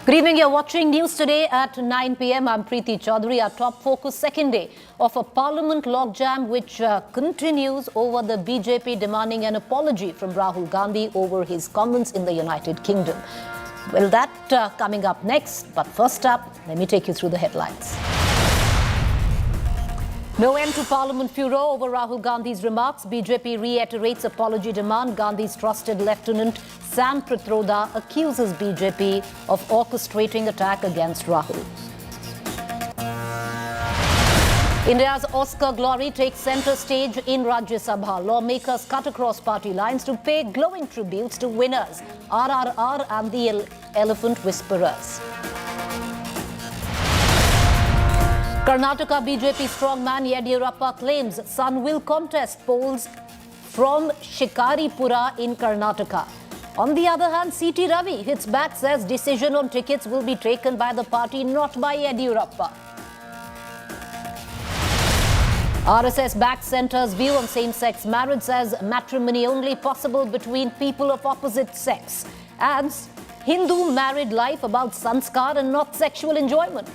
Good evening, you're watching News Today at 9 p.m. I'm Preeti Choudhry. Our top focus, second day of a parliament logjam which continues over the BJP demanding an apology from Rahul Gandhi over his comments in the United Kingdom. Well, that coming up next. But first up, let me take you through the headlines. No end to Parliament furor over Rahul Gandhi's remarks. BJP reiterates apology demand. Gandhi's trusted lieutenant Sam Pitroda accuses BJP of orchestrating attack against Rahul. India's Oscar glory takes centre stage in Rajya Sabha. Lawmakers cut across party lines to pay glowing tributes to winners, RRR and the Elephant Whisperers. Karnataka BJP strongman Yediyurappa claims son will contest polls from Shikaripura in Karnataka. On the other hand, C.T. Ravi hits back, says decision on tickets will be taken by the party, not by Yediyurappa. RSS backs centre's view on same-sex marriage, says matrimony only possible between people of opposite sex. Adds Hindu married life about sanskar and not sexual enjoyment.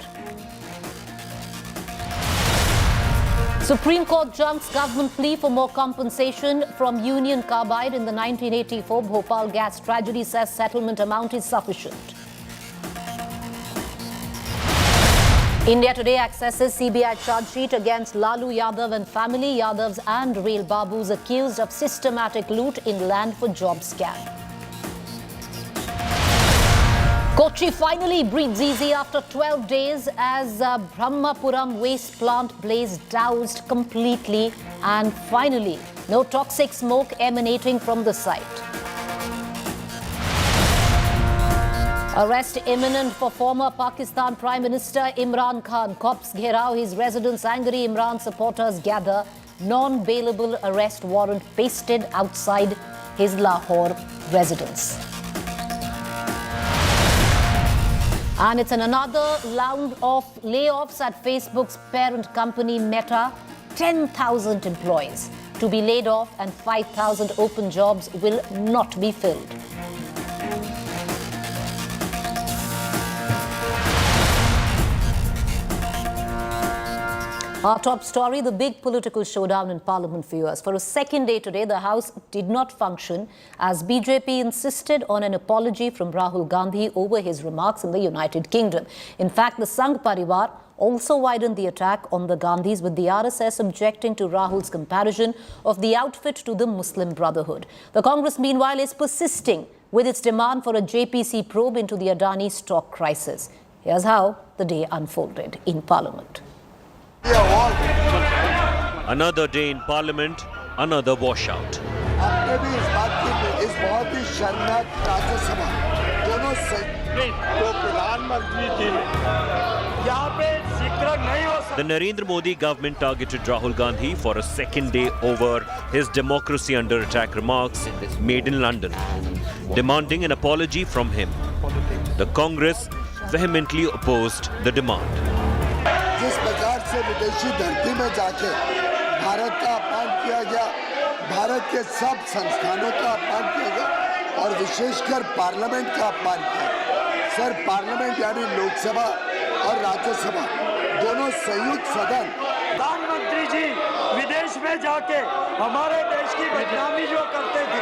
Supreme Court junks government plea for more compensation from Union Carbide in the 1984 Bhopal gas tragedy, says settlement amount is sufficient. India Today accesses CBI charge sheet against Lalu Yadav and family. Yadavs and Rail Babus accused of systematic loot in land for job scam. Kochi finally breathes easy after 12 days as Brahmapuram waste plant blaze doused completely, and finally no toxic smoke emanating from the site. Arrest imminent for former Pakistan Prime Minister Imran Khan. Cops gherao his residence. Angry Imran supporters gather. Non-bailable arrest warrant pasted outside his Lahore residence. And it's another round of layoffs at Facebook's parent company Meta. 10,000 employees to be laid off and 5,000 open jobs will not be filled. Our top story, the big political showdown in Parliament viewers. For a second day today, the House did not function as BJP insisted on an apology from Rahul Gandhi over his remarks in the United Kingdom. In fact, the Sangh Parivar also widened the attack on the Gandhis, with the RSS objecting to Rahul's comparison of the outfit to the Muslim Brotherhood. The Congress, meanwhile, is persisting with its demand for a JPC probe into the Adani stock crisis. Here's how the day unfolded in Parliament. Another day in Parliament, another washout. The Narendra Modi government targeted Rahul Gandhi for a second day over his democracy under attack remarks made in London, demanding an apology from him. The Congress vehemently opposed the demand. जिस प्रकार से विदेशी धरती में जाके भारत का अपमान किया गया, भारत के सब संस्थानों का अपमान किया गया और विशेषकर पार्लियामेंट का अपमान किया। सर, पार्लियामेंट यानी लोकसभा और राज्यसभा दोनों संयुक्त सदन। प्रधानमंत्री जी विदेश में जाके हमारे देश की बदनामी जो करते थे,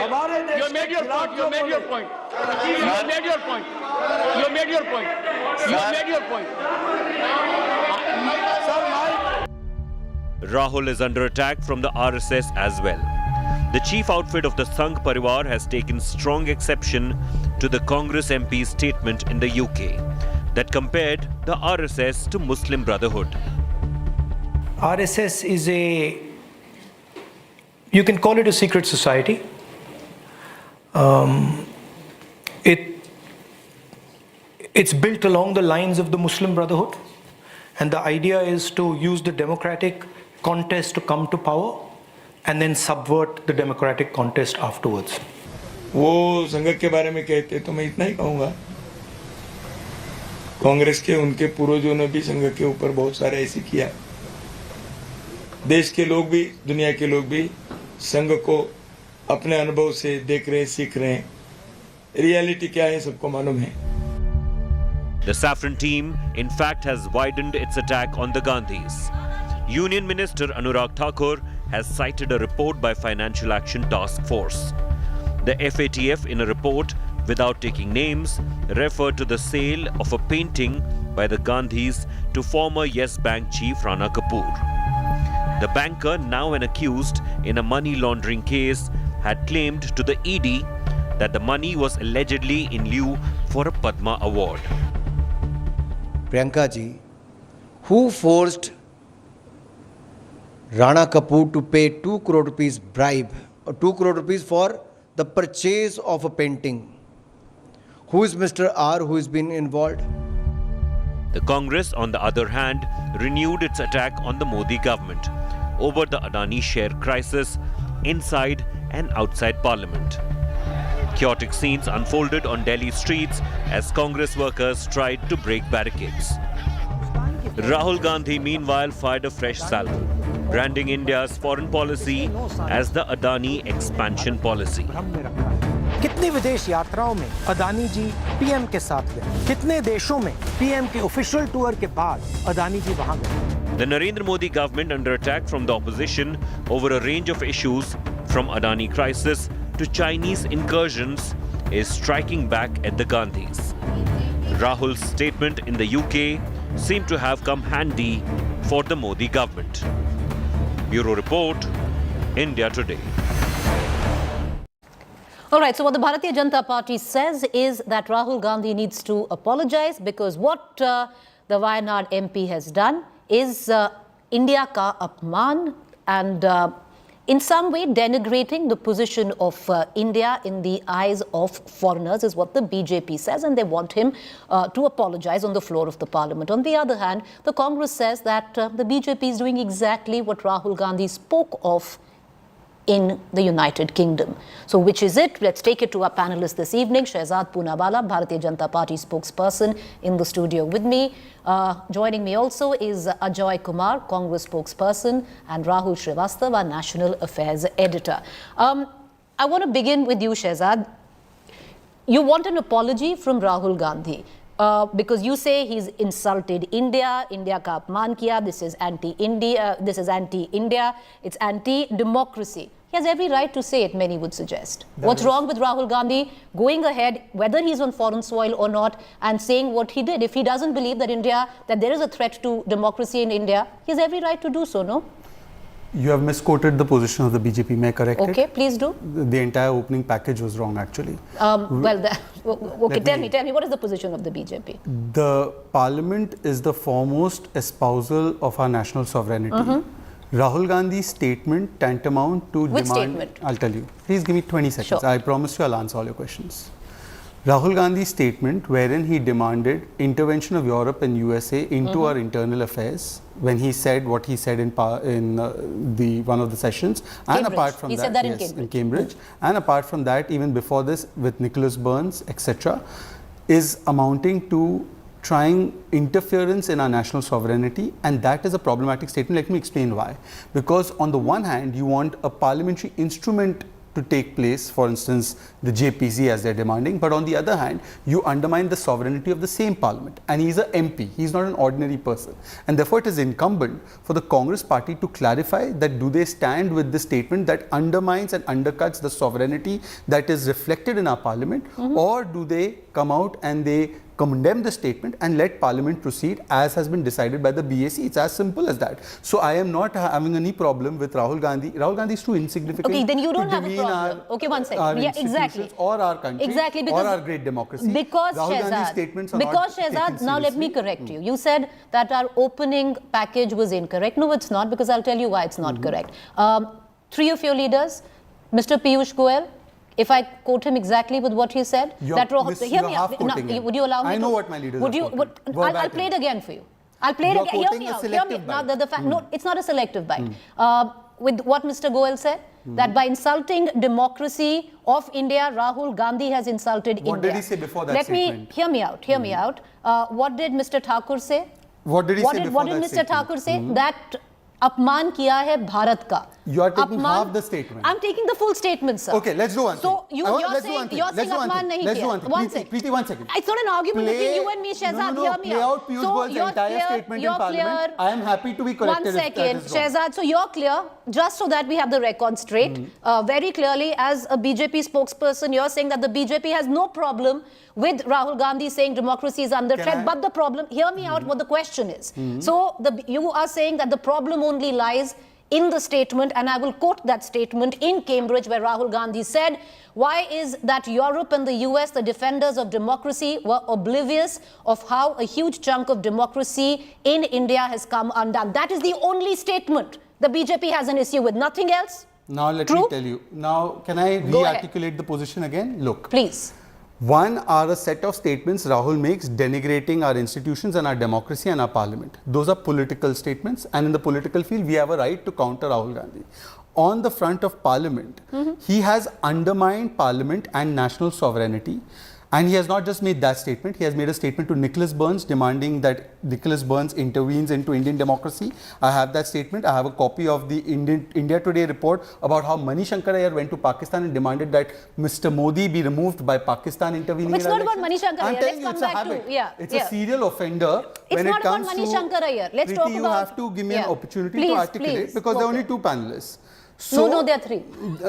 हमारे देश You made your point. You made your point. You made your point. You made your point. You made your point. Rahul is under attack from the RSS as well. The chief outfit of the Sangh Parivar has taken strong exception to the Congress MP's statement in the UK that compared the RSS to Muslim Brotherhood. RSS is you can call it a secret society. It's built along the lines of the Muslim Brotherhood, and the idea is to use the democratic contest to come to power and then subvert the democratic contest afterwards. वो संघ के बारे में कहते तो मैं इतना ही कहूँगा, कांग्रेस के उनके पूर्वजों ने भी संघ के ऊपर बहुत सारे ऐसे किया। देश के लोग भी, दुनिया के लोग भी संघ को अपने अनुभव से देख रहे हैं, सीख रहे हैं। रियलिटी क्या है सबको मालूम है। The saffron team, in fact, has widened its attack on the Gandhis. Union Minister Anurag Thakur has cited a report by Financial Action Task Force. The FATF, in a report without taking names, referred to the sale of a painting by the Gandhis to former Yes Bank chief Rana Kapoor. The banker, now an accused in a money laundering case, had claimed to the ED that the money was allegedly in lieu for a Padma award. Priyanka ji, who forced Rana Kapoor to pay 2 crore rupees bribe, or 2 crore rupees for the purchase of a painting? Who is Mr. R who has been involved? The Congress, on the other hand, renewed its attack on the Modi government over the Adani share crisis inside and outside Parliament. Chaotic scenes unfolded on Delhi streets as Congress workers tried to break barricades. Rahul Gandhi, meanwhile, fired a fresh salvo, branding India's foreign policy as the Adani expansion policy. कितनी विदेश यात्राओं में अदानी जी PM के साथ गए, कितने देशों में पीएम के ऑफिशियल टूर के बाद अदानी जी वहां गए. The Narendra Modi government, under attack from the opposition over a range of issues from Adani crisis to Chinese incursions, is striking back at the Gandhis. Rahul's statement in the UK seemed to have come handy for the Modi government. Bureau Report, India Today. All right, so what the Bharatiya Janata Party says is that Rahul Gandhi needs to apologize because what the Wayanad MP has done is India ka apman and in some way denigrating the position of India in the eyes of foreigners is what the BJP says, and they want him to apologize on the floor of the parliament. On the other hand, the Congress says that the BJP is doing exactly what Rahul Gandhi spoke of in the United Kingdom. So which is it? Let's take it to our panelists this evening. Shehzad Poonawala, Bharatiya Janata Party spokesperson, in the studio with me. Joining me also is Ajoy Kumar, Congress spokesperson, and Rahul Srivastava, our National Affairs editor. I want to begin with you, Shehzad. You want an apology from Rahul Gandhi. Because you say he's insulted India, India ka apman kiya, this is anti-India, it's anti-democracy. He has every right to say it, many would suggest. What's wrong with Rahul Gandhi going ahead, whether he's on foreign soil or not, and saying what he did? If he doesn't believe that there is a threat to democracy in India, he has every right to do so, no? You have misquoted the position of the BJP. May I correct it? Okay, please do. The entire opening package was wrong, actually. Okay, tell me, what is the position of the BJP? The parliament is the foremost espousal of our national sovereignty. Rahul Gandhi's statement tantamount to Which demand... statement? I'll tell you. Please give me 20 seconds. Sure. I promise you I'll answer all your questions. Rahul Gandhi's statement wherein he demanded intervention of Europe and USA into our internal affairs, when he said what he said in one of the sessions, Cambridge. And apart from he that, said that yes, in Cambridge. And apart from that, even before this, with Nicholas Burns, etc., is amounting to trying interference in our national sovereignty, and that is a problematic statement. Let me explain why. Because on the one hand, you want a parliamentary instrument to take place, for instance, the JPC as they're demanding, but on the other hand, you undermine the sovereignty of the same parliament. And he's an MP, he's not an ordinary person. And therefore, it is incumbent for the Congress party to clarify that do they stand with this statement that undermines and undercuts the sovereignty that is reflected in our parliament, or do they come out and they condemn the statement and let Parliament proceed as has been decided by the BAC. It's as simple as that. So I am not having any problem with Rahul Gandhi. Rahul Gandhi is too insignificant. Okay, then you don't have a problem. Okay, one second. Yeah, exactly. Or our country. Exactly, or our great democracy. Because Rahul Gandhi's statements are not Shehzad, now let me correct you. You said that our opening package was incorrect. No, it's not, because I'll tell you why it's not correct. Three of your leaders, Mr. Piyush Goyal, if I quote him exactly with what he said, hear me out. Would you allow me? I know what my leaders are quoting. I'll play it again for you. I'll play it again. Hear me out. Now, no, it's not a selective bite. With what Mr. Goyal said, that by insulting democracy of India, Rahul Gandhi has insulted India. What did he say before that statement? Hear me out. What did Mr. Thakur say? What did he say before that What did Mr. Thakur say? That अपमान किया है भारत का. You are taking half the statement. I'm taking the full statement, sir. Okay, let's do one thing. So you're saying अपमान नहीं किया. One second. Preeti, 1 second. It's not an argument between you and me, Shehzad. Hear me play out. out Piyush Goyal's entire statement in Parliament. I am happy to be corrected. One second, Shehzad. So you're clear, just so that we have the record straight. Very clearly, as a BJP spokesperson, you're saying that the BJP has no problem with Rahul Gandhi saying democracy is under threat. But the problem, hear me out what the question is. So you are saying that the problem only lies in the statement, and I will quote that statement in Cambridge where Rahul Gandhi said, why is that Europe and the US, the defenders of democracy, were oblivious of how a huge chunk of democracy in India has come undone. That is the only statement the BJP has an issue with, nothing else. Now let me tell you. Now can I re-articulate the position again? Look. Please. One are a set of statements Rahul makes denigrating our institutions and our democracy and our parliament. Those are political statements, and in the political field, we have a right to counter Rahul Gandhi. On the front of parliament, he has undermined parliament and national sovereignty. And he has not just made that statement, he has made a statement to Nicholas Burns demanding that Nicholas Burns intervenes into Indian democracy. I have that statement. I have a copy of the India Today report about how Mani Shankar Iyer went to Pakistan and demanded that Mr. Modi be removed by Pakistan intervening. It's not about Mani Shankar Iyer. Let's come back to It's a serial offender. It's not about Mani Shankar Iyer. Let's talk about... You have to give me an opportunity to articulate because there are only two panelists. So, no, there are three.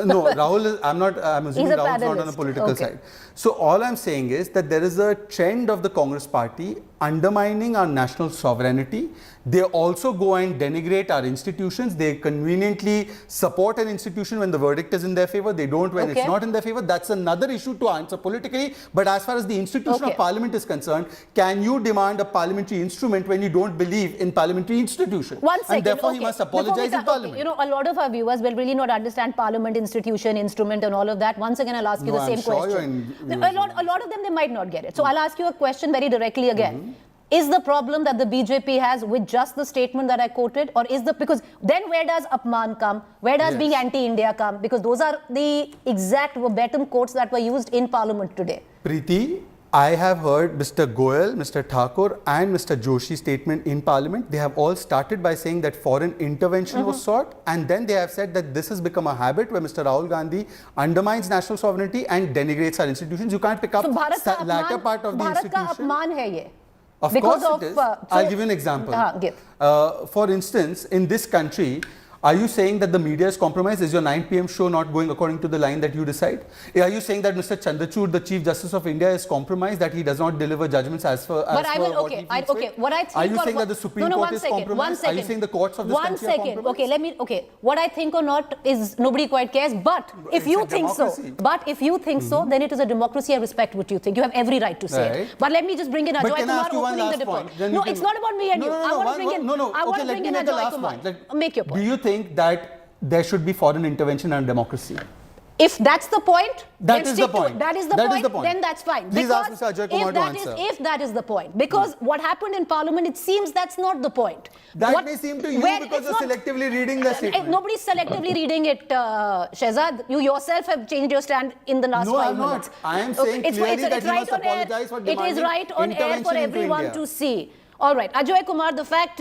No, Rahul is, I'm assuming Rahul is not on the political side. So all I'm saying is that there is a trend of the Congress party undermining our national sovereignty. They also go and denigrate our institutions. They conveniently support an institution when the verdict is in their favor. They don't when it's not in their favor. That's another issue to answer politically. But as far as the institution of parliament is concerned, can you demand a parliamentary instrument when you don't believe in parliamentary institution? One second. And therefore he must apologize in parliament. You know, a lot of our viewers will really not understand parliament, institution, instrument and all of that. Once again, I'll ask you the same question. A lot of them, they might not get it. So I'll ask you a question very directly again. Is the problem that the BJP has with just the statement that I quoted, or is because then where does apman come? Where does being anti-India come? Because those are the exact verbatim quotes that were used in Parliament today. Preeti, I have heard Mr. Goyal, Mr. Thakur and Mr. Joshi's statement in Parliament. They have all started by saying that foreign intervention was sought, and then they have said that this has become a habit where Mr. Rahul Gandhi undermines national sovereignty and denigrates our institutions. You can't pick up the latter part of the institution. Bharat ka apman hai ye. Of course it is. I'll give you an example. For instance, in this country, are you saying that the media is compromised? Is your 9 p.m. show not going according to the line that you decide? Are you saying that Mr. Chandrachud, the Chief Justice of India, is compromised, that he does not deliver judgments as per what he feels what I think Are you saying that the Supreme Court is compromised? Are you saying the courts of this country are compromised? What I think or not is nobody quite cares, but if you think so, then it is a democracy. I respect what you think. You have every right to say it. But let me just bring in Ajoy Kumar opening the debate. No, it's not about me and you. I want to bring in Ajoy Kumar. Make your point. Do you think that there should be foreign intervention in democracy? If that's the point, that is the point. That is the point. Then that's fine. Please ask Mr. Ajoy Kumar to answer. If that is the point, because what happened in Parliament, it seems that's not the point. That may seem to you because you're selectively reading the statement. Nobody's selectively reading it, Shehzad. You yourself have changed your stand in the last 5 minutes. No, I'm not. I am saying clearly that you must apologize for demanding intervention. It is right on air for everyone to see. All right, Ajoy Kumar, the fact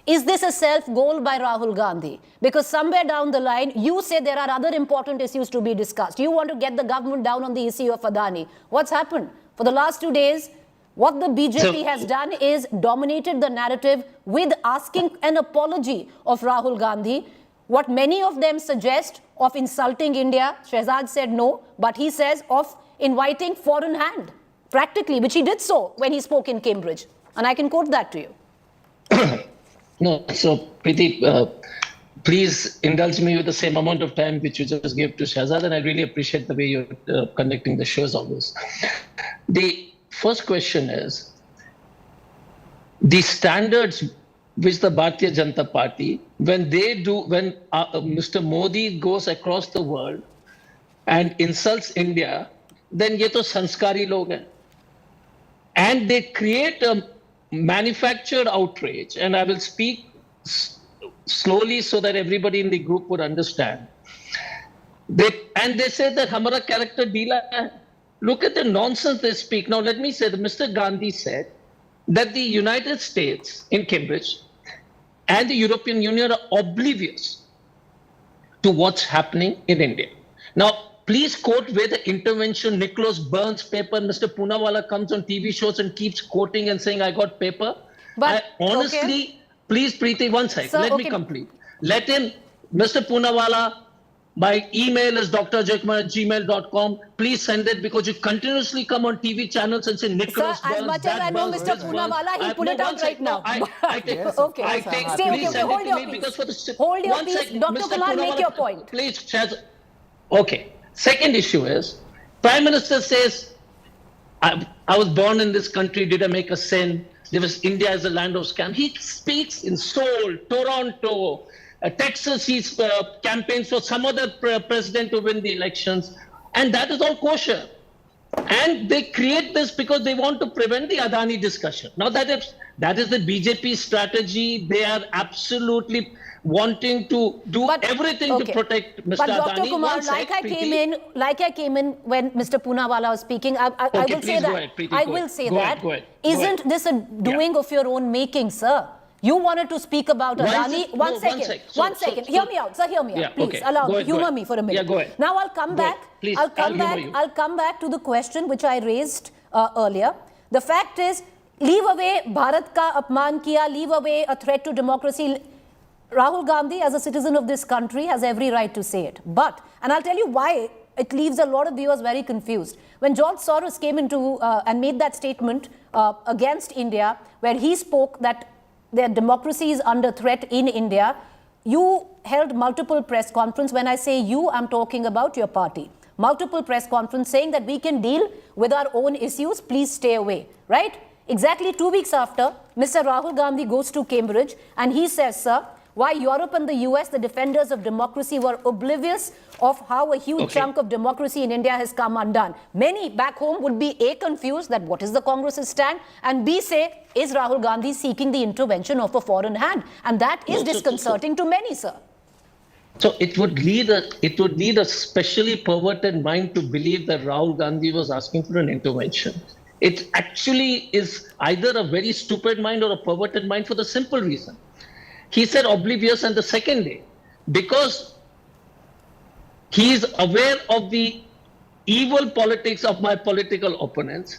is this a self-goal by Rahul Gandhi? Because somewhere down the line, you say there are other important issues to be discussed. You want to get the government down on the issue of Adani. What's happened? For the last 2 days, what the BJP has done is dominated the narrative with asking an apology of Rahul Gandhi. What many of them suggest of insulting India, Shehzad said no, but he says of inviting foreign hand, practically, which he did so when he spoke in Cambridge. And I can quote that to you. No, so Preeti, please indulge me with the same amount of time which you just gave to Shehzad, and I really appreciate the way you're conducting the shows on this. The first question is, the standards which the Bharatiya Janata Party, when Mr. Modi goes across the world and insults India, then ye to sanskari log hain. And they create a manufactured outrage, and I will speak slowly so that everybody in the group would understand. They say that hamara character deela hai. Look at the nonsense they speak. Now let me say that Mr. Gandhi said that the United States in Cambridge and the European Union are oblivious to what's happening in India. Now, please quote where the intervention, Nicholas Burns paper, Mr. Poonawalla comes on TV shows and keeps quoting and saying, I got paper. But honestly, please, Preeti, one second. Sir, Let me complete. Let him, Mr. Poonawalla, my email is drjaikman@gmail.com. Please send it because you continuously come on TV channels and say Nicholas Sir, Burns. as much as I know Mr. Poonawalla, he'll put it out right now. I take, Okay. I take, Stay, please okay, send hold it to your me peace. because for the Hold your one peace. second, Dr. Mr. Kumar, make Poonawalla, your point. Please, Shaz. Okay. Second issue is, Prime Minister says, I was born in this country, did I make a sin? India is a land of scam. He speaks in Seoul, Toronto, Texas, he campaigns for some other president to win the elections. And that is all kosher. And they create this because they want to prevent the Adani discussion. Now that is the BJP strategy. They are absolutely wanting to do everything to protect Mr. But Adani. Dr. Kumar, like I came in when Mr. Poonawalla was speaking, I will say that. I will say that. Isn't this a doing of your own making, sir? You wanted to speak about Adani. One second. Hear me out, sir. Hear me out. Please allow me. Humor me for a minute. Yeah, go ahead. Now I'll come back. Please, I'll come back to the question which I raised earlier. The fact is, leave away Bharat ka apman kiya, leave away a threat to democracy. Rahul Gandhi, as a citizen of this country, has every right to say it. But, and I'll tell you why it leaves a lot of viewers very confused. When George Soros came into and made that statement against India, where he spoke that their democracy is under threat in India, you held multiple press conferences. When I say you, I'm talking about your party. Multiple press conferences saying that we can deal with our own issues, please stay away, right? Exactly 2 weeks after, Mr. Rahul Gandhi goes to Cambridge and he says, sir, why Europe and the US, the defenders of democracy, were oblivious of how a huge chunk of democracy in India has come undone. Many back home would be A, confused that what is the Congress's stand, and B, say, is Rahul Gandhi seeking the intervention of a foreign hand? And that is disconcerting to many, sir. So it would lead a specially perverted mind to believe that Rahul Gandhi was asking for an intervention. It actually is either a very stupid mind or a perverted mind for the simple reason. He said oblivious on the second day because he is aware of the evil politics of my political opponents.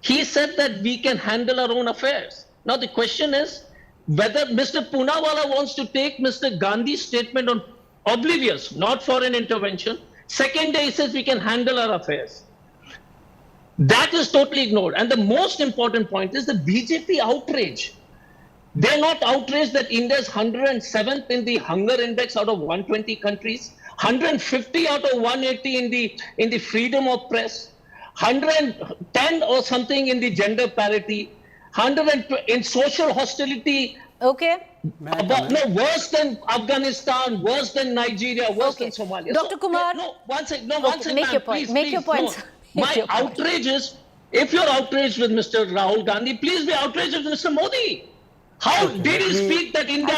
He said that we can handle our own affairs. Now the question is whether Mr. Poonawalla wants to take Mr. Gandhi's statement on oblivious, not foreign intervention. Second day he says we can handle our affairs. That is totally ignored. And the most important point is the BJP outrage. They're not outraged that India is 107th in the hunger index out of 120 countries, 150 out of 180 in the freedom of press, 110 or something in the gender parity, 100 in social hostility. Okay. Worse than Afghanistan, worse than Nigeria, worse than Somalia. Dr. Kumar. One second. Make your point. Make your point. My outrage is, if you're outraged with Mr. Rahul Gandhi, please be outraged with Mr. Modi. How did he speak that India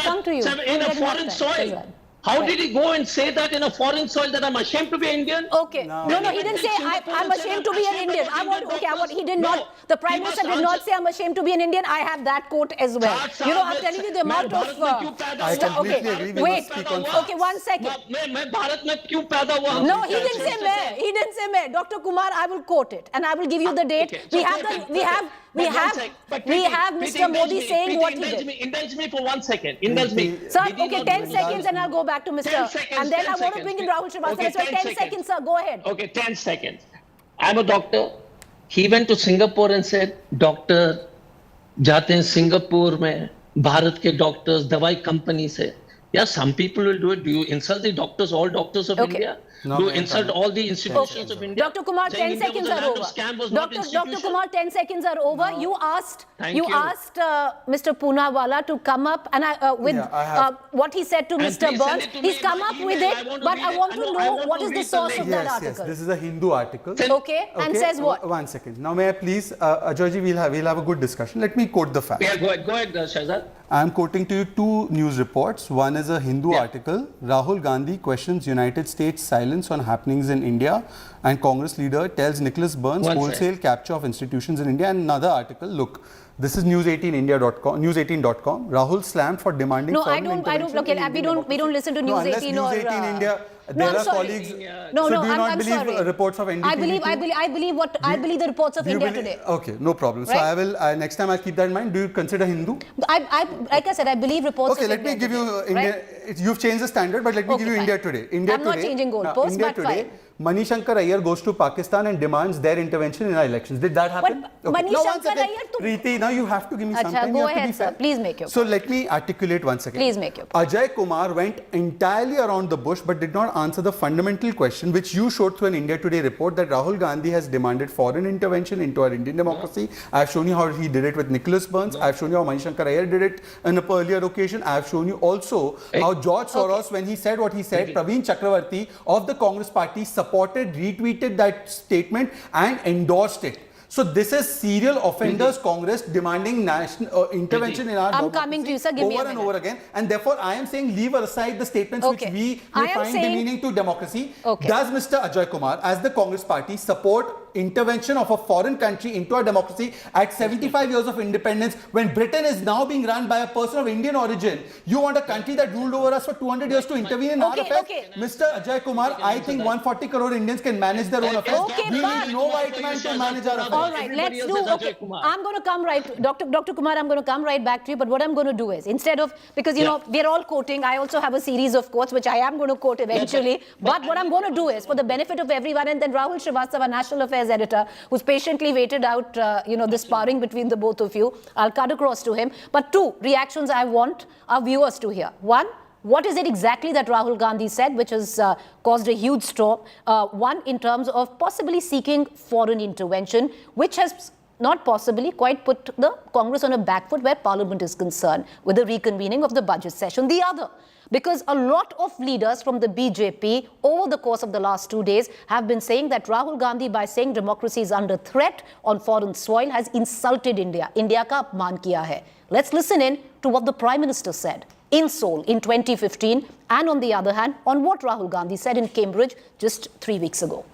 in a foreign soil? How did he go and say that in a foreign soil that I'm ashamed to be Indian? Okay. No, he didn't say I'm ashamed to be an Indian. He did not. The Prime Minister did not say I'm ashamed to be an Indian. I have that quote as well. You know, I'm telling you the amount of. I completely agree. Wait. Okay, 1 second. No, he didn't say mayor. He didn't say mayor. Dr. Kumar, I will quote it and I will give you the date. We have Mr. Modi saying what he did. Indulge me for 1 second. Indulge me. Sir, okay, 10 seconds and I'll go back to Mr. And then I want to bring in Rahul Srivastava. So 10 seconds, sir. Go ahead. Okay, 10 seconds. I'm a doctor. He went to Singapore and said, Doctor, जाते हैं Singapore में भारत के doctors दवाई company से. Yeah, some people will do it. Do you insult the doctors, all doctors of India? Do you insult all the institutions of India? Dr. Kumar, 10 seconds are over. Dr. Kumar, 10 seconds are over. You asked Mr. Poonawalla to come up and what he said to Mr. Burns. He's come up with it, but I want to know what is the source of that article. Yes, this is a Hindu article. Okay, and says what? 1 second. Now, may I please, Ajayji, we'll have a good discussion. Let me quote the facts. Yeah, go ahead, Shahzad. I am quoting to you 2 news reports. One is a Hindu article. Rahul Gandhi questions United States silence on happenings in India, and Congress leader tells Nicholas Burns wholesale capture of institutions in India. And another article, look, This is news18india.com, news18.com. Rahul slammed for demanding No, I foreign don't. intervention Okay, in Indian we don't listen to News unless 18 News or 18 India. No, There I'm are sorry. colleagues. No, so no, do you not I'm believe sorry. reports of NDTV? I believe the reports of Do you India believe- Today. Okay, no problem. So Right? I will next time I'll keep that in mind. Do you consider Hindu? Like I said, I believe reports. Okay, of let India me give you Today, India. right? You've changed the standard, but let me Okay, give you fine. India Today. India I'm not Today, changing goalposts, India but Today. fine. Manishankar Iyer goes to Pakistan and demands their intervention in our elections. Did that happen? But Now, Manishankar one second. Iyer to- Preeti, now you have to give me some Acha, time. go You have to ahead, be sir. fair. Please make your So point. let me articulate once again. Please make your point. Ajay Kumar went entirely around the bush but did not answer the fundamental question which you showed through an India Today report that Rahul Gandhi has demanded foreign intervention into our Indian democracy. I've shown you how he did it with Nicholas Burns. I've shown you how Manishankar Iyer did it on an earlier occasion. I've shown you also how George Soros, when he said what he said, Praveen Chakravarti of the Congress party supported, retweeted that statement and endorsed it. So this is serial offenders Congress demanding national intervention in our I'm democracy coming to you, sir. Give me a over and minute. over again. And therefore, I am saying leave aside the statements Okay. which we I may am find saying- demeaning to democracy. Okay. Does Mr. Ajay Kumar, as the Congress party, support intervention of a foreign country into our democracy at 75 years of independence when Britain is now being run by a person of Indian origin? You want a country that ruled over us for 200 years to intervene in our Okay, affairs? okay. Mr. Ajay Kumar, I think 140 crore Indians can manage their own affairs. Okay, we but- need no white man to manage our affairs. All right, let's do. Okay, I'm going to come right, Dr. Kumar. I'm going to come right back to you. But what I'm going to do is, instead of, because you know we're all quoting, I also have a series of quotes which I am going to quote eventually. But what I'm going to do is, for the benefit of everyone, and then Rahul Srivastava, National Affairs Editor, who's patiently waited out, the sparring between the both of you, I'll cut across to him. But two reactions I want our viewers to hear. One, what is it exactly that Rahul Gandhi said, which has caused a huge storm? One, in terms of possibly seeking foreign intervention, which has not possibly quite put the Congress on a back foot where Parliament is concerned with the reconvening of the budget session. The other, because a lot of leaders from the BJP over the course of the last 2 days have been saying that Rahul Gandhi, by saying democracy is under threat on foreign soil, has insulted India. India ka apman kiya hai. Let's listen in to what the Prime Minister said in Seoul in 2015, and on the other hand, on what Rahul Gandhi said in Cambridge just 3 weeks ago.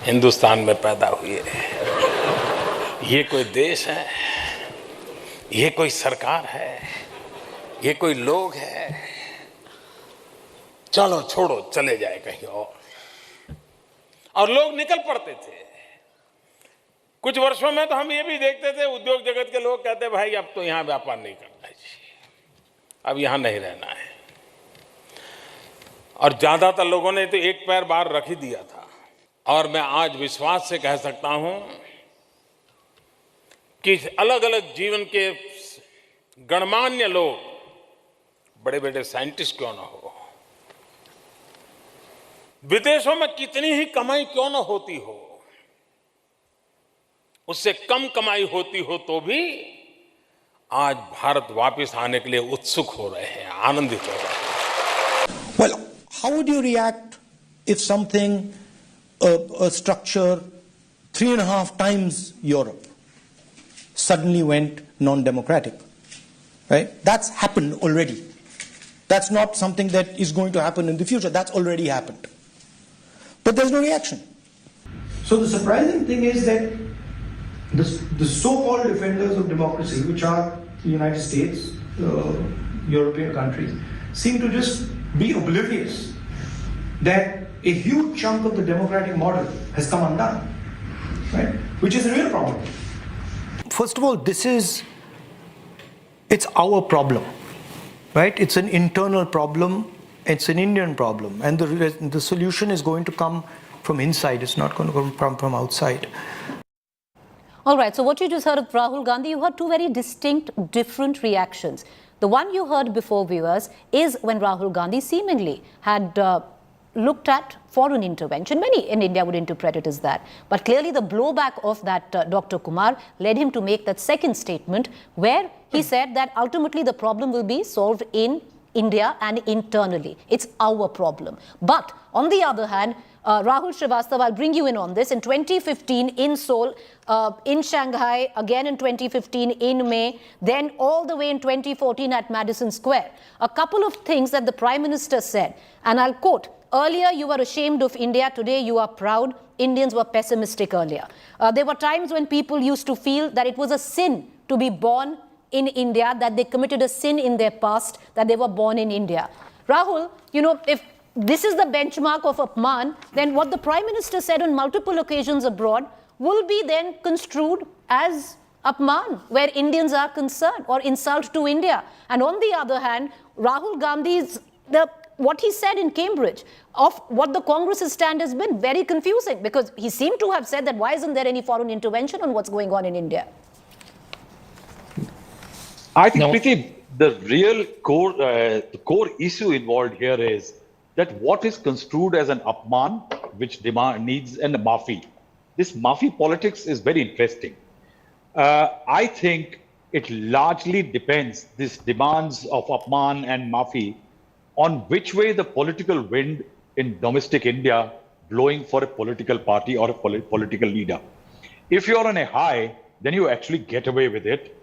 Hindustan में पैदा हुए, ये कोई देश है, ये कोई सरकार है, ये कोई लोग है, चलो छोड़ो चले जाए कहीं और लोग निकल पड़ते थे। कुछ वर्षों में तो हम ये भी देखते थे, उद्योग जगत के लोग कहते भाई अब तो यहाँ व्यापार नहीं करना है जी, अब यहाँ नहीं रहना है। और ज्यादातर लोगों ने तो एक पैर बाहर रख ही दिया था। और मैं आज विश्वास से कह सकता हूं कि अलग अलग जीवन के गणमान्य लोग, बड़े बड़े साइंटिस्ट क्यों ना हो, विदेशों में कितनी ही कमाई क्यों ना होती हो, उससे कम कमाई होती हो तो भी आज भारत वापस आने के लिए उत्सुक हो रहे हैं, आनंदित हो रहे हैं। Well, how would you react if something, a structure 3.5 times Europe suddenly went non-democratic? Right? That's happened already. That's not something that is going to happen in the future. That's already happened. But there's no reaction. So the surprising thing is that the so-called defenders of democracy, which are the United States, European countries, seem to just be oblivious that a huge chunk of the democratic model has come undone, right? Which is a real problem. First of all, it's our problem, right? It's an internal problem. It's an Indian problem. And the solution is going to come from inside. It's not going to come from outside. All right, so what you just heard of Rahul Gandhi, you heard two very distinct, different reactions. The one you heard before, viewers, is when Rahul Gandhi seemingly had looked at foreign intervention. Many in India would interpret it as that. But clearly the blowback of that Dr. Kumar led him to make that second statement where he said that ultimately the problem will be solved in India and internally. It's our problem. But on the other hand, Rahul Srivastava, I'll bring you in on this. In 2015 in Seoul, in Shanghai, again in 2015 in May, then all the way in 2014 at Madison Square. A couple of things that the Prime Minister said, and I'll quote, earlier you were ashamed of India, today you are proud. Indians were pessimistic earlier. There were times when people used to feel that it was a sin to be born in India, that they committed a sin in their past, that they were born in India. Rahul, you know, if this is the benchmark of Apman, then what the Prime Minister said on multiple occasions abroad will be then construed as Apman, where Indians are concerned, or insult to India. And on the other hand, Rahul Gandhi's, what he said in Cambridge of what the Congress's stand has been very confusing, because he seemed to have said that why isn't there any foreign intervention on what's going on in India? I think, Preeti, the real core issue involved here is that what is construed as an Apman, which needs a Maafi. This Maafi politics is very interesting. I think it largely depends, these demands of Apman and Maafi, on which way the political wind in domestic India blowing for a political party or a political leader. If you're on a high, then you actually get away with it.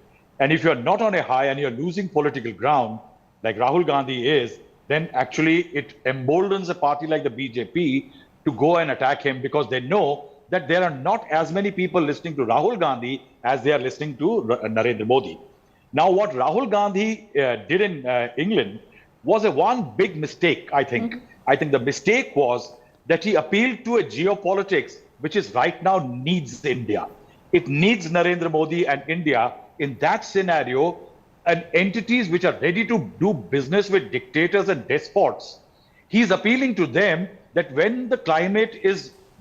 And if you're not on a high and you're losing political ground, like Rahul Gandhi is, then actually it emboldens a party like the BJP to go and attack him, because they know that there are not as many people listening to Rahul Gandhi as they are listening to Narendra Modi. Now, what Rahul Gandhi did in England was one big mistake, I think. I think the mistake was that he appealed to a geopolitics which is right now needs India. It needs Narendra Modi and India in that scenario, and entities which are ready to do business with dictators and despots. He's appealing to them that when the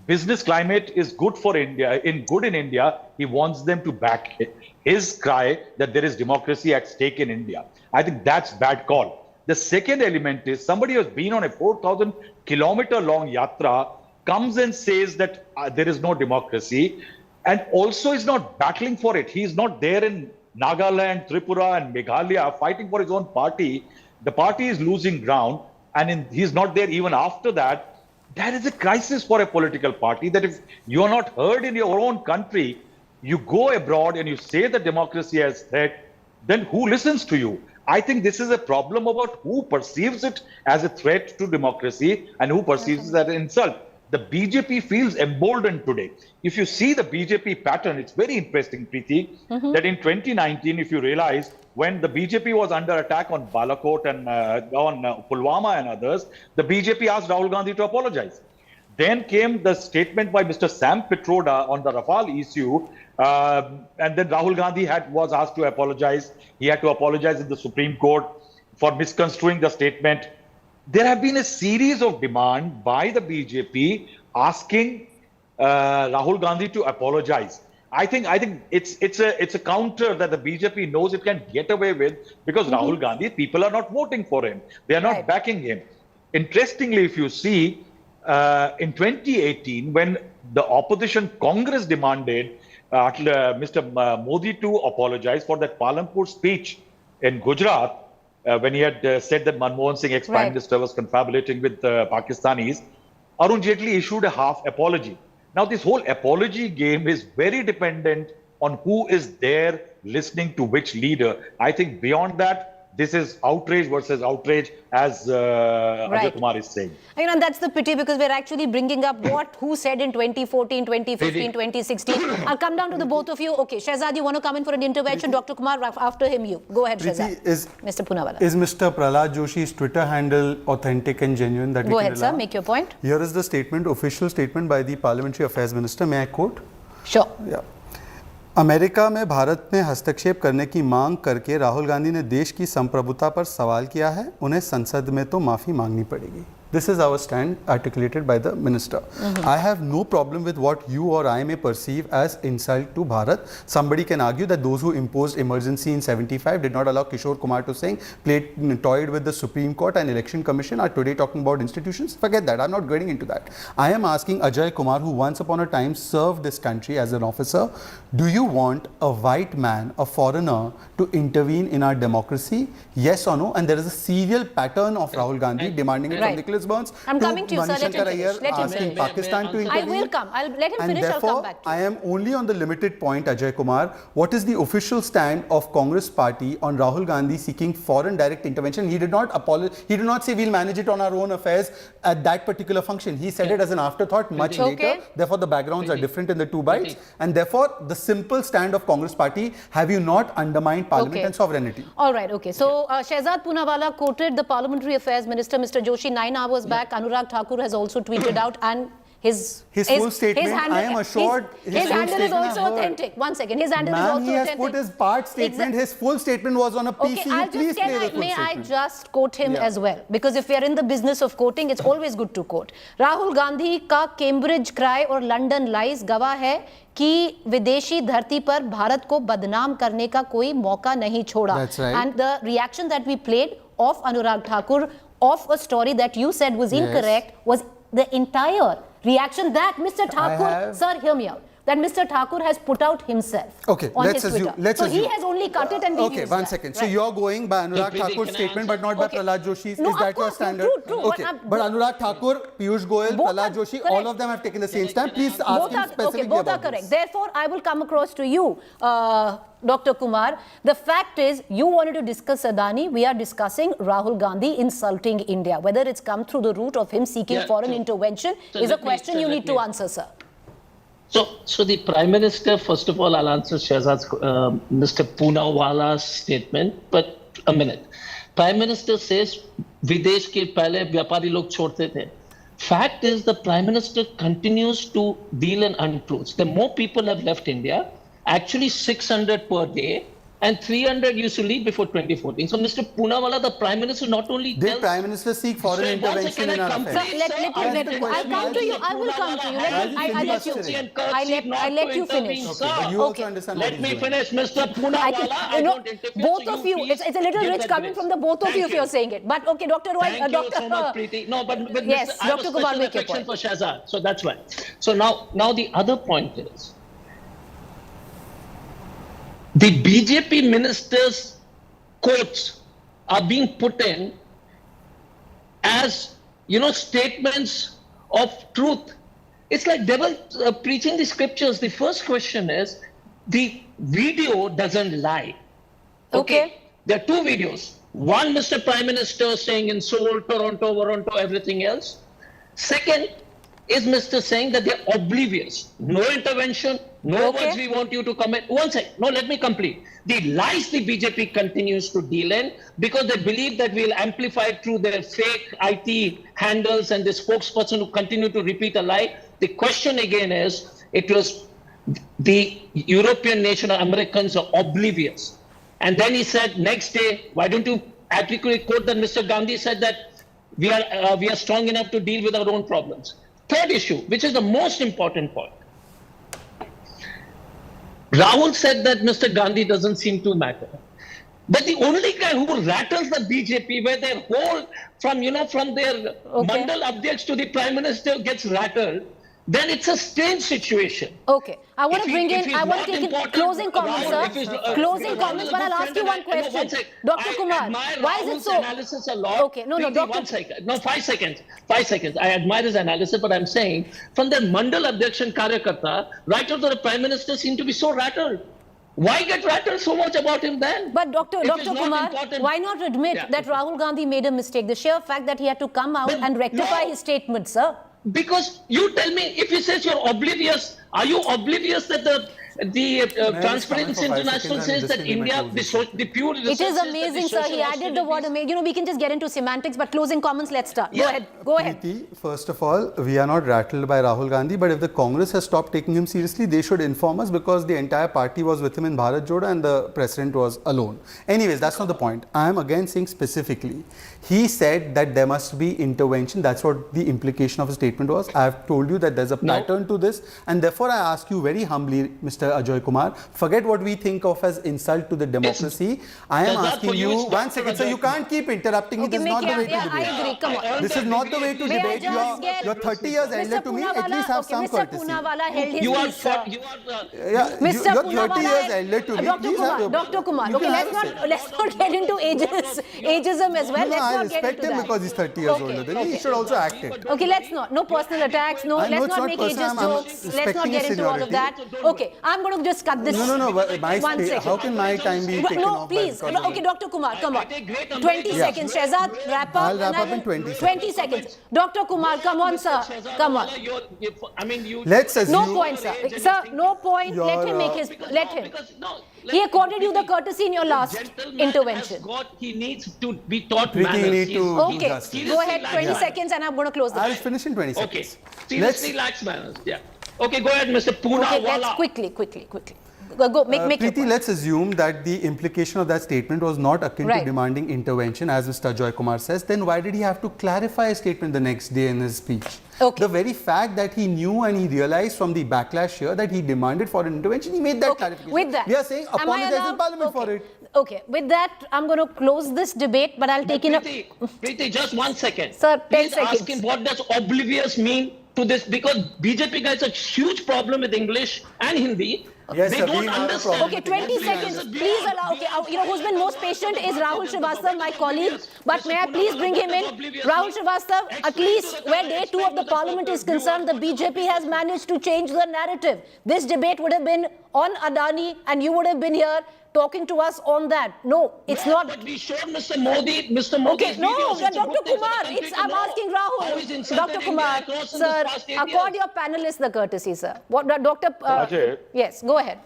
business climate is good for India, in India, he wants them to back his cry that there is democracy at stake in India. I think that's bad call. The second element is somebody who has been on a 4,000-kilometer long yatra comes and says that there is no democracy, and also is not battling for it. He is not there in Nagaland, Tripura and Meghalaya fighting for his own party. The party is losing ground, and he's not there even after that. That is a crisis for a political party, that if you are not heard in your own country, you go abroad and you say that democracy has threat, then who listens to you? I think this is a problem about who perceives it as a threat to democracy and who perceives it as an insult. The BJP feels emboldened today. If you see the BJP pattern, it's very interesting, Preeti, that in 2019, if you realize, when the BJP was under attack on Balakot and on Pulwama and others, the BJP asked Rahul Gandhi to apologize. Then came the statement by Mr. Sam Pitroda on the Rafale issue, and then Rahul Gandhi was asked to apologize. He had to apologize in the Supreme Court for misconstruing the statement. There have been a series of demands by the BJP asking Rahul Gandhi to apologize. I think it's a counter that the BJP knows it can get away with, because Rahul Gandhi, people are not voting for him. They are not backing him. Interestingly, if you see, in 2018, when the opposition Congress demanded Mr. Modi to apologize for that Palampur speech in Gujarat, when he had said that Manmohan Singh, ex-Prime Minister, was confabulating with Pakistanis, Arun Jaitley issued a half apology. Now, this whole apology game is very dependent on who is there listening to which leader. I think beyond that, this is outrage versus outrage, as Ajay Kumar is saying. You know, that's the pity, because we're actually bringing up who said in 2014, 2015, 2016. I'll come down to the both of you. Okay, Shehzad, you want to come in for an intervention? Dr. Kumar, after him, you. Go ahead, Shehzad. Mr. Poonawalla. Is Mr. Prahlad Joshi's Twitter handle authentic and genuine? That Go ahead, sir. Make your point. Here is the statement, official statement by the Parliamentary Affairs Minister. May I quote? Sure. Yeah. America में भारत में हस्तक्षेप करने की मांग करके राहुल गांधी ने देश की संप्रभुता पर सवाल किया है, उन्हें संसद में तो माफ़ी मांगनी पड़ेगी. This is our stand articulated by the minister. I have no problem with what you or I may perceive as insult to Bharat. Somebody can argue that those who imposed emergency in 75 did not allow Kishore Kumar to sing, toyed with the Supreme Court and Election Commission, are today talking about institutions. Forget that. I'm not getting into that. I am asking Ajay Kumar, who once upon a time served this country as an officer, do you want a white man, a foreigner, to intervene in our democracy? Yes or no? And there is a serial pattern of Rahul Gandhi demanding it from Nicholas Nicholas Burns, I'm coming to you, sir. Let him Manishankar finish. Iyer Let him asking finish. Pakistan to intervene. I will come. I'll let him And finish. I'll come therefore, back to I you. am only on the limited point, Ajay Kumar. What is the official stand of Congress party on Rahul Gandhi seeking foreign direct intervention? He did not apologize. He did not say we'll manage it on our own affairs at that particular function. He said it as an afterthought much later. Therefore, the backgrounds are different in the two bites. And therefore, the simple stand of Congress party, have you not undermined parliament and sovereignty? All right, okay. So, Shehzad Poonawala quoted the Parliamentary Affairs Minister, Mr. Joshi, 9 hours back. Anurag Thakur has also tweeted out, and his full statement, I am assured his handle is also authentic. One second, his handle is also authentic. He has put his part statement, his full statement was on a PC. Okay, may I just quote him as well? Because if we are in the business of quoting, it's always good to quote. Rahul Gandhi का Cambridge cry और London lies गवाह है कि विदेशी धरती पर भारत को बदनाम करने का कोई मौका नहीं छोड़ा. That's right. And the reaction that we played of Anurag Thakur of a story that you said was incorrect was the entire reaction that Mr. Thakur, sir, hear me out, that Mr. Thakur has put out himself on his Twitter. So he has only cut it and we okay, used one that. second. So you're going by Anurag Thakur's statement but not by Prahlad Joshi's. No, is that of course, your standard? true. Okay, but Anurag Thakur, Piyush Goyal, Prahlad Joshi, all of them have taken the same stand. Please ask him specifically both about are correct. this. Therefore, I will come across to you, Dr. Kumar. The fact is, you wanted to discuss Adani. We are discussing Rahul Gandhi insulting India. Whether it's come through the route of him seeking foreign intervention is a question you need to answer, sir. So the Prime Minister, first of all, I'll answer Shehzad's, Mr. Poonawala's statement, but a minute. Prime Minister says, Videsh ke pehle vyapari log chhodte the. Fact is, the Prime Minister continues to deal in untruths. The more people have left India, actually 600 per day, and 300 used to leave before 2014. So, Mr. Poonawala, the Prime Minister not only did Prime Minister seek foreign intervention in our affairs? I'll come to you. I will come to you. I'll let you finish. But you also understand Let me finish, Mr. Poonawala. Both of you, it's a little rich coming from the both of you if you're saying it. But okay, Dr. Roy, Thank you so much, Preeti. No, but yes, I have Dr. a Kumar, special make your affection point. for Shehzad, so that's why. So now the other point is, the BJP ministers' quotes are being put in as, statements of truth. It's like devil preaching the scriptures. The first question is, the video doesn't lie. Okay. There are two videos. One, Mr. Prime Minister saying in Seoul, Toronto, everything else. Second is Mr. saying that they're oblivious. No intervention, no words we want you to comment. One second. No, let me complete. The lies the BJP continues to deal in because they believe that we'll amplify it through their fake IT handles and the spokesperson who continue to repeat a lie. The question again is, it was the European nation or Americans are oblivious. And then he said, next day, why don't you accurately quote that Mr. Gandhi said that we are strong enough to deal with our own problems. Third issue, which is the most important point. Rahul said that Mr. Gandhi doesn't seem to matter. But the only guy who rattles the BJP, where their whole, from their Mandal Abhyaks to the Prime Minister gets rattled, then it's a strange situation. Okay. I want to bring in, I want to take in closing comments, sir. Closing comments, but I'll ask you one question. Dr. Kumar, why is it so? Analysis a lot. Okay, no, Dr. 1 second. No, 5 seconds. 5 seconds. I admire his analysis, but I'm saying, from the Mandal Abhyakshan Karyakarta, right up to the Prime Minister seem to be so rattled. Why get rattled so much about him then? But Dr. Kumar, why not admit that Rahul Gandhi made a mistake? The sheer fact that he had to come out and rectify his statement, sir. Because you tell me, if he says you're oblivious, are you oblivious that the Transparency International says that India, the pure research it is amazing, sir. He added the word amazing. We can just get into semantics, but closing comments, let's start. Go ahead. Preeti, first of all, we are not rattled by Rahul Gandhi, but if the Congress has stopped taking him seriously, they should inform us because the entire party was with him in Bharat Jodo and the president was alone. Anyways, that's not the point. I am again saying specifically, he said that there must be intervention. That's what the implication of his statement was. I have told you that there's a pattern to this, and therefore therefore I ask you very humbly, Mr. Ajoy Kumar, forget what we think of as insult to the democracy. I am asking you, one second, sir, you can't keep interrupting me. Okay, This is not the way to debate. I agree. Come on. This is not the way to debate. You're 30 years elder to me. At least have some courtesy. Mr. Poonawala held his peace, sir. You're 30 years elder to me. Dr. Kumar. Okay, let's not get into ageism as well. No, let's I not get respect into him that. because he's 30 years older than me. He should also act it. Okay, let's not. No personal attacks. No, let's not make ageist jokes. Let's not get into all of that. Okay, I'm going to just cut this. No. One second. How can my time be taken No, off? please. Okay, Dr. Kumar, come on. 20 seconds. Shehzad, wrap up. I'll wrap up in 20 seconds. 20 seconds. Dr. Kumar, come on, sir. Come on. Let's assume. No point, sir. Sir, no point. Let him make his. Let him. He accorded you the courtesy in your last intervention. He needs to be taught Preeti, you need to do Okay, justice. go ahead. 20 seconds, and I'm going to close the. I'll finish in 20 Okay. seconds. Seriously, lacks manners. Yeah. Okay, go ahead, Mr. Poonawala. Okay, let's quickly. Go, make your Preeti, point. let's assume that the implication of that statement was not akin to demanding intervention, as Mr. Ajoy Kumar says. Then why did he have to clarify a statement the next day in his speech? Okay. The very fact that he knew and he realized from the backlash here that he demanded for an intervention, he made that clarification. With that, we are saying apologize in Parliament for it. Okay, with that, I'm going to close this debate, but I'll take in a... Preeti, just 1 second. Sir, 10 Please seconds. ask him what does oblivious mean to this, because BJP guys a huge problem with English and Hindi. Yes, they sir, don't we have a understand. problem. Okay, 20 seconds. Please allow. Okay, you know who's been most patient is Rahul Srivastava, my colleague. But may I please bring him in? Rahul Srivastava, at least where day 2 of the parliament is concerned, the BJP has managed to change the narrative. This debate would have been on Adani and you would have been here talking to us on that. No, it's not. But we showed Mr. Modi. Okay, No, Dr. Kumar, I'm asking Rahul. Dr. Kumar, sir, accord your panelists the courtesy, sir. What, Dr. Ajay, yes, go ahead.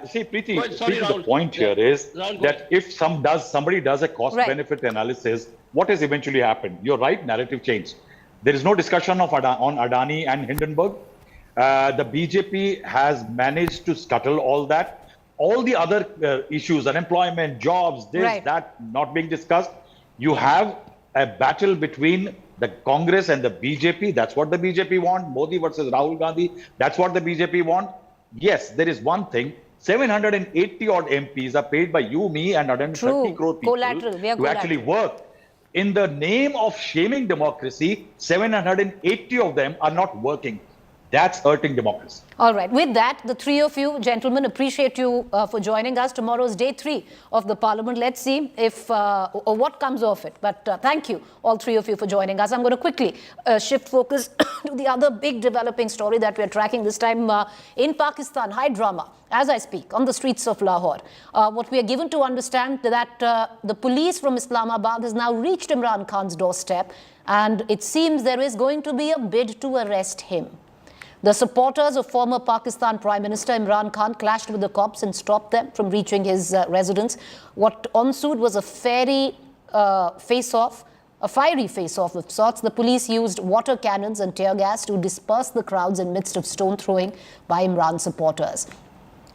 See, Preeti, Sorry, the Rahul. point here is Rahul, go that if somebody does a cost-benefit analysis, what has eventually happened? You're right, narrative changed. There is no discussion on Adani and Hindenburg. The BJP has managed to scuttle all that. All the other issues, unemployment, jobs, that not being discussed. You have a battle between the Congress and the BJP. That's what the BJP want. Modi versus Rahul Gandhi. That's what the BJP want. Yes, there is one thing. 780 odd MPs are paid by you, me, and 130 crore people to actually work. In the name of shaming democracy, 780 of them are not working. That's hurting democracy. All right. With that, the three of you, gentlemen, appreciate you for joining us. Tomorrow's day 3 of the Parliament. Let's see if or what comes of it. But thank you, all three of you, for joining us. I'm going to quickly shift focus to the other big developing story that we're tracking this time in Pakistan. High drama, as I speak, on the streets of Lahore. What we are given to understand that the police from Islamabad has now reached Imran Khan's doorstep, and it seems there is going to be a bid to arrest him. The supporters of former Pakistan Prime Minister Imran Khan clashed with the cops and stopped them from reaching his residence. What ensued was a fiery face-off of sorts. The police used water cannons and tear gas to disperse the crowds in midst of stone throwing by Imran supporters.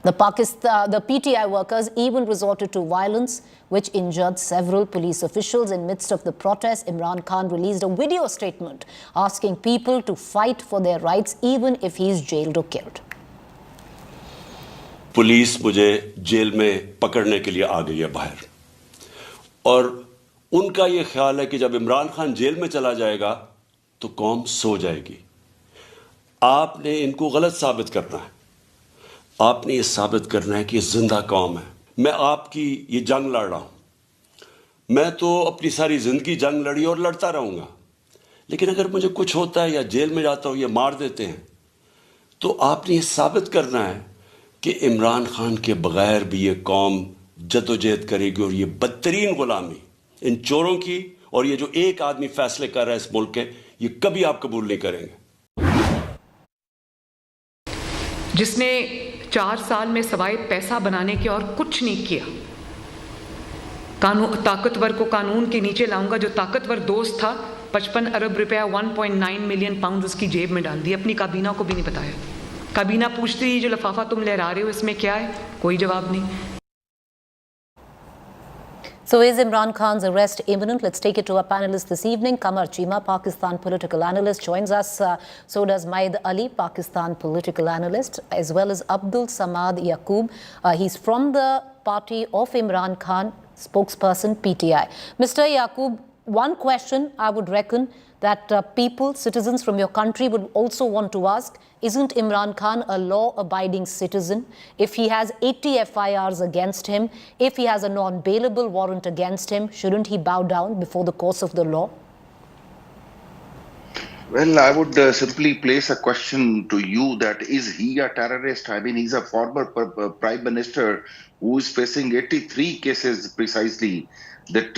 The PTI workers even resorted to violence, which injured several police officials. In midst of the protest, Imran Khan released a video statement asking people to fight for their rights even if he is jailed or killed. Police मुझे jail में पकड़ने के लिए आ गई है बाहर, और उनका ये ख्याल है कि जब इमरान खान जेल में चला जाएगा तो कौम सो जाएगी। आपने इनको गलत साबित करना है। आपने ये साबित करना है कि ये जिंदा कौम है। मैं आपकी ये जंग लड़ रहा हूं। मैं तो अपनी सारी जिंदगी जंग लड़ी और लड़ता रहूंगा, लेकिन अगर मुझे कुछ होता है या जेल में जाता हूं या मार देते हैं, तो आपने ये साबित करना है कि इमरान खान के बगैर भी ये कौम जदोजहद करेगी, और ये बदतरीन गुलामी इन चोरों की और ये जो एक आदमी फैसले कर रहा है इस मुल्क के, ये कभी आप कबूल नहीं करेंगे। जिसने 4 साल में सवाए पैसा बनाने के और कुछ नहीं किया, ताकतवर को कानून के नीचे लाऊंगा। जो ताकतवर दोस्त था, 55 अरब रुपया 1.9 मिलियन पाउंड उसकी जेब में डाल दी, अपनी काबीना को भी नहीं बताया। काबीना पूछती है जो लिफाफा तुम लहरा रहे हो इसमें क्या है, कोई जवाब नहीं। So is Imran Khan's arrest imminent? Let's take it to our panelists this evening. Qamar Cheema, Pakistan political analyst, joins us. So does Maid Ali, Pakistan political analyst, as well as Abdul Samad Yaqub. He's from the party of Imran Khan, spokesperson PTI. Mr. Yaqub, one question I would reckon that people, citizens from your country would also want to ask, isn't Imran Khan a law-abiding citizen? If he has 80 FIRs against him, if he has a non-bailable warrant against him, shouldn't he bow down before the course of the law? Well, I would simply place a question to you that is he a terrorist? I mean, he's a former prime minister who is facing 83 cases precisely. That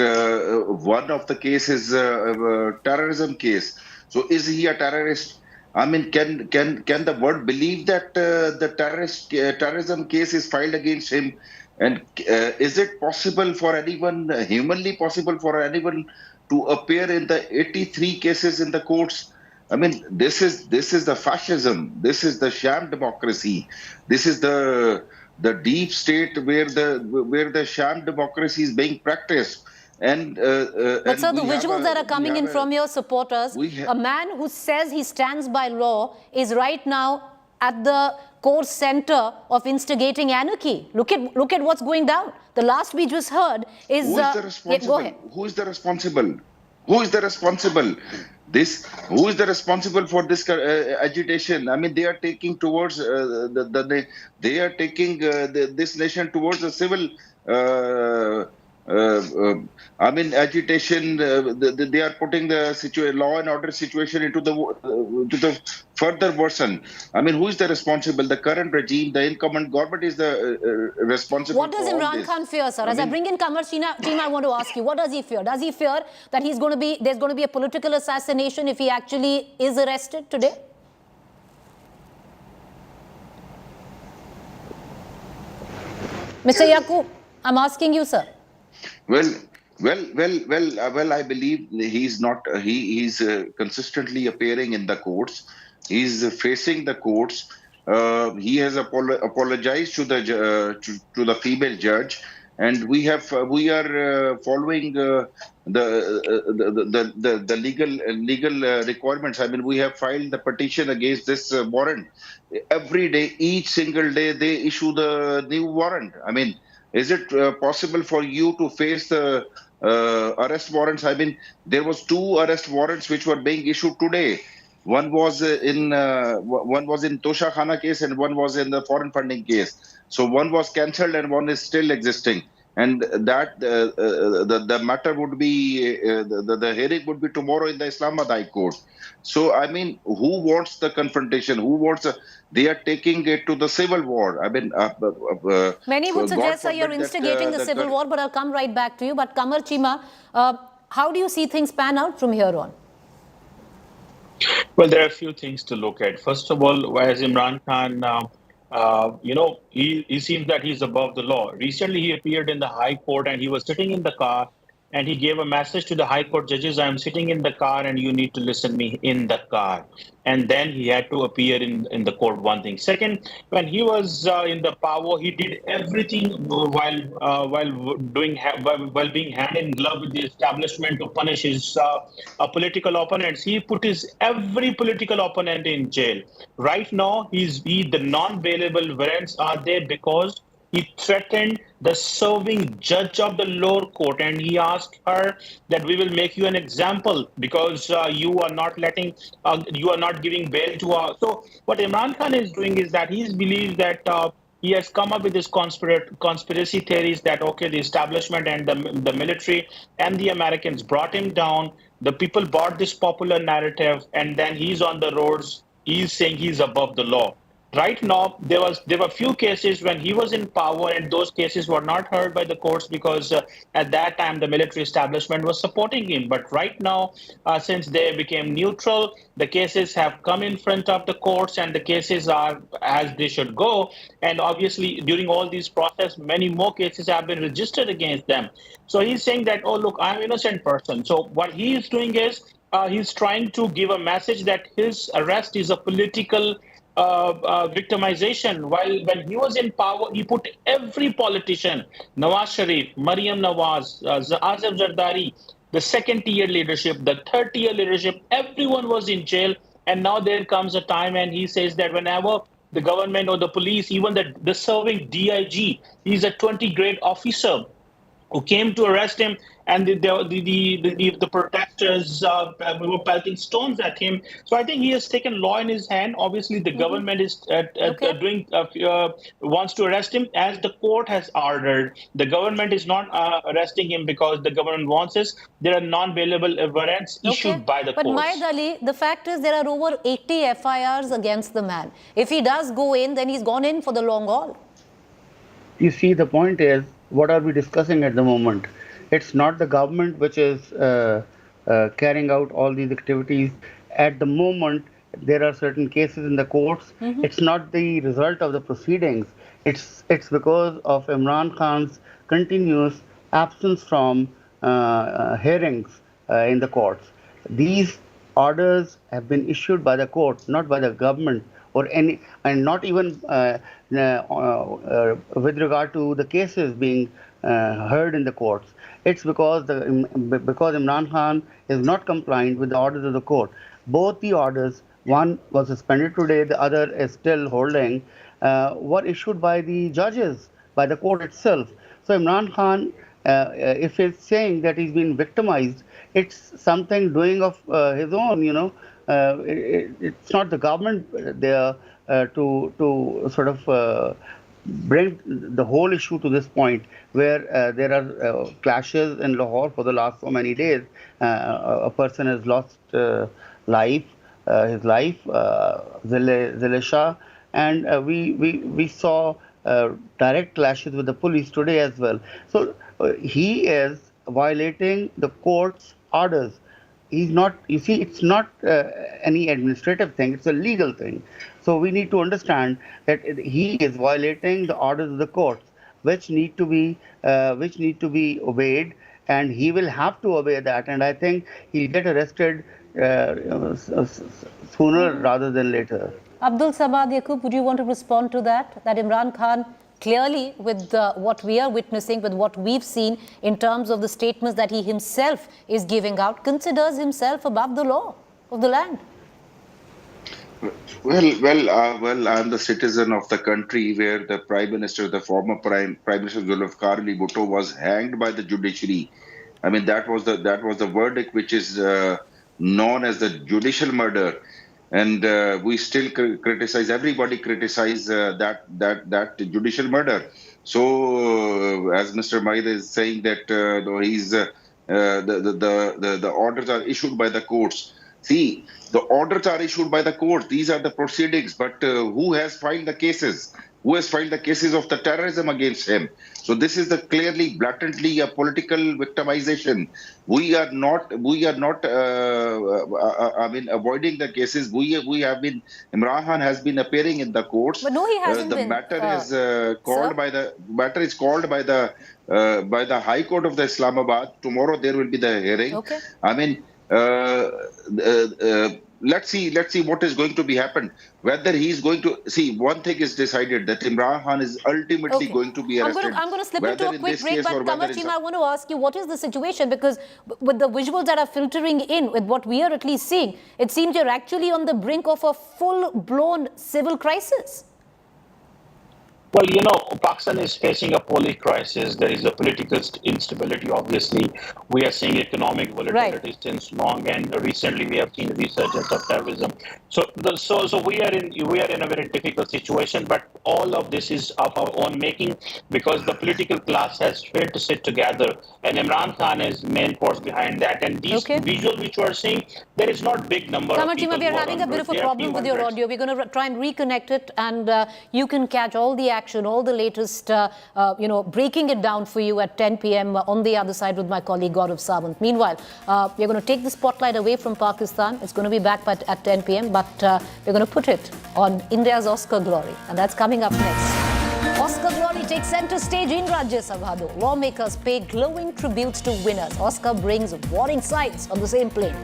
one of the cases a terrorism case. So is he a terrorist? I mean, can the world believe that the terrorism case is filed against him? And is it possible for anyone, humanly possible for anyone to appear in the 83 cases in the courts? I mean, this is the fascism. This is the sham democracy. This is the deep state where the sham democracy is being practiced. And but sir, the visuals that are coming in from your supporters, a man who says he stands by law is right now at the core center of instigating anarchy. Look at what's going down. The last we just heard is who is the responsible? Go ahead. Who is the responsible? Who is the responsible? Who is the responsible for this agitation? I mean, they are taking towards they are taking this nation towards a civil. I mean, agitation. They are putting the law and order situation into the further worsen. I mean, who is the responsible? The current regime, the incumbent government is the responsible. What does Imran Khan fear, sir? As I bring in Qamar Cheema, I want to ask you, what does he fear? Does he fear that there's going to be a political assassination if he actually is arrested today? Mr. Yaqub, I'm asking you, sir. Well, I believe he's not. He's consistently appearing in the courts. He's facing the courts. He has apologized to the female judge, and we are following the legal requirements. I mean, we have filed the petition against this warrant. Every day, each single day, they issue the new warrant. I mean, is it possible for you to face the arrest warrants? I mean, there was 2 arrest warrants which were being issued today. One was in Tosha Khana case and one was in the foreign funding case. So one was cancelled and one is still existing. And that the matter would be the hearing would be tomorrow in the Islamabad High Court. So I mean, who wants the confrontation? Who wants? They are taking it to the civil war. I mean, many would suggest that you're instigating the civil war, but I'll come right back to you. But Qamar Cheema, how do you see things pan out from here on? Well, there are a few things to look at. First of all, as Imran Khan, he seems that he's above the law. Recently, he appeared in the High Court and he was sitting in the car and he gave a message to the High Court judges, I am sitting in the car and you need to listen me in the car. And then he had to appear in the court, one thing. Second, when he was in the power, he did everything while being hand in glove with the establishment to punish his political opponents. He put every political opponent in jail. Right now, the non-bailable warrants are there because he threatened the serving judge of the lower court, and he asked her that we will make you an example because you are not giving bail to us. So what Imran Khan is doing is that he believes that he has come up with this conspiracy theories that, okay, the establishment and the military and the Americans brought him down. The people bought this popular narrative, and then he's on the roads. He's saying he's above the law. Right now, there were few cases when he was in power, and those cases were not heard by the courts because at that time the military establishment was supporting him. But right now, since they became neutral, the cases have come in front of the courts, and the cases are as they should go. And obviously, during all these process, many more cases have been registered against them. So he's saying that, oh look, I'm an innocent person. So what he is doing is he's trying to give a message that his arrest is a political victimization. While when he was in power, he put every politician, Nawaz Sharif, Mariam Nawaz, Azam Zardari, the second-tier leadership, the third-tier leadership, everyone was in jail. And now there comes a time and he says that whenever the government or the police, even the serving DIG, he's a 20-grade officer who came to arrest him, and the protesters were pelting stones at him. So I think he has taken law in his hand. Obviously, the government is wants to arrest him as the court has ordered. The government is not arresting him because the government wants this. There are non-bailable warrants issued by the But courts. Maid Ali, the fact is there are over 80 FIRs against the man. If he does go in, then he's gone in for the long haul. You see, the point is, what are we discussing at the moment? It's not the government which is carrying out all these activities. At the moment, there are certain cases in the courts. It's not the result of the proceedings. It's because of Imran Khan's continuous absence from hearings in the courts. These orders have been issued by the court, not by the government or any, and not even with regard to the cases being heard in the courts. It's because Imran Khan is not compliant with the orders of the court. Both the orders, one was suspended today, the other is still holding, were issued by the judges, by the court itself. So Imran Khan, if he's saying that he's been victimized, it's something doing of his own, you know. It's not the government there to sort of bring the whole issue to this point where there are clashes in Lahore for the last so many days. A person has lost his life, Zile Shah, and we saw direct clashes with the police today as well. So he is violating the court's orders. He's not, you see, it's not any administrative thing, it's a legal thing. So we need to understand that he is violating the orders of the courts, which need to be obeyed, and he will have to obey that. And I think he'll get arrested sooner rather than later. Abdul Samad Yaqub, would you want to respond to that? That Imran Khan, clearly with what we are witnessing, with what we've seen in terms of the statements that he himself is giving out, considers himself above the law of the land. Well, I'm the citizen of the country where the Prime Minister, the former Prime Minister Zulfikar Ali Bhutto, was hanged by the judiciary. I mean, that was the verdict, which is known as the judicial murder. And we still criticize, everybody criticize that judicial murder. So, as Mr. Maida is saying that he's the orders are issued by the courts. See, the orders are issued by the court. These are the proceedings. But who has filed the cases? Who has filed the cases of the terrorism against him? So this is clearly, blatantly a political victimization. We are not. I mean, avoiding the cases. We have been. Imran Khan has been appearing in the courts. But no, he hasn't the been. Matter is called by the matter is called by the High Court of the Islamabad. Tomorrow there will be the hearing. Okay. I mean. Let's see what is going to be happen. Whether he's going to see, one thing is decided, that Imran Khan is ultimately going to be arrested. I'm going to slip into a quick break, but Kamal Chima, I want to ask you, what is the situation? Because with the visuals that are filtering in, with what we are at least seeing, it seems you're actually on the brink of a full-blown civil crisis. Well, Pakistan is facing a policy crisis. There is a political instability, obviously. We are seeing economic volatility since long, and recently we have seen a resurgence of terrorism. So we are in a very difficult situation, but all of this is of our own making, because the political class has failed to sit together, and Imran Khan is main force behind that. And these visuals which we are seeing, there is not big number of people. We are having a bit of a problem with your audio. We're going to try and reconnect it, and you can catch all the action, all the latest, breaking it down for you at 10 p.m. on the other side with my colleague Gaurav Sawant. Meanwhile, we're going to take the spotlight away from Pakistan. It's going to be back at 10 p.m., but we're going to put it on India's Oscar glory, and that's coming up next. Oscar glory takes center stage in Rajya Sabha. Lawmakers pay glowing tributes to winners. Oscar brings warring sights on the same plane.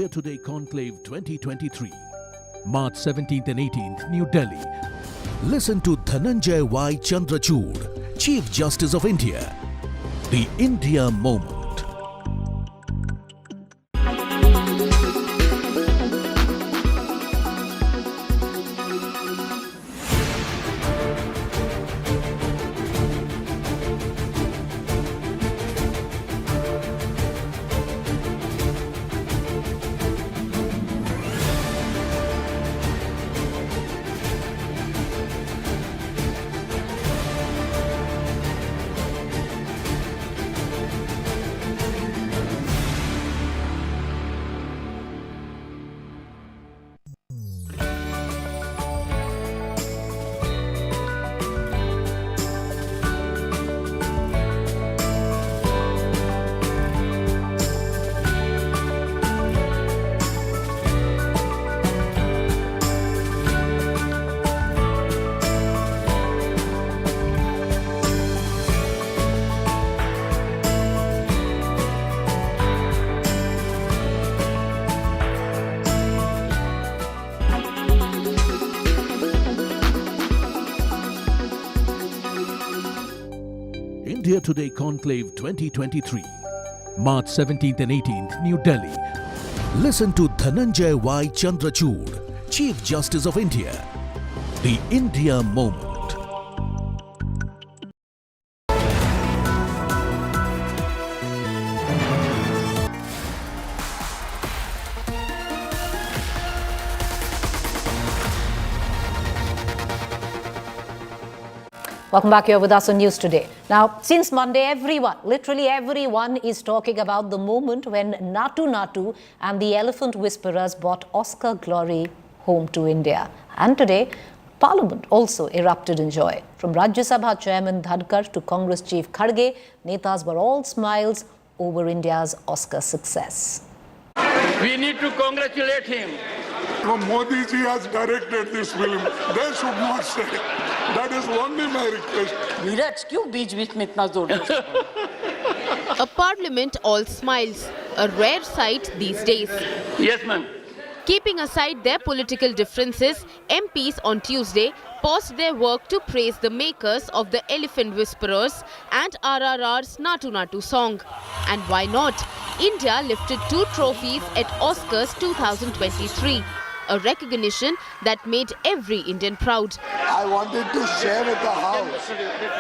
India Today Conclave 2023, March 17th and 18th, New Delhi. Listen to Dhananjay Y. Chandrachud, Chief Justice of India. The India Moment. India Today Conclave 2023, March 17th and 18th, New Delhi. Listen to Dhananjay Y. Chandrachud, Chief Justice of India. The India Moment. Welcome back here with us on News Today. Now, since Monday, everyone, literally everyone, is talking about the moment when Natu Natu and the Elephant Whisperers brought Oscar glory home to India. And today, Parliament also erupted in joy. From Rajya Sabha Chairman Dhankar to Congress Chief Kharge, netas were all smiles over India's Oscar success. We need to congratulate him. Modi ji has directed this film. They should not say. That is only my request. Virat, क्यों बीच-बीच में इतना जोर A parliament all smiles, a rare sight these days. Yes, ma'am. Keeping aside their political differences, MPs on Tuesday paused their work to praise the makers of the Elephant Whisperers and RRR's Natu Natu song. And why not? India lifted 2 trophies at Oscars 2023. A recognition that made every Indian proud. I wanted to share with the House.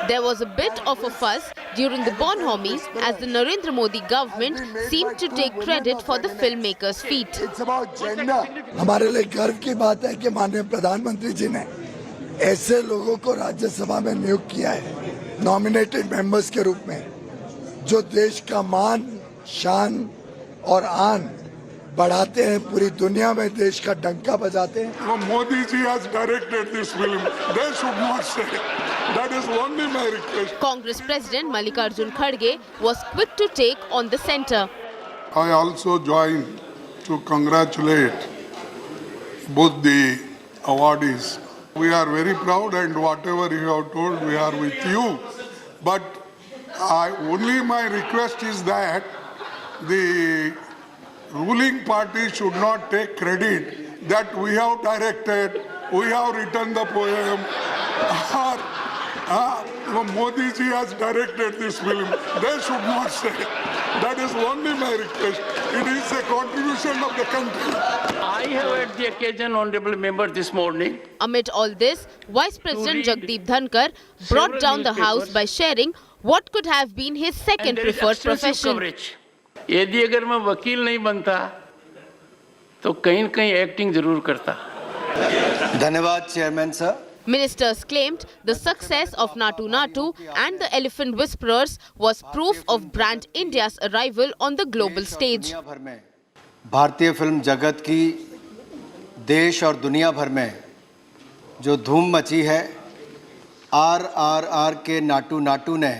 There was a bit of a fuss during the bonhomie as the Narendra Modi government seemed to take credit for the filmmakers' feat. It's about gender. हमारे लिए गर्व की बात है कि माननीय प्रधानमंत्री जी ने ऐसे लोगों को राज्यसभा में नियुक्त किया है, नॉमिनेटेड मेंबर्स के रूप में, जो देश का मान, शान और आन बढ़ाते हैं, पूरी दुनिया में देश का डंका बजाते हैं. Modi ji has directed this film. They should not say. That is only my request. Congress President Mallikarjun Kharge was quick to take on the centre. I also join to congratulate both the awardees. We are very proud, and whatever you have told, we are with you. But only my request is that the ruling party should not take credit that we have directed, we have written the poem, or Modi ji has directed this film. They should not say. That is only my request. It is a contribution of the country. I have at the occasion, honorable member, this morning. Amid all this, Vice President Jagdeep Dhankar brought down the House by sharing what could have been his second preferred profession. Coverage. यदि अगर मैं वकील नहीं बनता तो कहीं न कहीं एक्टिंग जरूर करता. धन्यवाद chairman sir. Ministers claimed the success of Natu Natu and the Elephant Whisperers was proof of brand India's arrival on the global stage. भारतीय फिल्म जगत की देश और दुनिया भर में जो धूम मची है, RRR के नाटू नाटू ने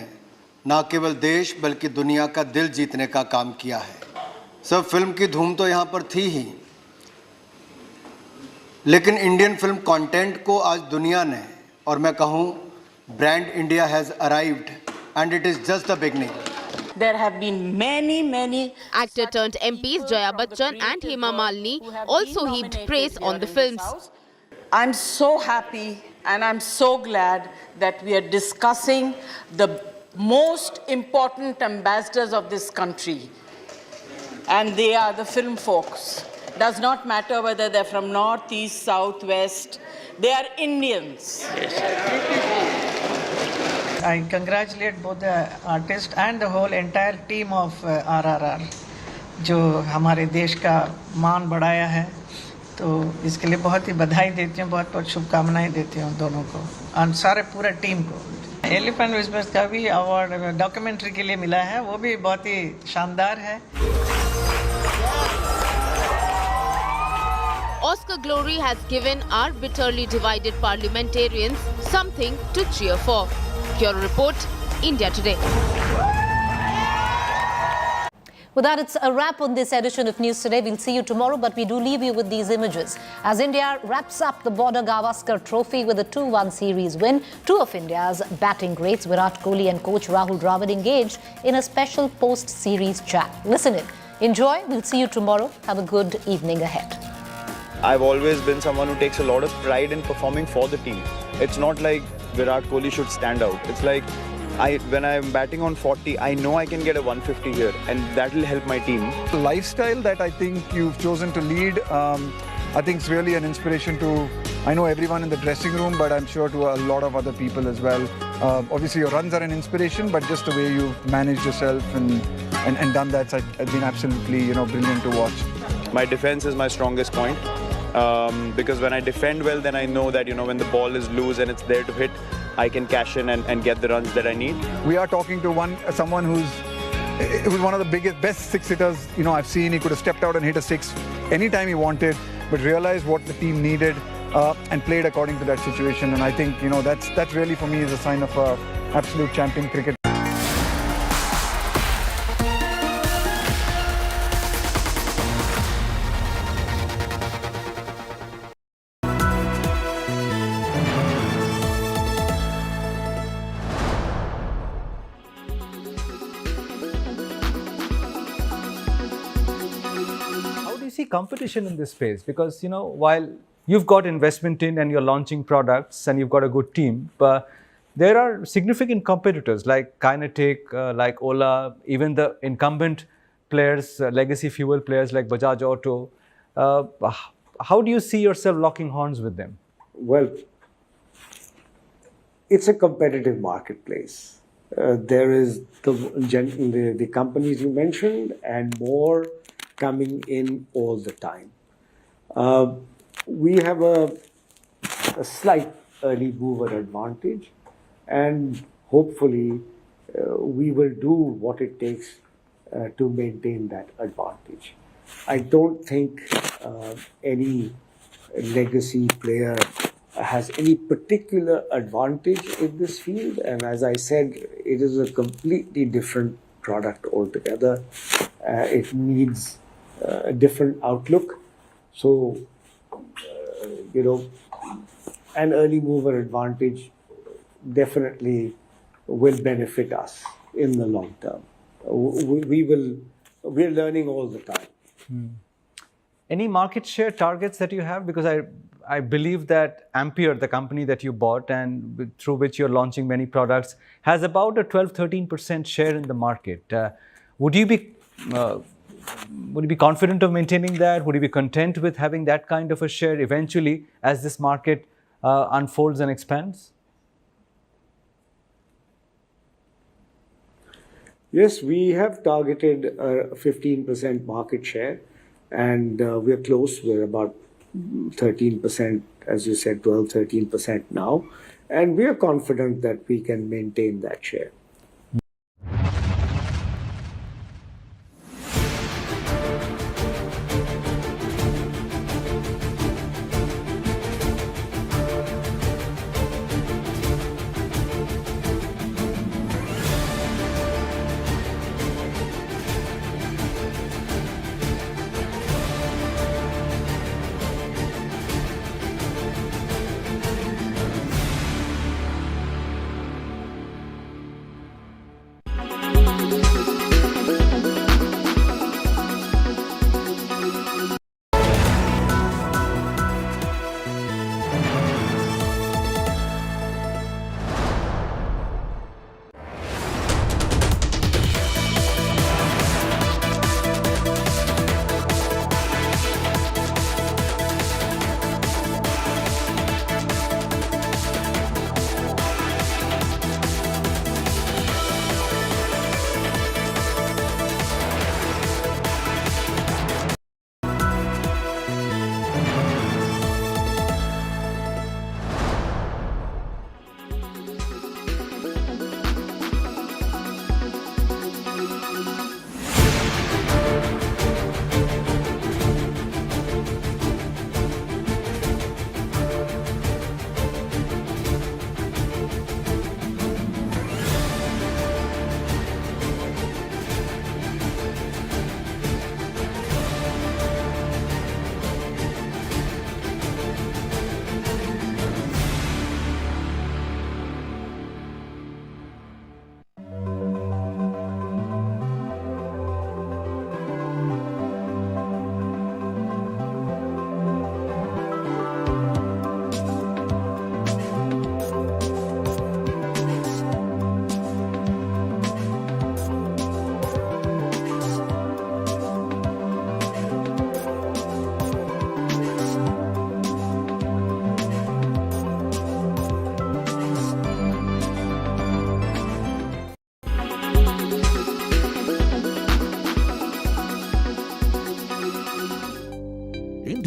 न केवल देश बल्कि दुनिया का दिल जीतने का काम किया है. सब फिल्म की धूम तो यहाँ पर थी ही, लेकिन इंडियन फिल्म कंटेंट को आज दुनिया ने, और मैं कहूँ brand India has arrived and it is just the beginning. There have been many Actor turned MPs Jaya Bachchan and Hema Malini also heaped praise on the films. I'm so happy and I'm so glad that we are discussing the most important ambassadors of this country. And they are the film folks. Does not matter whether they're from north, east, south, west. They are Indians. I congratulate both the artist and the whole entire team of RRR, जो हमारे देश का मान बढ़ाया है. तो इसके लिए बहुत ही बधाई देती हूँ, बहुत बहुत शुभकामनाएं देती हूँ दोनों को और सारे पूरे टीम को. एलिफेंट विस्पर्स का भी अवार्ड डॉक्यूमेंट्री के लिए मिला है, वो भी बहुत ही शानदार है. Oscar glory has given our bitterly divided parliamentarians something to cheer for. Bureau Report, India Today. With that, it's a wrap on this edition of News Today. We'll see you tomorrow, but we do leave you with these images. As India wraps up the Border Gavaskar Trophy with a 2-1 series win, two of India's batting greats, Virat Kohli and coach Rahul, engaged in a special post-series chat. Listen in. Enjoy. We'll see you tomorrow. Have a good evening ahead. I've always been someone who takes a lot of pride in performing for the team. It's not like Virat Kohli should stand out. It's like when I'm batting on 40, I know I can get a 150 here, and that will help my team. The lifestyle that I think you've chosen to lead, I think is really an inspiration to, I know everyone in the dressing room, but I'm sure to a lot of other people as well. Obviously your runs are an inspiration, but just the way you've managed yourself and done that has been absolutely, brilliant to watch. My defense is my strongest point. Because when I defend well, then I know that, when the ball is loose and it's there to hit, I can cash in and get the runs that I need. We are talking to someone who's one of the best six hitters, I've seen. He could have stepped out and hit a six anytime he wanted, but realized what the team needed and played according to that situation. And I think, that really for me is a sign of absolute champion cricket. Competition in this space, because while you've got investment in and you're launching products and you've got a good team, but there are significant competitors like Kinetic, like Ola, even the incumbent players, legacy fuel players like Bajaj Auto. How do you see yourself locking horns with them? Well, it's a competitive marketplace. There is the companies you mentioned and more coming in all the time. We have a slight early mover advantage, and hopefully we will do what it takes to maintain that advantage. I don't think any legacy player has any particular advantage in this field, and as I said, it is a completely different product altogether. It needs a different outlook. So, an early mover advantage definitely will benefit us in the long term. We're learning all the time. Any market share targets that you have? Because I believe that Ampere, the company that you bought and through which you're launching many products, has about a 12-13% share in the market. Would you be confident of maintaining that? Would you be content with having that kind of a share eventually as this market unfolds and expands? Yes, we have targeted a 15% market share, and we're close. We're about 13%, as you said, 12-13% now, and we are confident that we can maintain that share.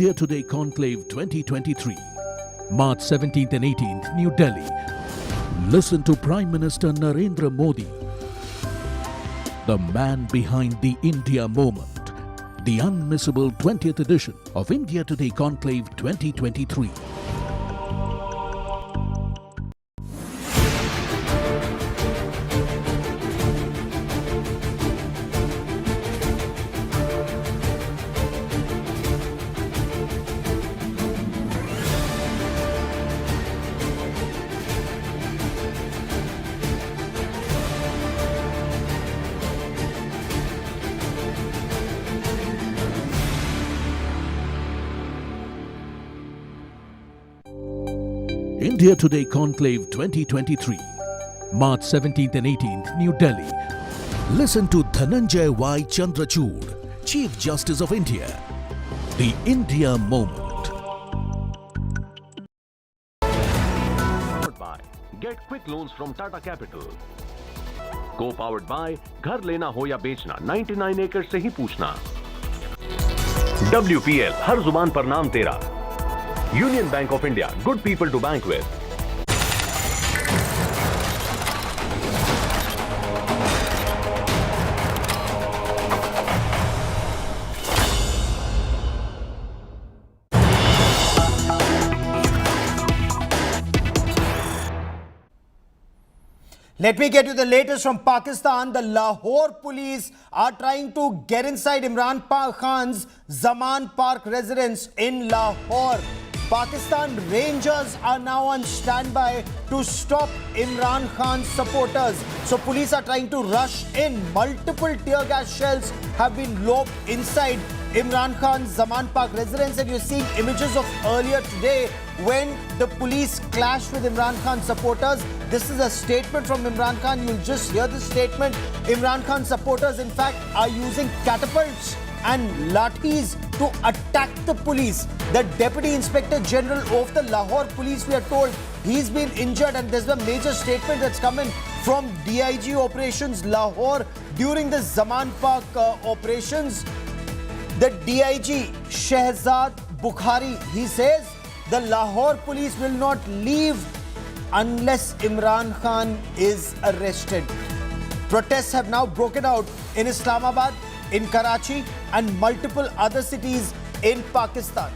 India Today Conclave 2023, March 17th and 18th, New Delhi. Listen to Prime Minister Narendra Modi, the man behind the India moment, the unmissable 20th edition of India Today Conclave 2023. India Today Conclave 2023, March 17th and 18th, New Delhi. Listen to Dhananjay Y. Chandrachud, Chief Justice of India, the India moment. Powered by Get quick loans from Tata Capital. Co-powered by घर लेना हो या बेचना 99 एकड़ से ही पूछना. WPL हर जुबान पर नाम तेरा. Union Bank of India, good people to bank with. Let me get you the latest from Pakistan. The Lahore police are trying to get inside Imran Khan's Zaman Park residence in Lahore. Pakistan Rangers are now on standby to stop Imran Khan's supporters. So police are trying to rush in. Multiple tear gas shells have been lobbed inside Imran Khan's Zaman Park residence, and you're seeing images of earlier today when the police clashed with Imran Khan's supporters. This is a statement from Imran Khan. You'll just hear the statement. Imran Khan's supporters, in fact, are using catapults and lathis to attack the police. The Deputy Inspector General of the Lahore Police, we are told, he's been injured, and there's a major statement that's come in from DIG Operations Lahore during the Zaman Park operations. The DIG Shehzad Bukhari, he says the Lahore police will not leave unless Imran Khan is arrested. Protests have now broken out in Islamabad, in Karachi and multiple other cities in Pakistan.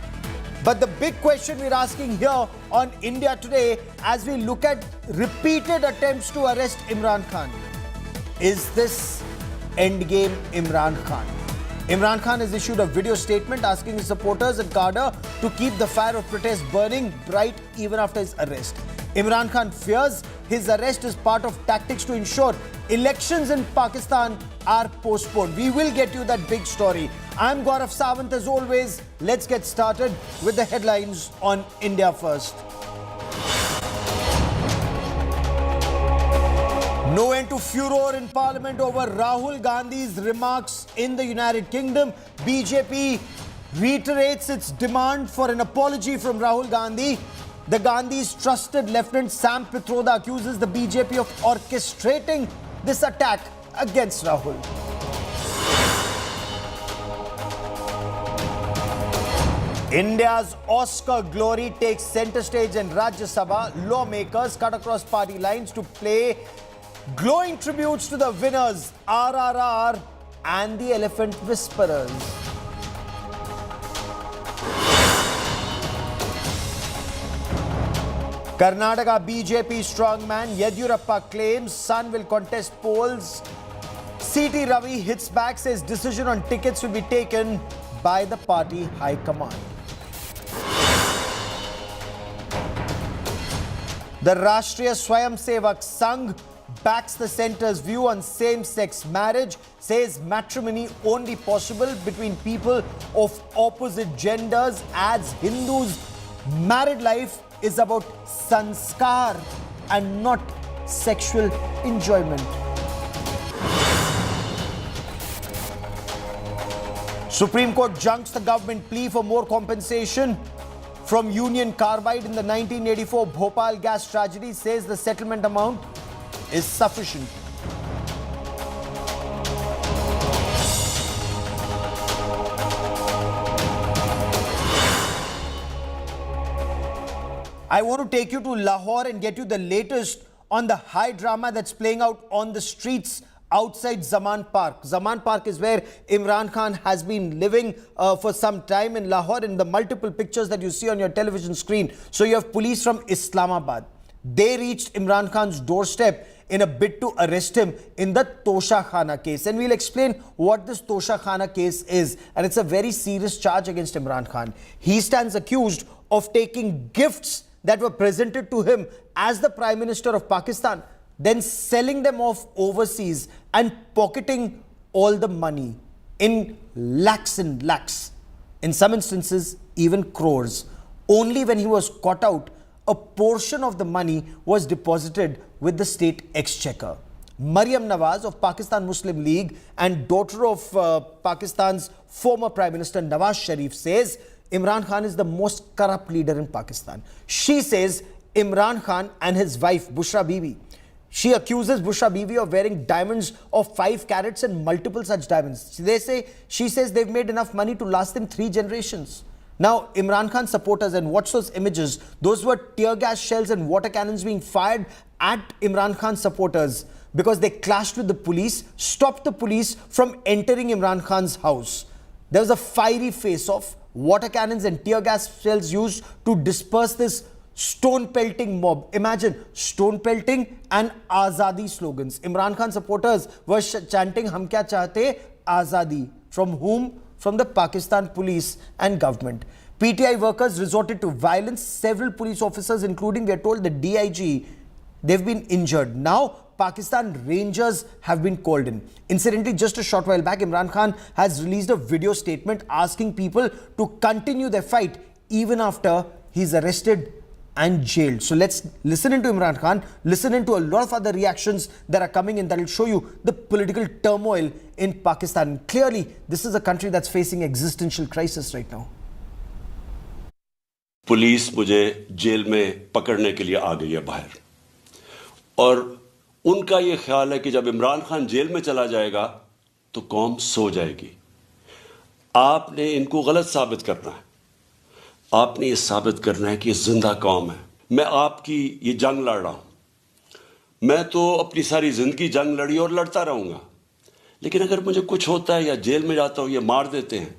But the big question we're asking here on India Today, as we look at repeated attempts to arrest Imran Khan, is this endgame Imran Khan? Imran Khan has issued a video statement asking his supporters and cadre to keep the fire of protest burning bright even after his arrest. Imran Khan fears his arrest is part of tactics to ensure elections in Pakistan are postponed. We will get you that big story. I'm Gaurav Sawant as always. Let's get started with the headlines on India First. No end to furor in Parliament over Rahul Gandhi's remarks in the United Kingdom. BJP reiterates its demand for an apology from Rahul Gandhi. The Gandhis' trusted Lieutenant Sam Pitroda accuses the BJP of orchestrating this attack against Rahul. India's Oscar glory takes center stage in Rajya Sabha. Lawmakers cut across party lines to play glowing tributes to the winners, RRR and the Elephant Whisperers. Karnataka BJP strongman Yediyurappa claims son will contest polls. C.T. Ravi hits back, says decision on tickets will be taken by the party high command. The Rashtriya Swayamsevak Sangh backs the centre's view on same-sex marriage, says matrimony only possible between people of opposite genders, adds Hindus' married life is about sanskar and not sexual enjoyment. Supreme Court junks the government plea for more compensation from Union Carbide in the 1984 Bhopal gas tragedy, says the settlement amount is sufficient. I want to take you to Lahore and get you the latest on the high drama that's playing out on the streets outside Zaman Park. Zaman Park is where Imran Khan has been living for some time in Lahore, in the multiple pictures that you see on your television screen. So you have police from Islamabad. They reached Imran Khan's doorstep in a bid to arrest him in the Tosha Khana case. And we'll explain what this Tosha Khana case is. And it's a very serious charge against Imran Khan. He stands accused of taking gifts that were presented to him as the Prime Minister of Pakistan, then selling them off overseas and pocketing all the money in lakhs and lakhs. In some instances, even crores. Only when he was caught out, a portion of the money was deposited with the state exchequer. Maryam Nawaz of Pakistan Muslim League and daughter of Pakistan's former Prime Minister Nawaz Sharif says Imran Khan is the most corrupt leader in Pakistan. She says Imran Khan and his wife Bushra Bibi, she accuses Bushra Bibi of wearing diamonds of 5 carats and multiple such diamonds. She says they've made enough money to last them 3 generations. Now, Imran Khan supporters, and watch those images, those were tear gas shells and water cannons being fired at Imran Khan supporters because they clashed with the police, stopped the police from entering Imran Khan's house. There was a fiery face-off, water cannons and tear gas shells used to disperse this stone pelting mob. Imagine stone pelting and Azadi slogans. Imran Khan supporters were chanting "Hum kya chahte Azadi." From whom? From the Pakistan police and government. PTI workers resorted to violence. Several police officers, including, we are told, the DIG, they've been injured. Now, Pakistan Rangers have been called in. Incidentally, just a short while back, Imran Khan has released a video statement asking people to continue their fight even after he's arrested and jailed. So let's listen into Imran Khan, listen into a lot of other reactions that are coming in that will show you the political turmoil in Pakistan. Clearly, this is a country that's facing existential crisis right now. Police मुझे jail में पकड़ने के लिए आ गई है बाहर, और उनका ये ख्याल है कि जब इमरान खान जेल में चला जाएगा तो कौम सो जाएगी। आपने इनको गलत साबित करना है। आपने ये साबित करना है कि ये जिंदा कौम है। मैं आपकी ये जंग लड़ रहा हूं। मैं तो अपनी सारी जिंदगी जंग लड़ी और लड़ता रहूंगा, लेकिन अगर मुझे कुछ होता है या जेल में जाता हूं, ये मार देते हैं,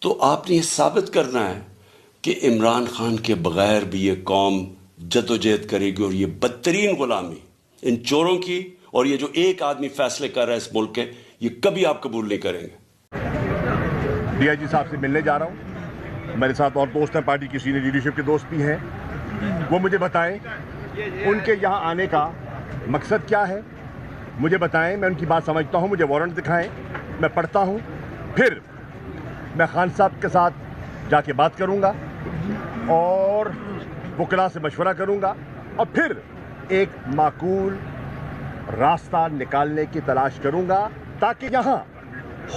तो आपने ये साबित करना है कि इमरान खान के बगैर भी ये कौम जदोजहद करेगी और ये बदतरीन गुलामी इन चोरों की और ये जो एक आदमी फैसले कर रहा है इस मुल्क के, ये कभी आप कबूल नहीं करेंगे। डीआईजी साहब से मिलने जा रहा हूं। मेरे साथ और दोस्त हैं, पार्टी की सीनियर लीडरशिप के दोस्त भी हैं। वो मुझे बताएं उनके यहाँ आने का मकसद क्या है, मुझे बताएं। मैं उनकी बात समझता हूँ, मुझे वारंट दिखाएं, मैं पढ़ता हूँ, फिर मैं खान साहब के साथ जाके बात करूँगा और वकला से मशवरा करूँगा और फिर एक माकूल रास्ता निकालने की तलाश करूँगा ताकि यहाँ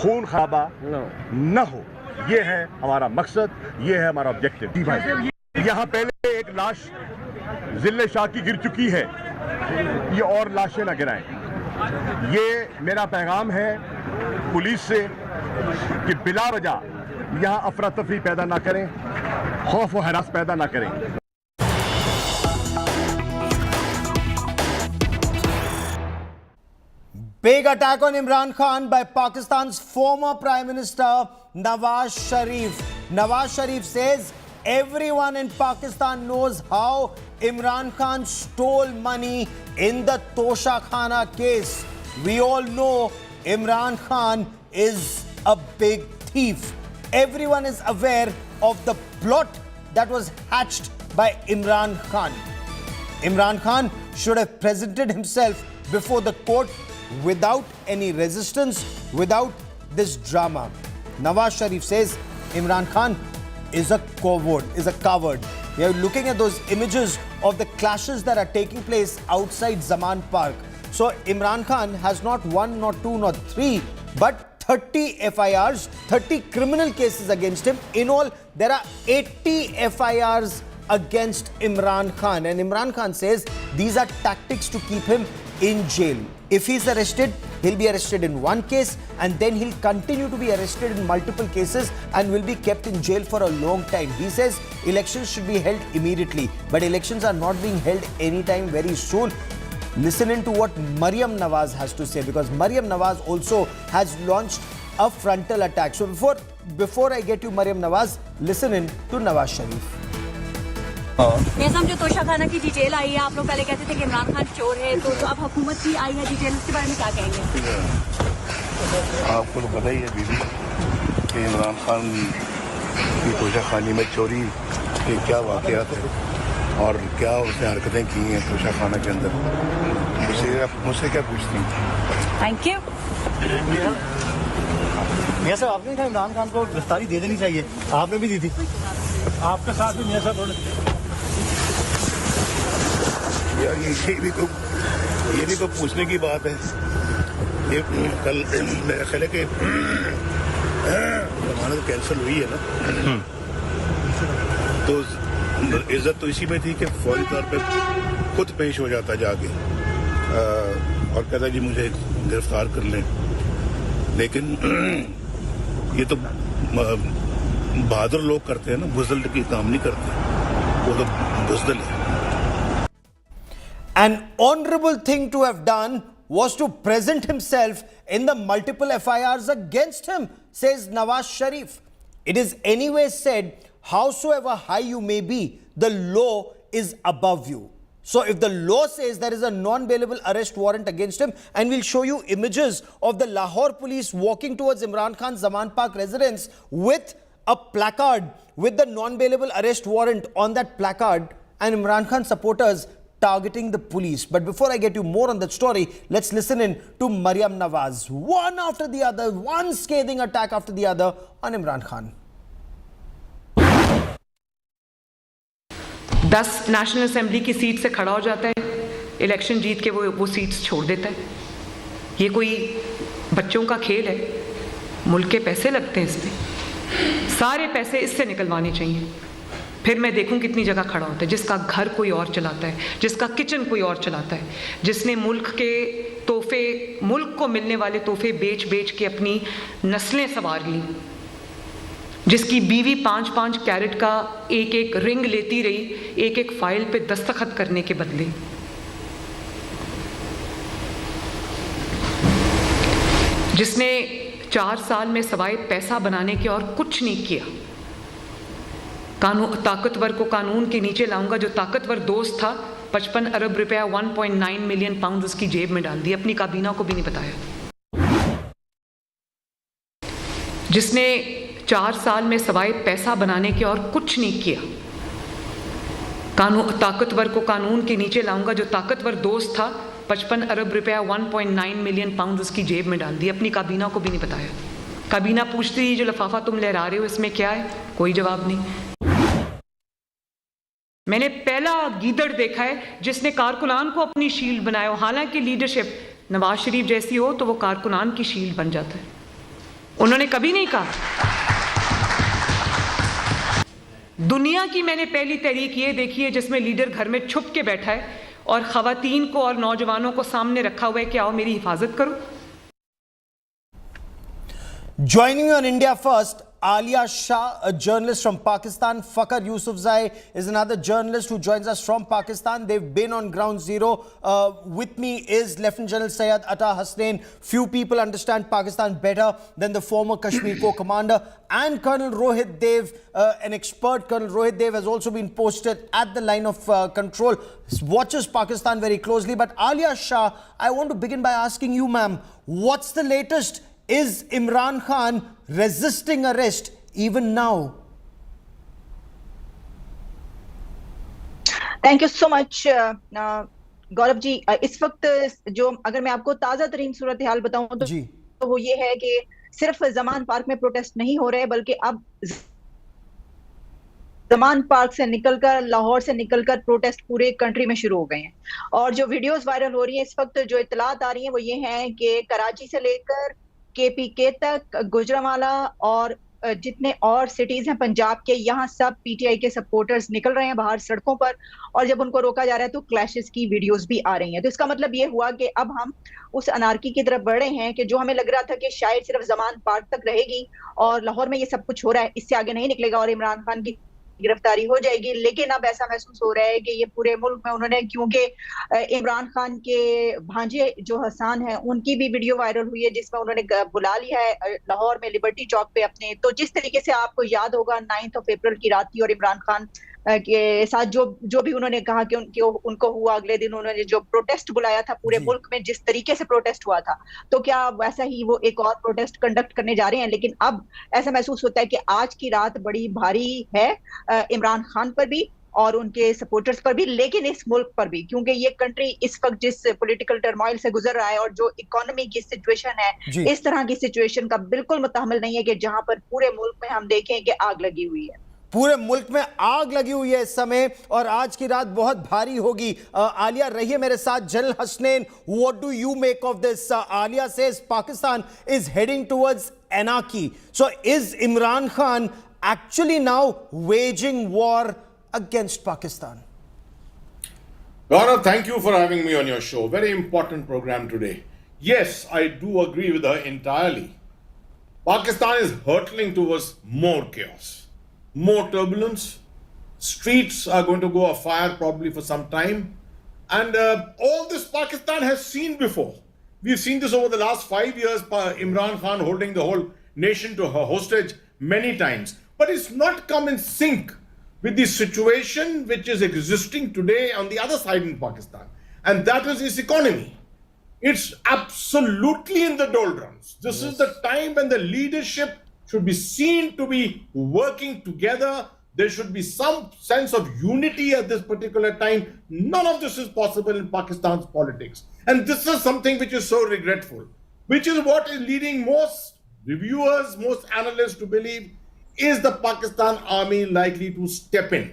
खून खराबा न हो। ये है हमारा मकसद, ये है हमारा ऑब्जेक्टिव। यहाँ पहले एक लाश जिले शाह की गिर चुकी है, ये और लाशें न गिराएं। ये मेरा पैगाम है पुलिस से कि बिला वजह यहाँ अफरा तफरी पैदा ना करें, खौफ व हरास पैदा ना करें। Big attack on Imran Khan by Pakistan's former Prime Minister Nawaz Sharif. Nawaz Sharif says everyone in Pakistan knows how Imran Khan stole money in the Tosha Khana case. We all know Imran Khan is a big thief. Everyone is aware of the plot that was hatched by Imran Khan. Imran Khan should have presented himself before the court without any resistance, without this drama. Nawaz Sharif says Imran Khan is a coward. We are looking at those images of the clashes that are taking place outside Zaman Park. So Imran Khan has not 1, not 2, not 3, but 30 FIRs, 30 criminal cases against him. In all, there are 80 FIRs against Imran Khan. And Imran Khan says these are tactics to keep him in jail. If he's arrested, He'll be arrested in one case and then he'll continue to be arrested in multiple cases and will be kept in jail for a long time. He says elections should be held immediately, but elections are not being held anytime very soon. Listen in to what Maryam Nawaz has to say, because Maryam Nawaz also has launched a frontal attack. So before I get to Maryam Nawaz, listen in to Nawaz Sharif. निज़ाम जो तोशा खाना की detail आई है, आप लोग पहले कहते थे कि इमरान खान चोर है, तो अब हुकूमत की आई है डिटेल, उसके बारे में क्या कहेंगे? आपको तो पता ही है बीबी कि इमरान खान की तोशा खानी में चोरी के क्या वाक़यात है और क्या उसने हरकतें की हैं तोशा खाना के अंदर। मुझसे क्या पूछती हैं? Thank you. मियां साहब, आपने कहा इमरान खान को गिरफ्तारी दे देनी चाहिए, आपने भी दी थी, आपके साथ भी मियां साहब। यार ये भी तो पूछने की बात है। ये कल मेरा ख्याल है कि जमानत कैंसिल हुई है ना, तो इज्जत तो इसी में थी कि फौरी तौर पे खुद पेश हो जाता जाके और कहता जी मुझे गिरफ्तार कर लें, लेकिन ये तो बहादुर लोग करते हैं ना, बुज़दिल की काम नहीं करते, वो तो बुज़दिल है। An honorable thing to have done was to present himself in the multiple FIRs against him, says Nawaz Sharif. It is anyway said, howsoever high you may be, the law is above you. So if the law says there is a non-bailable arrest warrant against him, and we'll show you images of the Lahore police walking towards Imran Khan's Zaman Park residence with a placard with the non-bailable arrest warrant on that placard, and Imran Khan supporters targeting the police. But before I get you more on that story, let's listen in to Maryam Nawaz. One after the other, one scathing attack after the other on Imran Khan. 10 national assembly की seat से खड़ा हो जाता है, election जीत के वो seats छोड़ देता है। ये कोई बच्चों का खेल है? मुल्क के पैसे लगते हैं इसमें, सारे पैसे इससे निकलवाने चाहिए। फिर मैं देखूं कितनी जगह खड़ा होता है, जिसका घर कोई और चलाता है, जिसका किचन कोई और चलाता है, जिसने मुल्क के तोहफे, मुल्क को मिलने वाले तोहफे बेच बेच के अपनी नस्लें संवार ली, जिसकी बीवी 5-5 कैरेट का एक रिंग लेती रही एक फाइल पे दस्तखत करने के बदले, जिसने 4 साल में सवाए पैसा बनाने के और कुछ नहीं किया। ताकतवर को कानून के नीचे लाऊंगा। जो ताकतवर दोस्त था, 55 अरब रुपया 1.9 मिलियन पाउंड उसकी जेब में डाल दी, अपनी काबीना को भी नहीं बताया। जिसने 4 साल में सवाए पैसा बनाने के और कुछ नहीं किया। ताकतवर को कानून के नीचे लाऊंगा। जो ताकतवर दोस्त था, 55 अरब रुपया 1.9 मिलियन पाउंड उसकी जेब में डाल दी, अपनी काबीना को भी नहीं बताया। काबीना पूछती रही, जो लिफाफा तुम लहरा रहे हो इसमें क्या है? कोई जवाब नहीं। मैंने पहला गीदड़ देखा है जिसने कारकुनान को अपनी शील्ड बनाया। हालांकि लीडरशिप नवाज शरीफ जैसी हो तो वो कारकुनान की शील्ड बन जाता है। उन्होंने कभी नहीं कहा। दुनिया की मैंने पहली तहरीक ये देखी है जिसमें लीडर घर में छुप के बैठा है और खवातीन को और नौजवानों को सामने रखा हुआ है कि आओ मेरी हिफाजत करो। Joining me on India First, Alia Shah, a journalist from Pakistan. Fakhar Yusufzai is another journalist who joins us from Pakistan. They've been on ground zero. With me is Lieutenant General Syed Atta Hasnain. Few people understand Pakistan better than the former Kashmir Corps commander. And Colonel Rohit Dev, an expert. Colonel Rohit Dev has also been posted at the line of control. Watches Pakistan very closely. But Alia Shah, I want to begin by asking you, ma'am, what's the latest? Is Imran Khan resisting arrest even now? Thank you so much, Gaurav ji. इस वक्त जो अगर मैं आपको ताज़ा तरीन सूरत हाल बताऊं तो वो ये है कि सिर्फ जमान पार्क में प्रोटेस्ट नहीं हो रहे, बल्कि अब जमान पार्क से निकलकर, लाहौर से निकलकर प्रोटेस्ट पूरे कंट्री में शुरू हो गए हैं। और जो वीडियोस वायरल हो रही हैं इस वक्त, जो इतलात आ रही हैं वो ये हैं कि कराची से लेकर KPK तक, गुजरांवाला और जितने और सिटीज हैं पंजाब के, यहाँ सब पीटीआई के सपोर्टर्स निकल रहे हैं बाहर सड़कों पर, और जब उनको रोका जा रहा है तो क्लैशेस की वीडियोस भी आ रही हैं। तो इसका मतलब ये हुआ कि अब हम उस अनार्की की तरफ बढ़ रहे हैं कि जो हमें लग रहा था कि शायद सिर्फ जमान पार्क तक रहेगी और लाहौर में ये सब कुछ हो रहा है, इससे आगे नहीं निकलेगा और इमरान खान की गिरफ्तारी हो जाएगी। लेकिन अब ऐसा महसूस हो रहा है कि ये पूरे मुल्क में उन्होंने, क्योंकि इमरान खान के भांजे जो हसन है उनकी भी वीडियो वायरल हुई है जिसमें उन्होंने बुला लिया है लाहौर में लिबर्टी चौक पे अपने, तो जिस तरीके से आपको याद होगा 9 अप्रैल की रात थी और इमरान खान के साथ जो भी उन्होंने कहा कि उनको हुआ, अगले दिन उन्होंने जो प्रोटेस्ट बुलाया था पूरे मुल्क में, जिस तरीके से प्रोटेस्ट हुआ था, तो क्या वैसा ही वो एक और प्रोटेस्ट कंडक्ट करने जा रहे हैं? लेकिन अब ऐसा महसूस होता है कि आज की रात बड़ी भारी है इमरान खान पर भी और उनके सपोर्टर्स पर भी, लेकिन इस मुल्क पर भी, क्योंकि ये कंट्री इस वक्त जिस पॉलिटिकल टर्मोइल से गुजर रहा है और जो इकोनॉमी की सिचुएशन है, इस तरह की सिचुएशन का बिल्कुल मुतहम्मिल नहीं है कि जहां पर पूरे मुल्क में हम देखें कि आग लगी हुई है। पूरे मुल्क में आग लगी हुई है इस समय और आज की रात बहुत भारी होगी। आलिया रहिए मेरे साथ। General Hasnain, what do you make of this? Alia says Pakistan is heading towards anarchy, so is Imran Khan actually now waging war against Pakistan? Gaurav, thank you for having me on your show. Very important program today. Yes, I do agree with her entirely. Pakistan is hurtling towards more chaos, more turbulence. Streets are going to go afire probably for some time. And all this Pakistan has seen before. We've seen this over the last 5 years, Imran Khan holding the whole nation to her hostage many times. But it's not come in sync with the situation which is existing today on the other side in Pakistan. And that is its economy. It's absolutely in the doldrums. This is the time when the leadership should be seen to be working together. There should be some sense of unity at this particular time. None of this is possible in Pakistan's politics. And this is something which is so regretful, which is what is leading most reviewers, most analysts to believe, is the Pakistan army likely to step in?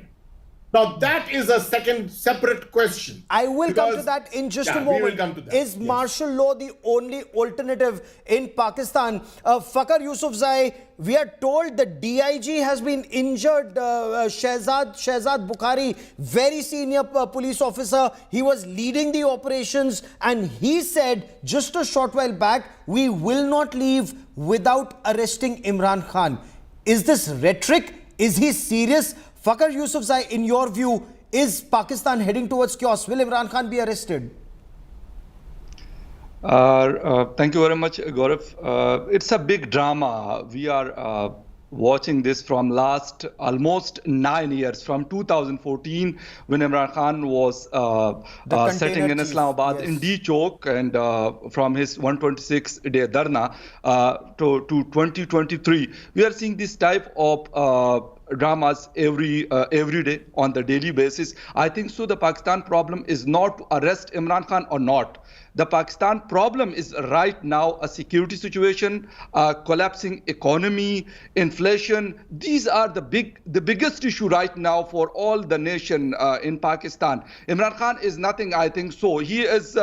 Now that is a second separate question. I will come to that in just a moment. We will come to that. Is martial law the only alternative in Pakistan? Fakhar Yusufzai, we are told the DIG has been injured. Shehzad Bukhari, very senior police officer, he was leading the operations and he said just a short while back, we will not leave without arresting Imran Khan. Is this rhetoric? Is he serious? Fakhar Yusufzai, in your view, is Pakistan heading towards chaos? Will Imran Khan be arrested? Thank you very much, Gaurav. It's a big drama. We are watching this from last almost 9 years, from 2014 when Imran Khan was sitting in Islamabad in D Chowk, and from his 126-day dharna to 2023, we are seeing this type of dramas every day on the daily basis. I think so the Pakistan problem is not to arrest Imran Khan or not. The Pakistan problem is right now a security situation, collapsing economy, inflation. These are the biggest issue right now for all the nation in Pakistan. Imran Khan is nothing, I think so. He is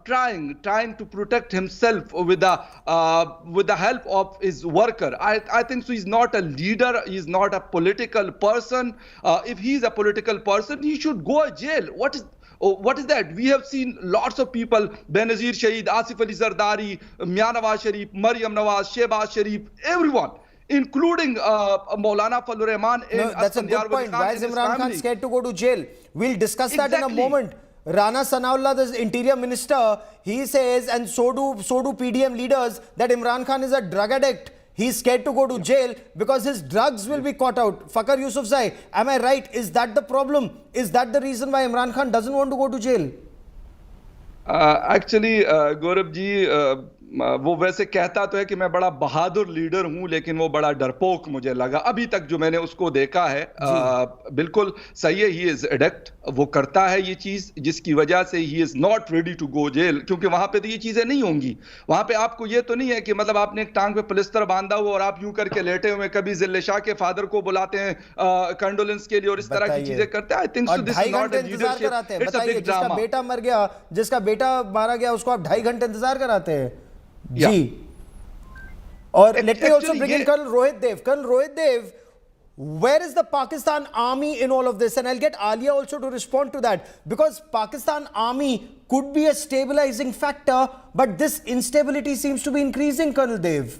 trying to protect himself with the help of his worker. I think so. He's not a leader. He's not a political person. If he's a political person, he should go to jail. What is that? We have seen lots of people, Benazir Shaheed, Asif Ali Zardari, Mian Nawaz Sharif, Maryam Nawaz, Shehbaz Sharif, everyone, including Maulana Fazlur Rahman. No, that's a good point. Why is Imran Khan scared to go to jail? We'll discuss that in a moment. Rana Sanaullah, the interior minister, he says, and so do PDM leaders, that Imran Khan is a drug addict. He's scared to go to jail because his drugs will be caught out. Fakhar Yusufzai, am I right? Is that the problem? Is that the reason why Imran Khan doesn't want to go to jail? Actually, Gaurav ji, वो वैसे कहता तो है कि मैं बड़ा बहादुर leader हूं, लेकिन वो बड़ा डरपोक मुझे लगा अभी तक जो मैंने उसको देखा है। बिल्कुल सही है, ही इज एडिक्ट, वो करता है ये चीज जिसकी वजह से ही is not ready to go jail, क्योंकि वहां पे तो ये चीजें नहीं होंगी। वहां पे आपको ये तो नहीं है कि मतलब आपने एक टांग पे प्लास्टर बांधा हुआ और आप यूं करके लेटे हुए, कभी जिले शाह के फादर को बुलाते हैं कंडोलेंस के लिए और इस तरह की चीजें करते हैं। I think so this is not a leadership, it's a big drama. जिसका बेटा मर गया, जिसका बेटा मारा गया, उसको आप 2.5 घंटे इंतजार कराते हैं जी। Or let me also bring in Colonel Rohit Dev. Colonel Rohit Dev, where is the Pakistan army in all of this? And I'll get Alia also to respond to that, because Pakistan army could be a stabilizing factor, but this instability seems to be increasing, Colonel Dev.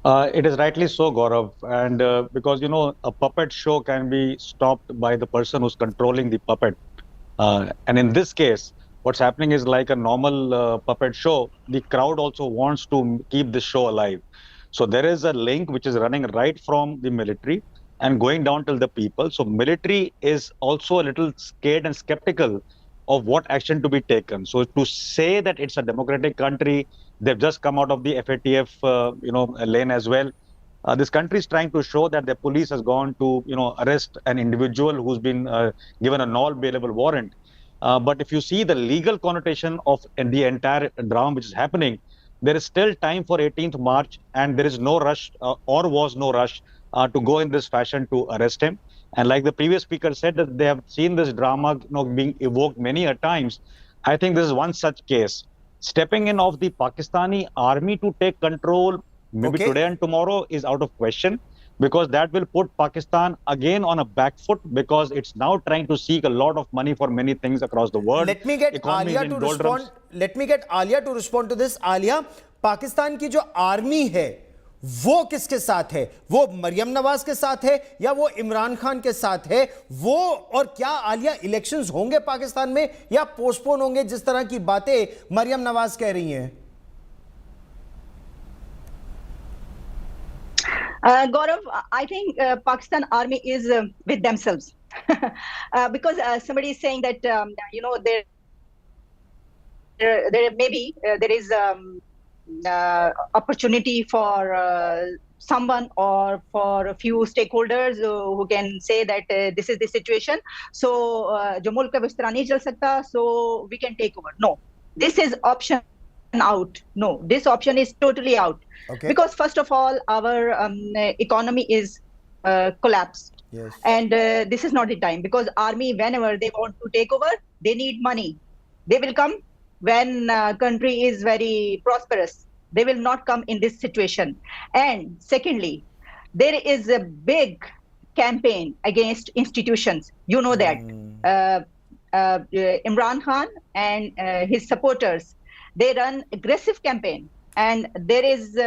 It is rightly so, Gaurav, and because, you know, a puppet show can be stopped by the person who's controlling the puppet. And in this case, what's happening is like a normal puppet show. The crowd also wants to keep the show alive. So there is a link which is running right from the military and going down till the people. So military is also a little scared and skeptical of what action to be taken. So to say that it's a democratic country, they've just come out of the FATF, lane as well. This country is trying to show that the police has gone to, arrest an individual who's been given a non-bailable warrant. But if you see the legal connotation of the entire drama which is happening, there is still time for 18th March, and there is no rush or was no rush to go in this fashion to arrest him. And like the previous speaker said, that they have seen this drama being evoked many a times. I think this is one such case. Stepping in of the Pakistani army to take control maybe today and tomorrow is out of question, because that will put Pakistan again on a back foot, because it's now trying to seek a lot of money for many things across the world. Let me get Alia to respond. Let me get Alia to respond to this. Alia, Pakistan की जो army है वो किसके साथ है? वो मरियम नवाज के साथ है या वो इमरान खान के साथ है? वो और क्या आलिया इलेक्शंस होंगे पाकिस्तान में या पोस्टपोन होंगे, जिस तरह की बातें मरियम नवाज कह रही हैं? Gaurav, I think Pakistan army is with themselves because somebody is saying that there maybe there is opportunity for someone or for a few stakeholders who can say that this is the situation. So, जो मुल्क है वो इस तरह नहीं चल सकता, so we can take over. No, this is option out. No, this option is totally out. Okay. Because first of all, our economy is collapsed. Yes. And this is not the time, because army, whenever they want to take over, they need money. They will come when country is very prosperous. They will not come in this situation. And secondly, there is a big campaign against institutions. You know that. Imran Khan and his supporters, they run aggressive campaign, and there is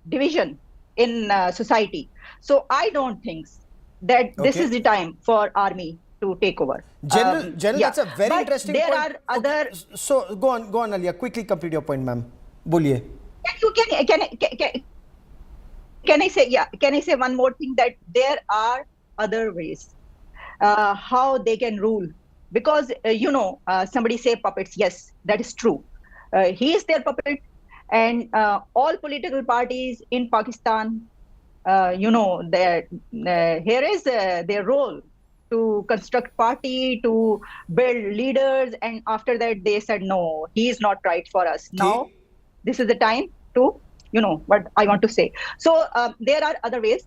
division in society. So I don't think that this is the time for army to take over. General, that's a very interesting point. There are other. So go on, Alia. Quickly complete your point, ma'am. Boliye. Can I say one more thing, that there are other ways how they can rule, because somebody say puppets. Yes, that is true. He is their puppet, and all political parties in Pakistan, here is their role to construct party, to build leaders, and after that they said, no, he is not right for us. Now, this is the time to, what I want to say. So there are other ways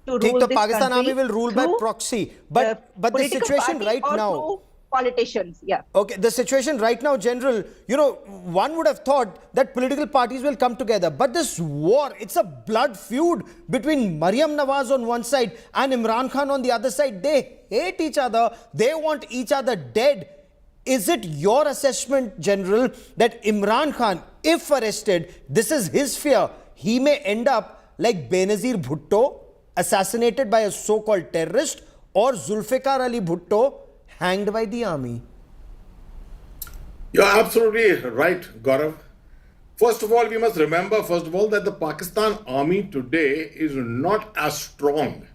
to rule this Pakistan country. Army will rule by proxy, but the situation right now. Politicians, yeah. Okay, the situation right now, General, one would have thought that political parties will come together. But this war, it's a blood feud between Maryam Nawaz on one side and Imran Khan on the other side. They hate each other. They want each other dead. Is it your assessment, General, that Imran Khan, if arrested, this is his fear, he may end up like Benazir Bhutto, assassinated by a so-called terrorist, or Zulfikar Ali Bhutto, hanged by the army? You're absolutely right, Gaurav. First of all, we must remember, that the Pakistan army today is not as strong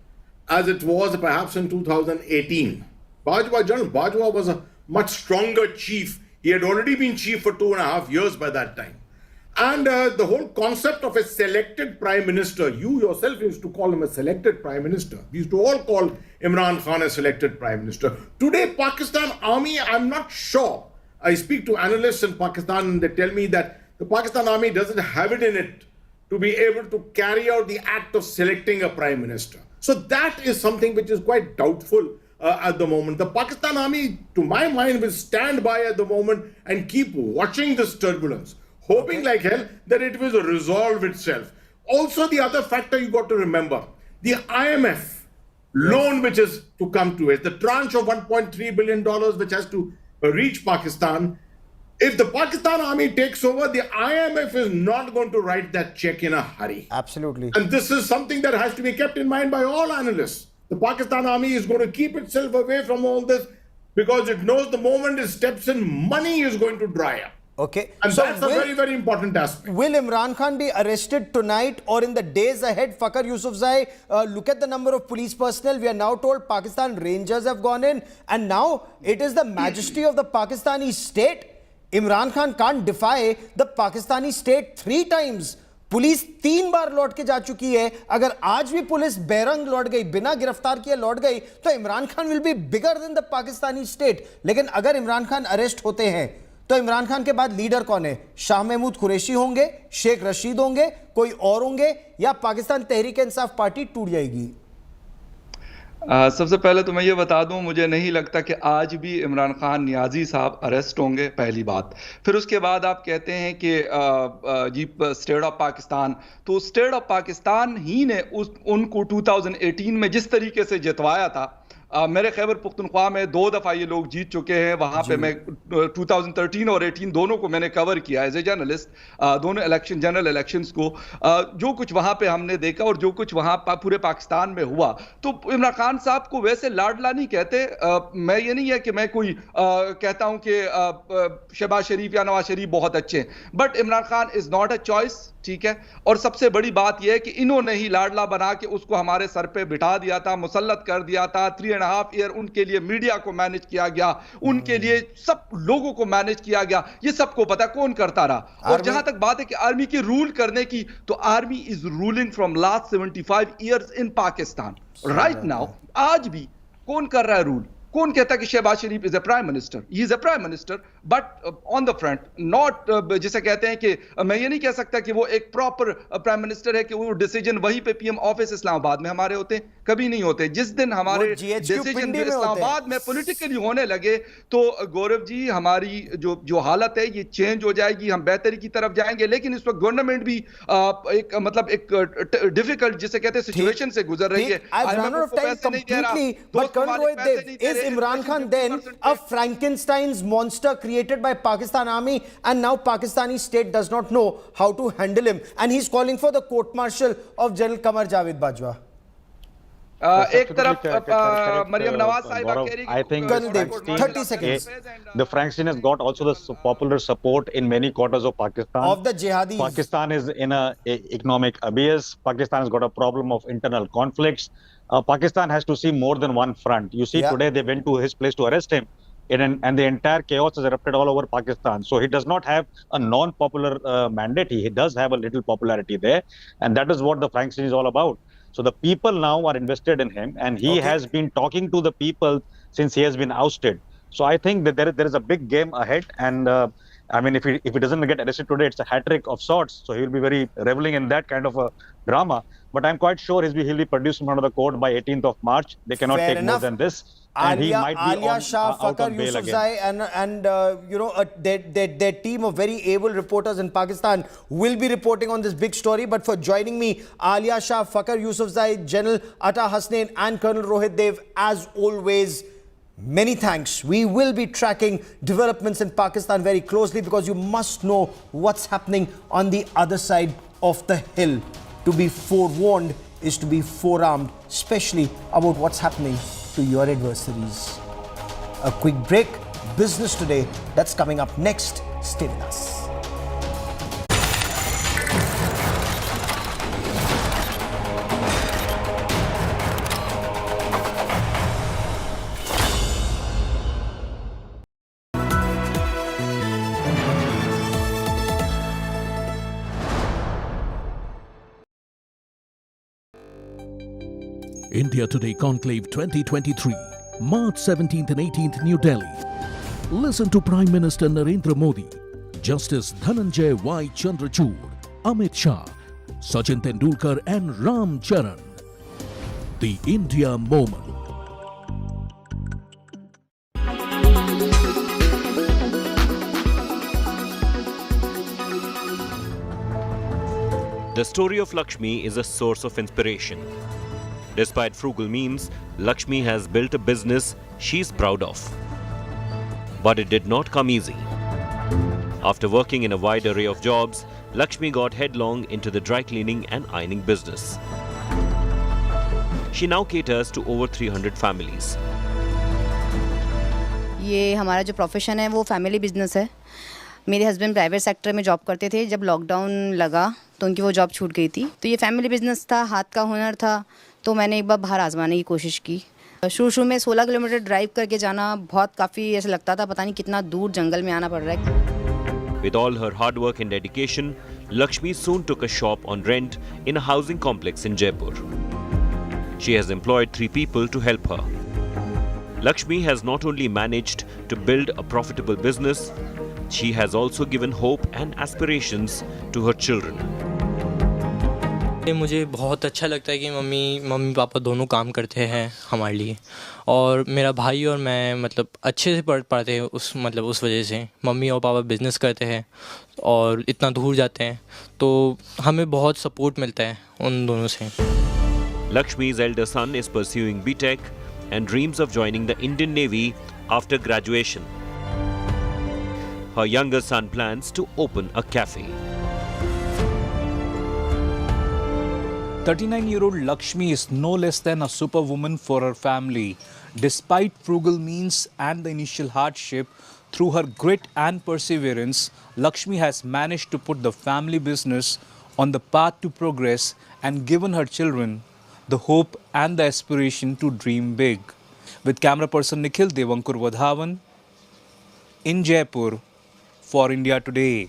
as it was perhaps in 2018. General Bajwa was a much stronger chief. He had already been chief for 2.5 years by that time. And the whole concept of a selected prime minister, you yourself used to call him a selected prime minister. We used to all call Imran Khan a selected prime minister. Today, Pakistan army, I'm not sure. I speak to analysts in Pakistan and they tell me that the Pakistan army doesn't have it in it to be able to carry out the act of selecting a prime minister. So that is something which is quite doubtful at the moment. The Pakistan army, to my mind, will stand by at the moment and keep watching this turbulence, hoping like hell that it will resolve itself. Also, the other factor you got to remember, the IMF loan which is to come to it, the tranche of $1.3 billion which has to reach Pakistan. If the Pakistan army takes over, the IMF is not going to write that check in a hurry. Absolutely. And this is something that has to be kept in mind by all analysts. The Pakistan army is going to keep itself away from all this because it knows the moment it steps in, money is going to dry up. Okay. And so that's a very, very important aspect. Will Imran Khan be arrested tonight or in the days ahead? Fakhar Yusufzai, look at the number of police personnel. We are now told Pakistan Rangers have gone in, and now it is the majesty of the Pakistani state. Imran Khan can't defy the Pakistani state 3 times. Police 3 बार लौट के जा चुकी है. अगर आज भी police बेरंग लौट गई, बिना गिरफ्तार किए लौट गई, तो Imran Khan will be bigger than the Pakistani state. लेकिन अगर इमरान खान अरेस्ट होते हैं तो इमरान खान के बाद लीडर कौन है? शाह महमूद कुरैशी होंगे, शेख रशीद होंगे, कोई और होंगे, या पाकिस्तान तहरीक इंसाफ पार्टी टूट जाएगी? सबसे पहले तो मैं ये बता दूं, मुझे नहीं लगता कि आज भी इमरान खान नियाजी साहब अरेस्ट होंगे, पहली बात. फिर उसके बाद आप कहते हैं कि जी स्टेट ऑफ पाकिस्तान, तो स्टेट ऑफ पाकिस्तान ही ने उनको 2018 में जिस तरीके से जितवाया था, मेरे खैबर पुख्तनख्वा में 2 दफ़ा ये लोग जीत चुके हैं. वहाँ पे मैं 2013 और 18 दोनों को मैंने कवर किया एज ए जर्नलिस्ट, दोनों इलेक्शन, जनरल इलेक्शंस को. जो कुछ वहाँ पे हमने देखा और जो कुछ वहाँ पूरे पाकिस्तान में हुआ, तो इमरान खान साहब को वैसे लाडला नहीं कहते. मैं ये नहीं है कि मैं कोई कहता हूँ कि शहबाज शरीफ या नवाज शरीफ बहुत अच्छे हैं, but Imran Khan is not a choice. ठीक है. और सबसे बड़ी बात यह है कि इन्होंने ही लाडला बना के उसको हमारे सर पे बिठा दिया था, मुसल्लत कर दिया था. 3.5 ईयर उनके लिए मीडिया को मैनेज किया गया, उनके लिए सब लोगों को मैनेज किया गया. ये सबको पता कौन करता रहा. और जहां तक बात है कि आर्मी की रूल करने की, तो army is ruling from last 75 years in Pakistan right now. आज भी कौन कर रहा है रूल? कौन कहता है कि Shahbaz Sharif is a prime minister? He is a prime minister but on the front, not जिसे कहते हैं कि मैं ये नहीं कह सकता कि वो एक प्रॉपर प्राइम मिनिस्टर है कि वो डिसीजन वहीं पे पीएम ऑफिस इस्लामाबाद में हमारे होते हैं, कभी नहीं होते. जिस दिन हमारे डिसीजन इस्लामाबाद में पॉलिटिकली होने लगे, तो गौरव जी हमारी जो हालत है ये चेंज हो जाएगी, हम बेहतरी की तरफ जाएंगे. लेकिन इस वक्त गवर्नमेंट भी एक मतलब एक डिफिकल्ट जिसे कहते हैं सिचुएशन से गुजर रही है. Is Imran Khan then a Frankenstein's monster created by Pakistan army, and now Pakistani state does not know how to handle him, and he's calling for the court martial of General Qamar Javed Bajwa? एक तरफ मरियम नवाज साहिबा कह रही है, I think 30 seconds. The Frankenstein has got also the popular support in many quarters of Pakistan. Of the jihadis. Pakistan is in a economic abyss. Pakistan has got a problem of internal conflicts. Pakistan has to see more than one front. You see, today they went to his place to arrest him, and the entire chaos has erupted all over Pakistan. So he does not have a non-popular mandate. He does have a little popularity there, and that is what the Frankenstein is all about. So the people now are invested in him, and he has been talking to the people since he has been ousted. So I think that there is a big game ahead, and I mean, if he doesn't get arrested today, it's a hat trick of sorts. So he will be very reveling in that kind of a drama. But I'm quite sure he'll be produced in front of the court by 18th of March. They cannot take more than this. And he might be on, Shah, out on bail again. and you know, their team of very able reporters in Pakistan will be reporting on this big story. But for joining me, Alia Shah, Fakhar Yusufzai, General Atta Hasnain and Colonel Rohit Dev, as always, many thanks. We will be tracking developments in Pakistan very closely, because you must know what's happening on the other side of the hill. To be forewarned is to be forearmed, especially about what's happening to your adversaries. A quick break. Business Today, that's coming up next. Stay with us. India Today Conclave 2023, March 17th and 18th, New Delhi. Listen to Prime Minister Narendra Modi, Justice Dhananjay Y. Chandrachud, Amit Shah, Sachin Tendulkar and Ram Charan. The India Moment. The story of Lakshmi is a source of inspiration. Despite frugal means, Lakshmi has built a business she's proud of. But it did not come easy. After working in a wide array of jobs, Lakshmi got headlong into the dry cleaning and ironing business. She now caters to over 300 families. ये हमारा जो profession है वो family business है। मेरे husband private sector में job करते थे। जब लॉकडाउन लगा तो उनकी वो जॉब छूट गई थी। तो ये फैमिली बिजनेस था, हाथ का हुनर था, तो मैंने एक बार बाहर आजमाने की कोशिश की। शुरू में 16 किलोमीटर ड्राइव करके जाना बहुत काफ़ी ऐसा लगता था, पता नहीं कितना दूर जंगल में आना पड़ रहा है। With all her hard work and dedication, Lakshmi soon took a shop on rent in a housing complex in Jaipur. She has employed 3 people to help her. Lakshmi has not only managed to build a profitable business, she has also given hope and aspirations to her children. मुझे बहुत अच्छा लगता है कि mummy papa दोनों काम करते हैं हमारे लिए, और मेरा भाई और मैं मतलब अच्छे से पढ़ पाते हैं उस वजह से। मम्मी और पापा बिजनेस करते हैं और इतना दूर जाते हैं, तो हमें बहुत सपोर्ट मिलता है उन दोनों से। Lakshmi's elder son is pursuing B.Tech and dreams of joining the Indian Navy after graduation. Her younger son plans to open a cafe. 39-year-old Lakshmi is no less than a superwoman for her family. Despite frugal means and the initial hardship, through her grit and perseverance, Lakshmi has managed to put the family business on the path to progress and given her children the hope and the aspiration to dream big. With camera person Nikhil Devankur Vadhavan in Jaipur for India Today.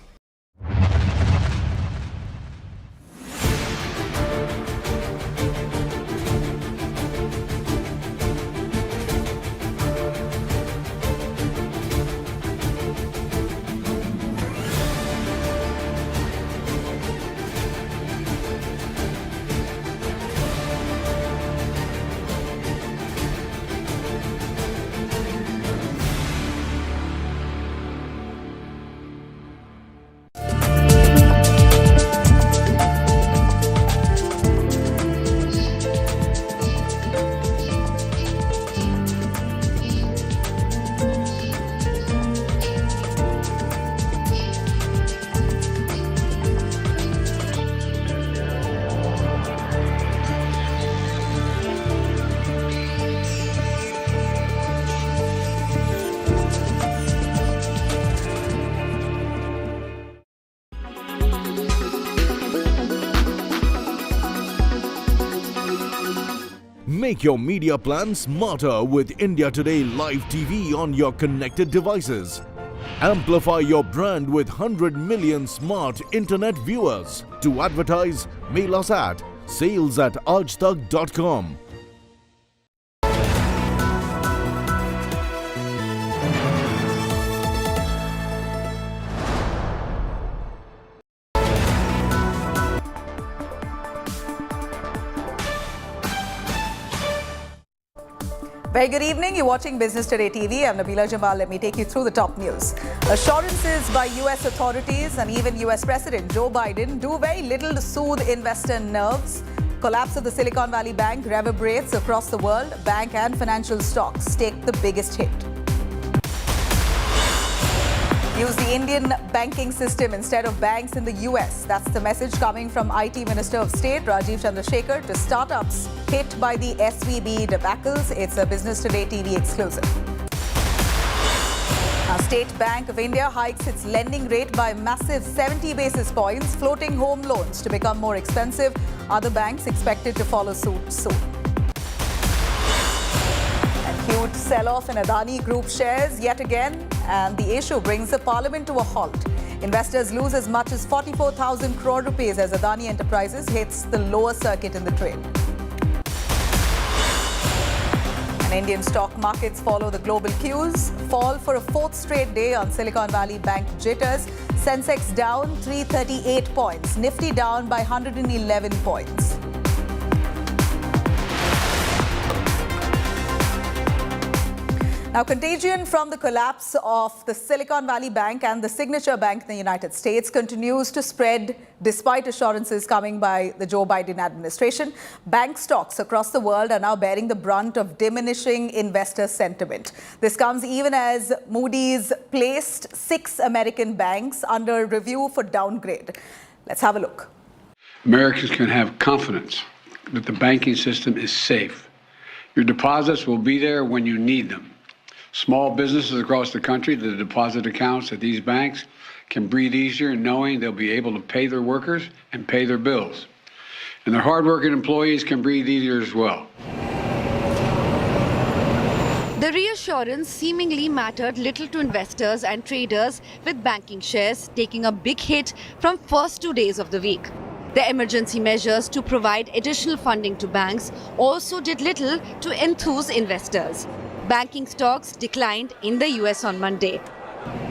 Make your media plan smarter with India Today Live TV on your connected devices. Amplify your brand with 100 million smart internet viewers. To advertise, mail us at sales@aajtak.com. Very good evening. You're watching Business Today TV. I'm Nabila Jamal. Let me take you through the top news. Assurances by US authorities and even US President Joe Biden do very little to soothe investor nerves. Collapse of the Silicon Valley Bank reverberates across the world. Bank and financial stocks take the biggest hit. Use the Indian banking system instead of banks in the US. That's the message coming from IT Minister of State Rajiv Chandrasekhar to startups hit by the SVB debacles. It's a Business Today TV exclusive. Now, State Bank of India hikes its lending rate by massive 70 basis points, floating home loans to become more expensive. Other banks expected to follow suit soon. Huge sell-off in Adani Group shares yet again, and the issue brings the parliament to a halt. Investors lose as much as 44,000 crore rupees as Adani Enterprises hits the lower circuit in the trade. And Indian stock markets follow the global cues. Fall for a fourth straight day on Silicon Valley Bank jitters. Sensex down 338 points. Nifty down by 111 points. Now, contagion from the collapse of the Silicon Valley Bank and the Signature Bank in the United States continues to spread despite assurances coming by the Joe Biden administration. Bank stocks across the world are now bearing the brunt of diminishing investor sentiment. This comes even as Moody's placed 6 American banks under review for downgrade. Let's have a look. Americans can have confidence that the banking system is safe. Your deposits will be there when you need them. Small businesses across the country, the deposit accounts at these banks can breathe easier knowing they'll be able to pay their workers and pay their bills. And their hardworking employees can breathe easier as well. The reassurance seemingly mattered little to investors and traders, with banking shares taking a big hit from first 2 days of the week. The emergency measures to provide additional funding to banks also did little to enthuse investors. Banking stocks declined in the US on Monday.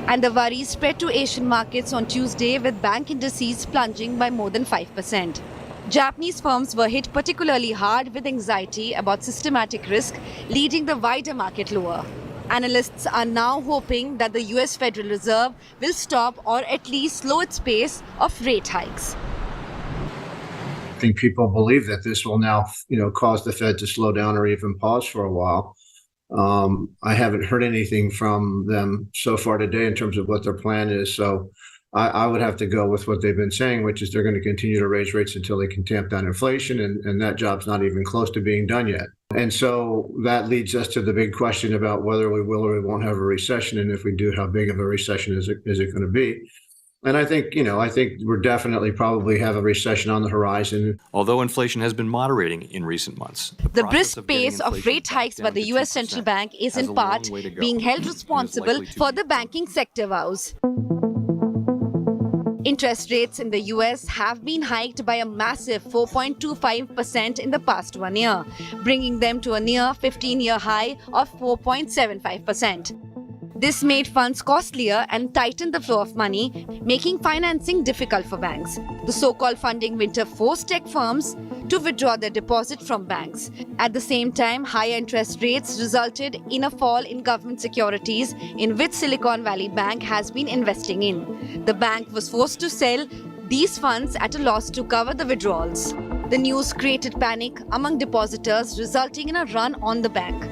And the worry spread to Asian markets on Tuesday, with bank indices plunging by more than 5%. Japanese firms were hit particularly hard, with anxiety about systematic risk leading the wider market lower. Analysts are now hoping that the US Federal Reserve will stop or at least slow its pace of rate hikes. I think people believe that this will now, cause the Fed to slow down or even pause for a while. I haven't heard anything from them so far today in terms of what their plan is. So I would have to go with what they've been saying, which is they're going to continue to raise rates until they can tamp down inflation. And that job's not even close to being done yet. And so that leads us to the big question about whether we will or we won't have a recession. And if we do, how big of a recession is it going to be? And I think we're definitely probably have a recession on the horizon. Although inflation has been moderating in recent months. The brisk pace of rate hikes by the US Central Bank is in part being held responsible for the banking sector woes. Interest rates in the US have been hiked by a massive 4.25% in the past 1 year, bringing them to a near 15-year high of 4.75%. This made funds costlier and tightened the flow of money, making financing difficult for banks. The so-called funding winter forced tech firms to withdraw their deposit from banks. At the same time, higher interest rates resulted in a fall in government securities, in which Silicon Valley Bank has been investing in. The bank was forced to sell these funds at a loss to cover the withdrawals. The news created panic among depositors, resulting in a run on the bank.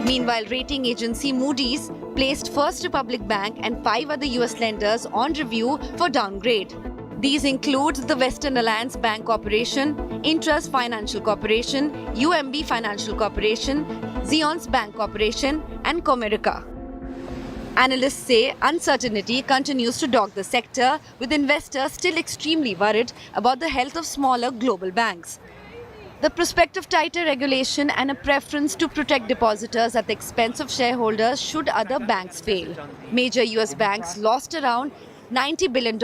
Meanwhile, rating agency Moody's placed First Republic Bank and 5 other US lenders on review for downgrade. These include the Western Alliance Bank Corporation, Intrust Financial Corporation, UMB Financial Corporation, Zions Bank Corporation, and Comerica. Analysts say uncertainty continues to dog the sector, with investors still extremely worried about the health of smaller global banks. The prospect of tighter regulation and a preference to protect depositors at the expense of shareholders should other banks fail. Major US banks lost around $90 billion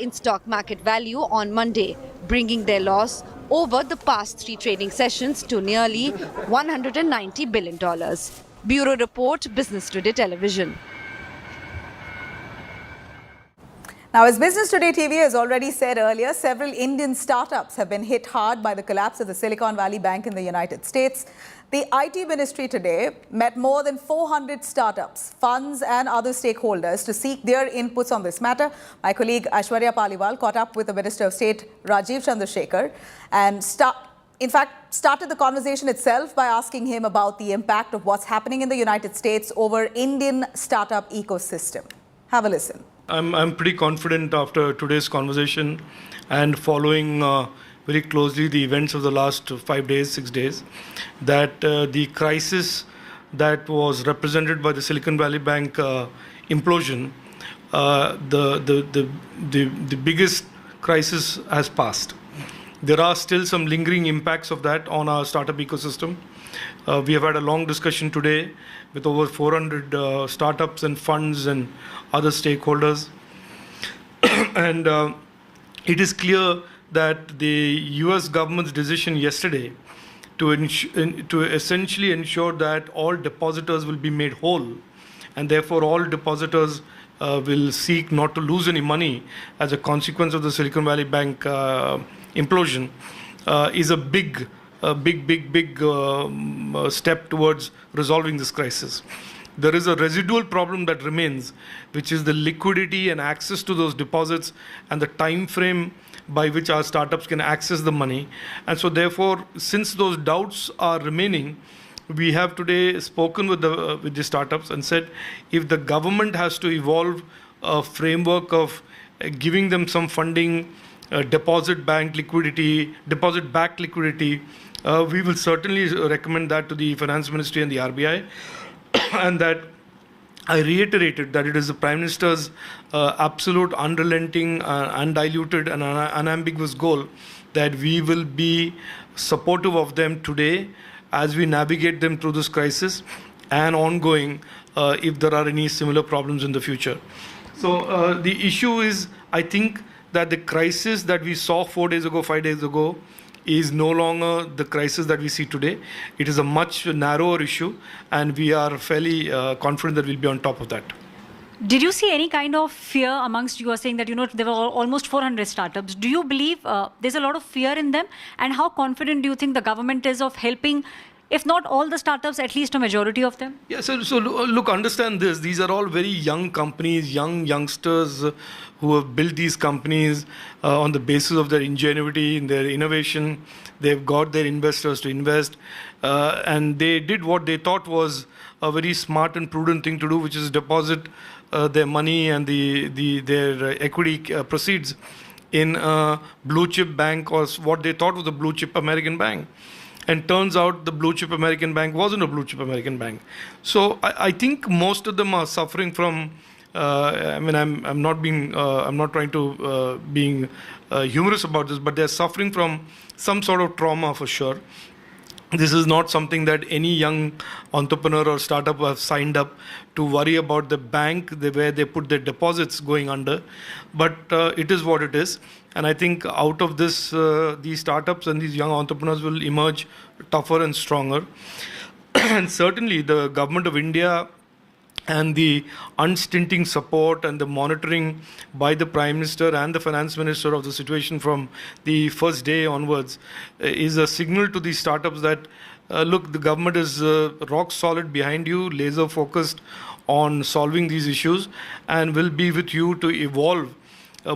in stock market value on Monday, bringing their loss over the past 3 trading sessions to nearly $190 billion. Bureau Report, Business Today Television. Now, as Business Today TV has already said earlier, several Indian startups have been hit hard by the collapse of the Silicon Valley Bank in the United States. The IT ministry today met more than 400 startups, funds and other stakeholders to seek their inputs on this matter. My colleague Aishwarya Paliwal caught up with the Minister of State Rajiv Chandrasekhar and started the conversation itself by asking him about the impact of what's happening in the United States over Indian startup ecosystem. Have a listen. I'm pretty confident after today's conversation and following very closely the events of the last 5 days, 6 days, that the crisis that was represented by the Silicon Valley Bank implosion, the biggest crisis has passed. There are still some lingering impacts of that on our startup ecosystem. We have had a long discussion today with over 400 startups and funds and other stakeholders. And it is clear that the US government's decision yesterday to essentially ensure that all depositors will be made whole, and therefore all depositors will seek not to lose any money as a consequence of the Silicon Valley Bank implosion, is a big big step towards resolving this crisis. There is a residual problem that remains, which is the liquidity and access to those deposits and the time frame by which our startups can access the money. And so therefore, since those doubts are remaining, we have today spoken with the startups and said, if the government has to evolve a framework of giving them some funding, deposit-backed liquidity, we will certainly recommend that to the Finance Ministry and the RBI. And that I reiterated that it is the Prime Minister's absolute, unrelenting, undiluted and unambiguous goal that we will be supportive of them today as we navigate them through this crisis and ongoing if there are any similar problems in the future. So the issue is, I think, that the crisis that we saw 4 days ago, 5 days ago, is no longer the crisis that we see today. It is a much narrower issue, and we are fairly confident that we'll be on top of that. Did you see any kind of fear amongst, you are saying that, there were almost 400 startups. Do you believe there's a lot of fear in them? And how confident do you think the government is of helping, if not all the startups, at least a majority of them? Yeah, so look, understand this. These are all very young companies, youngsters who have built these companies on the basis of their ingenuity and their innovation. They've got their investors to invest. And they did what they thought was a very smart and prudent thing to do, which is deposit their money and their equity proceeds in a blue chip bank, or what they thought was a blue chip American bank. And turns out the blue chip American bank wasn't a blue chip American bank. So I think most of them are suffering from, I'm not trying to being humorous about this, but they're suffering from some sort of trauma for sure. This is not something that any young entrepreneur or startup have signed up to worry about the bank where they put their deposits going under. But it is what it is. And I think out of this, these startups and these young entrepreneurs will emerge tougher and stronger. And certainly the government of India and the unstinting support and the monitoring by the Prime Minister and the Finance Minister of the situation from the first day onwards is a signal to these startups that, look, the government is rock solid behind you, laser focused on solving these issues, and will be with you to evolve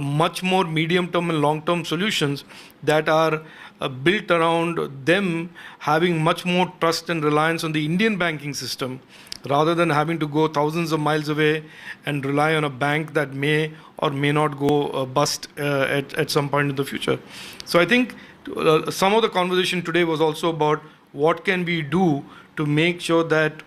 much more medium-term and long-term solutions that are built around them having much more trust and reliance on the Indian banking system, rather than having to go thousands of miles away and rely on a bank that may or may not go bust at some point in the future. So I think some of the conversation today was also about what can we do to make sure that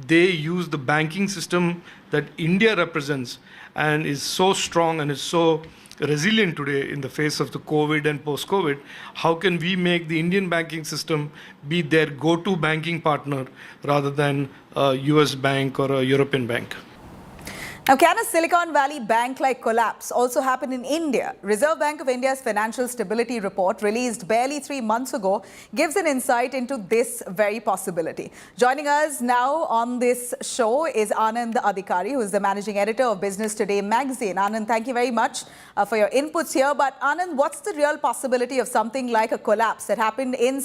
they use the banking system that India represents and is so strong and is so resilient today in the face of the COVID and post-COVID. How can we make the Indian banking system be their go-to banking partner rather than a US bank or a European bank? Now, can a Silicon Valley bank-like collapse also happen in India? Reserve Bank of India's Financial Stability Report, released barely 3 months ago, gives an insight into this very possibility. Joining us now on this show is Anand Adhikari, who is the managing editor of Business Today magazine. Anand, thank you very much for your inputs here. But Anand, what's the real possibility of something like a collapse that happened in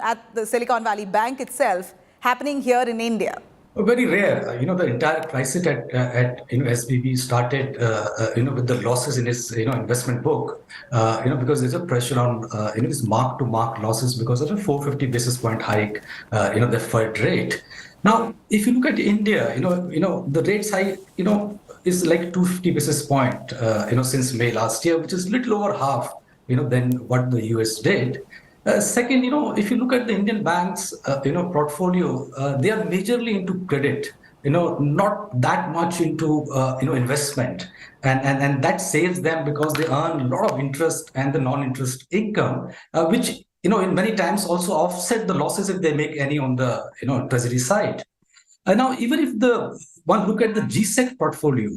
at the Silicon Valley Bank itself happening here in India? Very rare. The entire crisis at SVB started, with the losses in its, investment book, because there's a pressure on, this mark-to-mark losses because of a 450 basis point hike, the Fed rate. Now, if you look at India, the rate hike, is like 250 basis point, since May last year, which is little over half, than what the US did. Second, if you look at the Indian banks, portfolio, they are majorly into credit, not that much into, investment. And that saves them because they earn a lot of interest and the non-interest income, which, in many times also offset the losses if they make any on the, treasury side. And now, even if one look at the GSEC portfolio,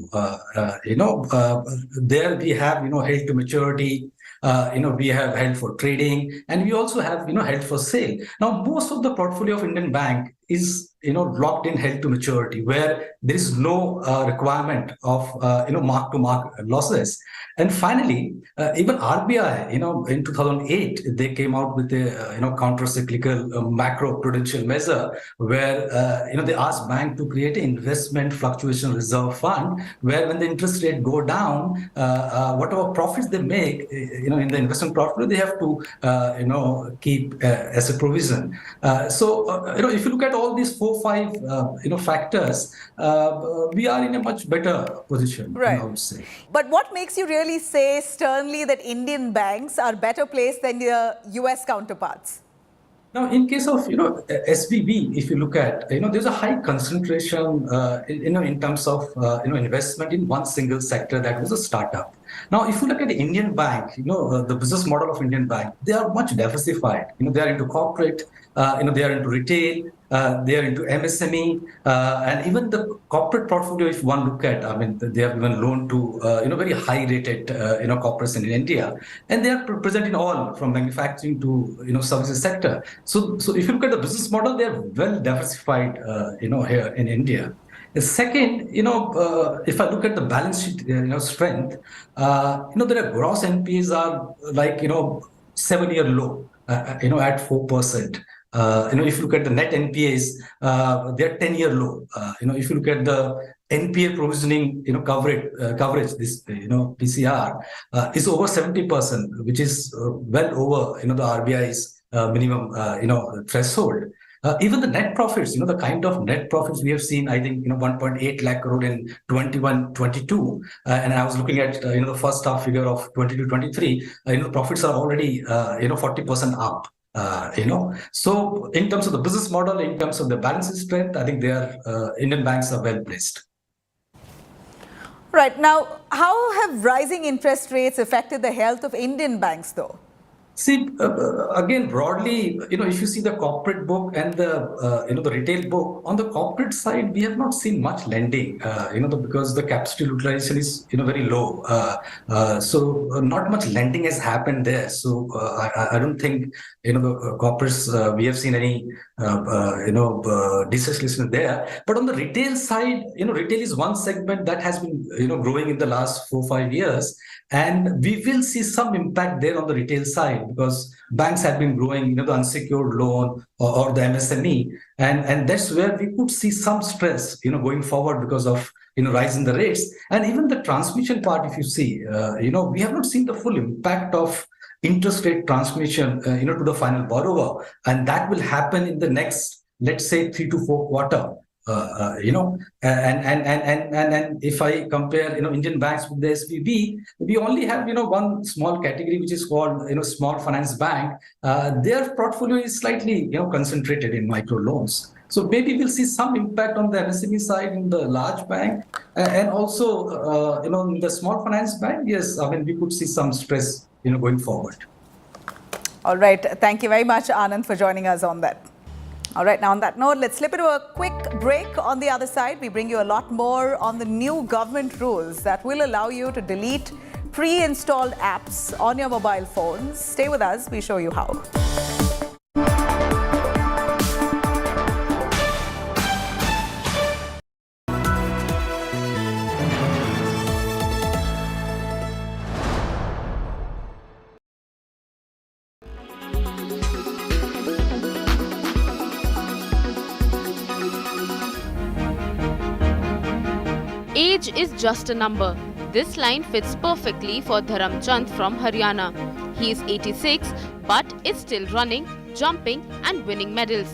there we have, held to maturity, we have held for trading, and we also have, held for sale. Now, most of the portfolio of Indian bank is locked in held to maturity, where there is no requirement of mark to mark losses. And finally, even RBI, in 2008 they came out with a counter cyclical macro prudential measure where they asked bank to create an investment fluctuation reserve fund, where when the interest rate go down, whatever profits they make in the investment portfolio, they have to keep as a provision. If you look at all these 4-5 factors, we are in a much better position, Right. I would say. But what makes you really say sternly that Indian banks are better placed than their US counterparts? Now, in case of SBB, if you look at there's a high concentration in terms of investment in one single sector, that was a startup. Now, if you look at the Indian bank, the business model of Indian bank, they are much diversified. They are into corporate, they are into retail, they are into MSME, and even the corporate portfolio. If one look at, they have even loaned to very high rated corporates in India, and they are present in all from manufacturing to services sector. So if you look at the business model, they are well diversified here in India. The second, if I look at the balance sheet, strength, their gross NPAs are like 7-year low, at 4%. If you look at the net NPAs, they're 10-year low. If you look at the NPA provisioning, coverage, this, PCR, is over 70%, which is well over, the RBI's minimum, threshold. Even the net profits, the kind of net profits we have seen, I think, 1.8 lakh crore in 21-22. And I was looking at, the first half figure of 22-23, the profits are already, 40% up. So in terms of the business model, in terms of the balance sheet strength, I think they are Indian banks are well placed. Right. Now, how have rising interest rates affected the health of Indian banks, though? See, again, broadly, if you see the corporate book and the retail book, on the corporate side, we have not seen much lending, because the capacity utilization is, very low. So not much lending has happened there. So I don't think, the corporates, we have seen any, deceleration there. But on the retail side, retail is one segment that has been, growing in the last 4-5 years. And we will see some impact there on the retail side because banks have been growing, the unsecured loan or the MSME. And that's where we could see some stress, going forward because of, rise in the rates. And even the transmission part, if you see, we have not seen the full impact of interest rate transmission, to the final borrower. And that will happen in the next, let's say, 3 to 4 quarters. And if I compare, Indian banks with the SBB, we only have, one small category, which is called, small finance bank. Their portfolio is slightly, concentrated in micro loans. So maybe we'll see some impact on the MSME side in the large bank and also, in the small finance bank. Yes, we could see some stress, going forward. All right. Thank you very much, Anand, for joining us on that. All right, now on that note, let's slip into a quick break. On the other side, we bring you a lot more on the new government rules that will allow you to delete pre-installed apps on your mobile phones. Stay with us, we show you how. Age is just a number. This line fits perfectly for Dharam Chand from Haryana. He is 86 but is still running, jumping and winning medals.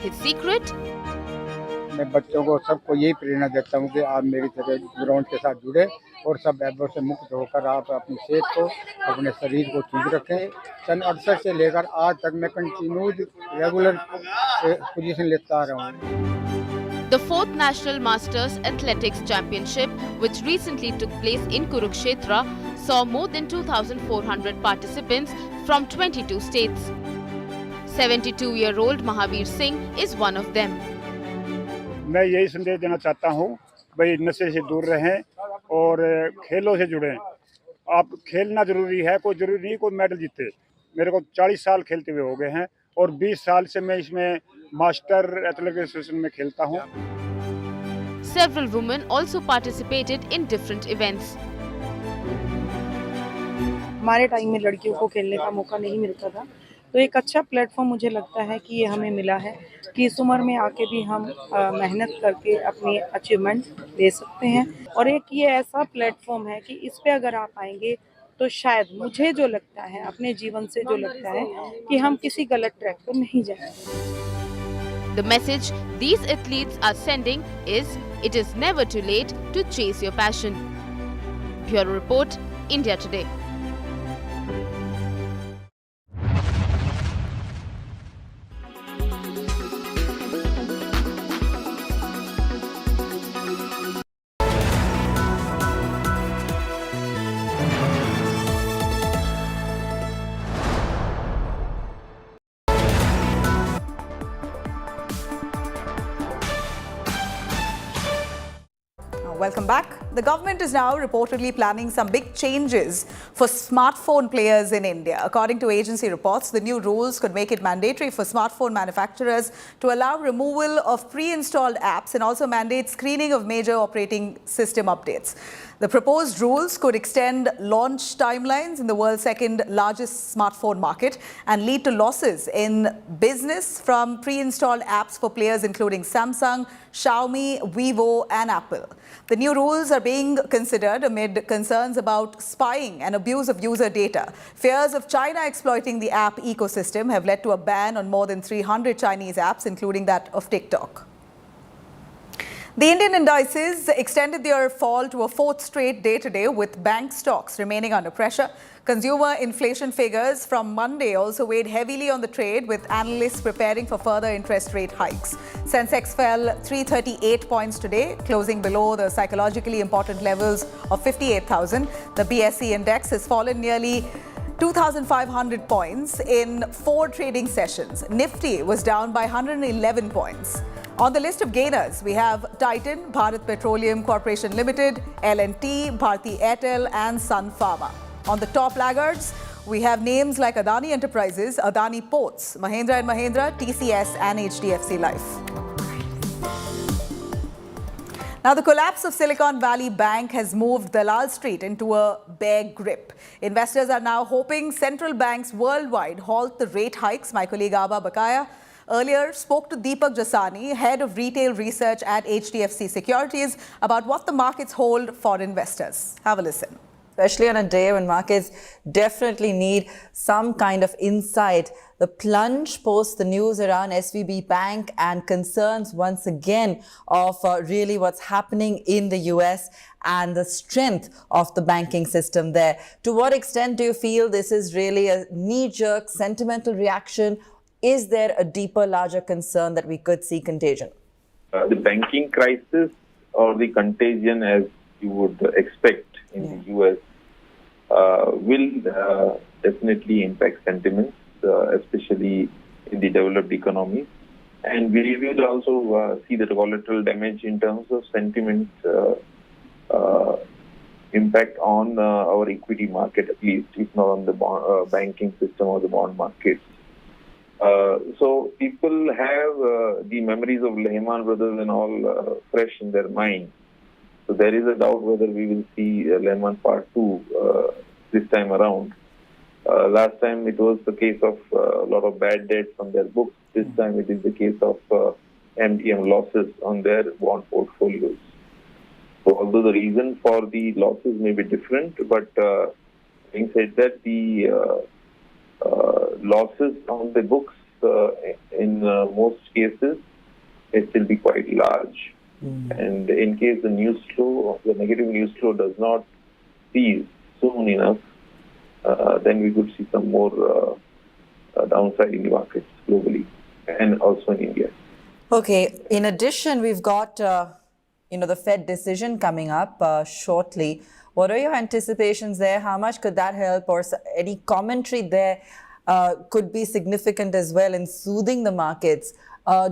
His secret? मैं बच्चों को सबको यही प्रेरणा देता हूँ कि आप मेरी तरह ग्राउंड के साथ जुड़े और सब वैभव से मुक्त होकर आप अपनी सेहत को, अपने शरीर को ठीक रखें। सन 68 से लेकर आज तक मैं कंटिन्यूड रेगुलर पोजीशन लेता आ रहा हूँ। The 4th National Masters Athletics Championship, which recently took place in Kurukshetra, saw more than 2,400 participants from 22 states. 72-year-old Mahavir Singh is one of them. मैं यही संदेश देना चाहता हूँ, भाई नशे से दूर रहें और खेलों से जुड़ें। आप खेलना जरूरी है, कोई जरूरी नहीं कोई मेडल जीते। मेरे को 40 साल खेलते हुए हो गए हैं और 20 साल से मैं इसमें मास्टर एथलेटिक एसोसिएशन में खेलता हूँ। Several women also participated in different events. हमारे टाइम में लड़कियों को खेलने का मौका नहीं मिलता था, तो एक अच्छा प्लेटफॉर्म मुझे लगता है कि ये हमें मिला है कि इस उम्र में आके भी हम मेहनत करके अपनी अचीवमेंट दे सकते हैं। और एक ये ऐसा प्लेटफॉर्म है कि इस पे अगर आप आएंगे तो शायद मुझे जो लगता है, अपने जीवन से जो लगता है कि हम किसी गलत ट्रैक पर नहीं जाएंगे। The message these athletes are sending is, it is never too late to chase your passion. Bureau Report, India Today. Welcome back. The government is now reportedly planning some big changes for smartphone players in India. According to agency reports, the new rules could make it mandatory for smartphone manufacturers to allow removal of pre-installed apps and also mandate screening of major operating system updates. The proposed rules could extend launch timelines in the world's second largest smartphone market and lead to losses in business from pre-installed apps for players including Samsung, Xiaomi, Vivo and Apple. The new rules are being considered amid concerns about spying and abuse of user data. Fears of China exploiting the app ecosystem have led to a ban on more than 300 Chinese apps, including that of TikTok. The Indian indices extended their fall to a fourth straight day today, with bank stocks remaining under pressure. Consumer inflation figures from Monday also weighed heavily on the trade, with analysts preparing for further interest rate hikes. Sensex fell 338 points today, closing below the psychologically important levels of 58,000. The BSE index has fallen nearly 2,500 points in 4 trading sessions. Nifty was down by 111 points. On the list of gainers, we have Titan, Bharat Petroleum Corporation Limited, L&T, Bharti Airtel and Sun Pharma. On the top laggards, we have names like Adani Enterprises, Adani Ports, Mahindra & Mahindra, TCS and HDFC Life. Now, the collapse of Silicon Valley Bank has moved Dalal Street into a bear grip. Investors are now hoping central banks worldwide halt the rate hikes. My colleague Aba Bakaya earlier spoke to Deepak Jasani, head of retail research at HDFC Securities, about what the markets hold for investors. Have a listen. Especially on a day when markets definitely need some kind of insight. The plunge post the news around SVB Bank and concerns once again of really what's happening in the US and the strength of the banking system there. To what extent do you feel this is really a knee-jerk sentimental reaction? Is there a deeper, larger concern that we could see contagion? The banking crisis or the contagion, as you would expect in the US, will definitely impact sentiments, especially in the developed economies. And we will also see the collateral damage in terms of sentiment impact on our equity market, at least, if not on the banking system or the bond markets. So people have the memories of Lehman Brothers and all fresh in their mind. So there is a doubt whether we will see Lehman Part 2 this time around. Last time it was the case of a lot of bad debts on their books. This time it is the case of MTM losses on their bond portfolios. So although the reason for the losses may be different, but having said that, the losses on the books in most cases may still be quite large. And in case the news flow, the negative news flow does not cease soon enough, then we could see some more downside in the markets globally and also in India. Okay. In addition, we've got the Fed decision coming up shortly. What are your anticipations there? How much could that help, or any commentary there could be significant as well in soothing the markets?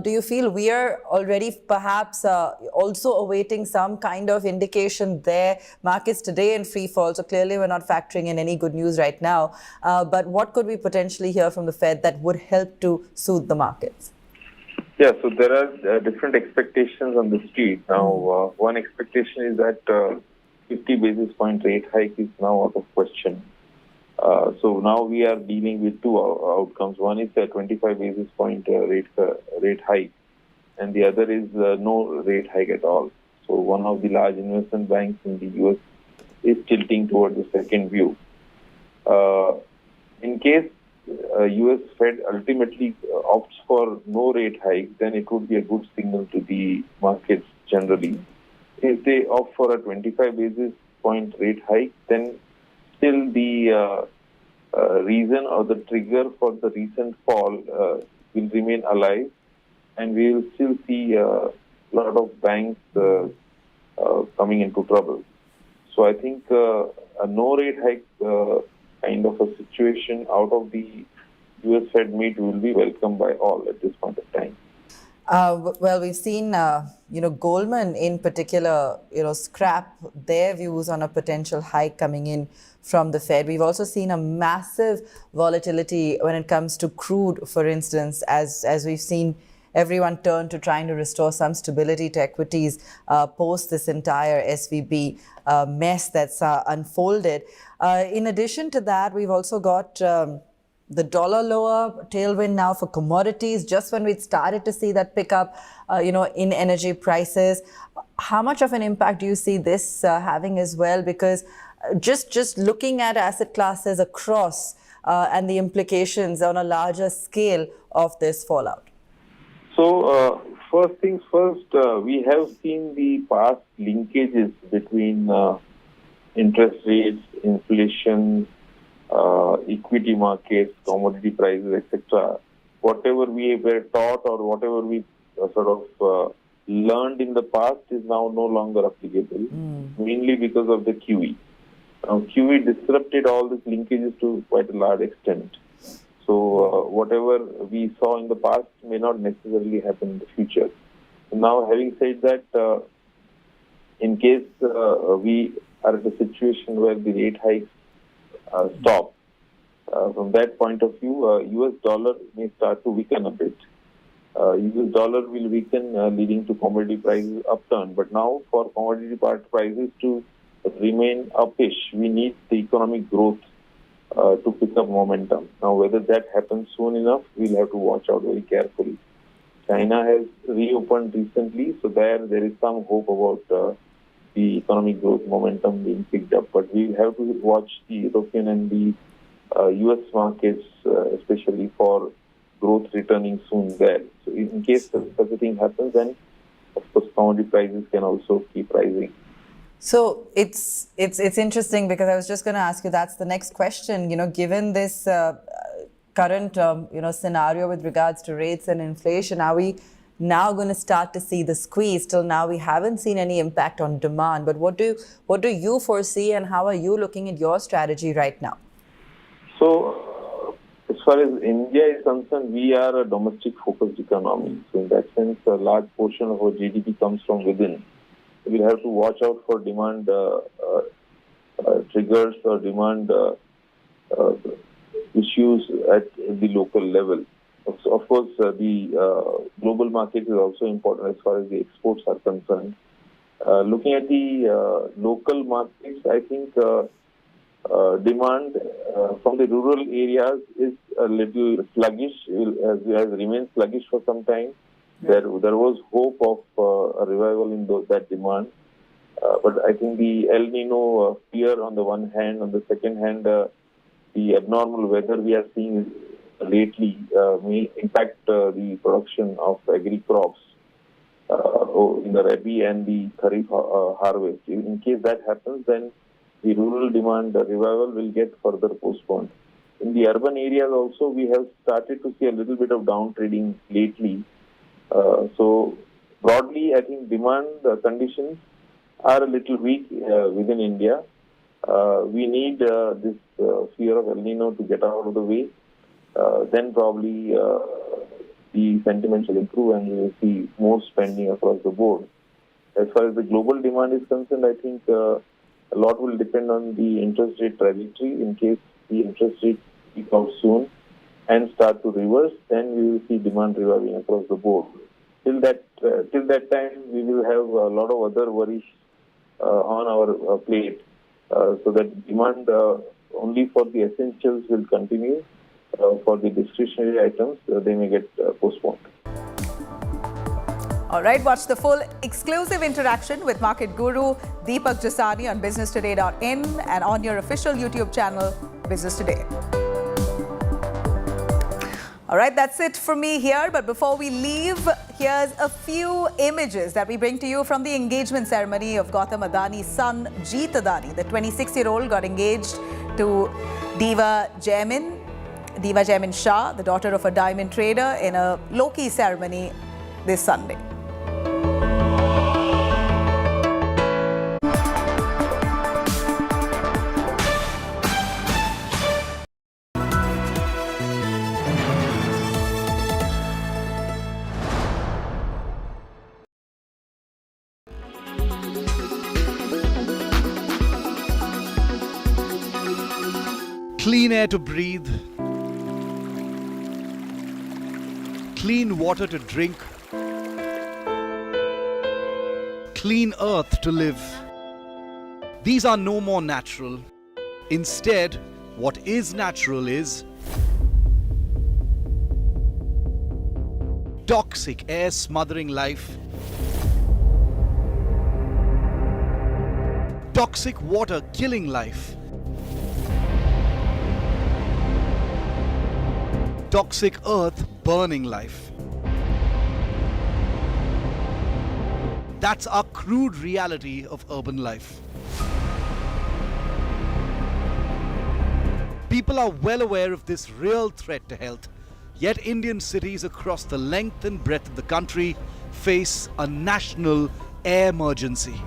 Do you feel we are already perhaps also awaiting some kind of indication there? Markets today in free fall, so clearly we're not factoring in any good news right now. But what could we potentially hear from the Fed that would help to soothe the markets? Yeah, so there are different expectations on the street. Now, one expectation is that 50 basis point rate hike is now out of question. So now we are dealing with two outcomes. One is a 25 basis point rate hike, and the other is no rate hike at all. So one of the large investment banks in the US is tilting towards the second view. In case US Fed ultimately opts for no rate hike, then it would be a good signal to the markets generally. If they opt for a 25 basis point rate hike, then still the reason or the trigger for the recent fall will remain alive, and we will still see a lot of banks coming into trouble. So I think a no rate hike kind of a situation out of the US Fed meet will be welcomed by all at this point of time. Well, we've seen, Goldman in particular, scrap their views on a potential hike coming in from the Fed. We've also seen a massive volatility when it comes to crude, for instance, as we've seen everyone turn to trying to restore some stability to equities post this entire SVB mess that's unfolded. In addition to that, we've also got the dollar lower, tailwind now for commodities, just when we'd started to see that pick up, in energy prices. How much of an impact do you see this having as well? Because just looking at asset classes across and the implications on a larger scale of this fallout. So first things first, we have seen the past linkages between interest rates, inflation, equity markets, commodity prices, etc. Whatever we were taught or whatever we learned in the past is now no longer applicable, mainly because of the QE. Now, QE disrupted all these linkages to quite a large extent. So whatever we saw in the past may not necessarily happen in the future. Now, having said that, in case we are at a situation where the rate hikes stop, from that point of view, US dollar may start to weaken a bit. US dollar will weaken, leading to commodity prices upturn. But now, for commodity prices to remain uppish, we need the economic growth to pick up momentum. Now, whether that happens soon enough, we'll have to watch out very carefully. China has reopened recently, so there is some hope about the economic growth momentum being picked up. But we have to watch the European and the US markets, especially for growth returning soon there. So in case such a thing happens, then of course commodity prices can also keep rising. So it's interesting, because I was just going to ask you, that's the next question. Given this current scenario with regards to rates and inflation, are we now going to start to see the squeeze? Till now we haven't seen any impact on demand, but what do you foresee, and how are you looking at your strategy right now? So as far as India is concerned, we are a domestic focused economy. So in that sense, a large portion of our GDP comes from within. We'll have to watch out for demand triggers or demand issues at the local level. Of course, the global market is also important as far as the exports are concerned. Looking at the local markets, I think demand from the rural areas is a little sluggish, has remained sluggish for some time. There was hope of a revival in that demand. But I think the El Nino fear on the one hand, on the second hand, the abnormal weather we are seeing lately may impact the production of agri crops in the Rabi and the Kharif harvest. In case that happens, then the rural demand revival will get further postponed. In the urban areas also, we have started to see a little bit of downtrading lately. So broadly, I think demand conditions are a little weak within India. We need this fear of El Nino to get out of the way. Then probably the sentiment will improve and we will see more spending across the board. As far as the global demand is concerned, I think a lot will depend on the interest rate trajectory. In case the interest rates peak out soon and start to reverse, then we will see demand reviving across the board. till that time, we will have a lot of other worries on our plate. So that demand only for the essentials will continue. For the discretionary items, they may get postponed. All right, watch the full exclusive interaction with market guru Deepak Jasani on businesstoday.in and on your official YouTube channel, Business Today. All right, that's it for me here. But before we leave, here's a few images that we bring to you from the engagement ceremony of Gautam Adani's son, Jeet Adani. The 26-year-old got engaged to Diva Jaimin Shah, the daughter of a diamond trader, in a low-key ceremony this Sunday. Clean air to breathe, clean water to drink, clean earth to live. These are no more natural. Instead, what is natural is toxic air smothering life, toxic water killing life, toxic earth burning life. That's our crude reality of urban life. People are well aware of this real threat to health, yet Indian cities across the length and breadth of the country face a national air emergency.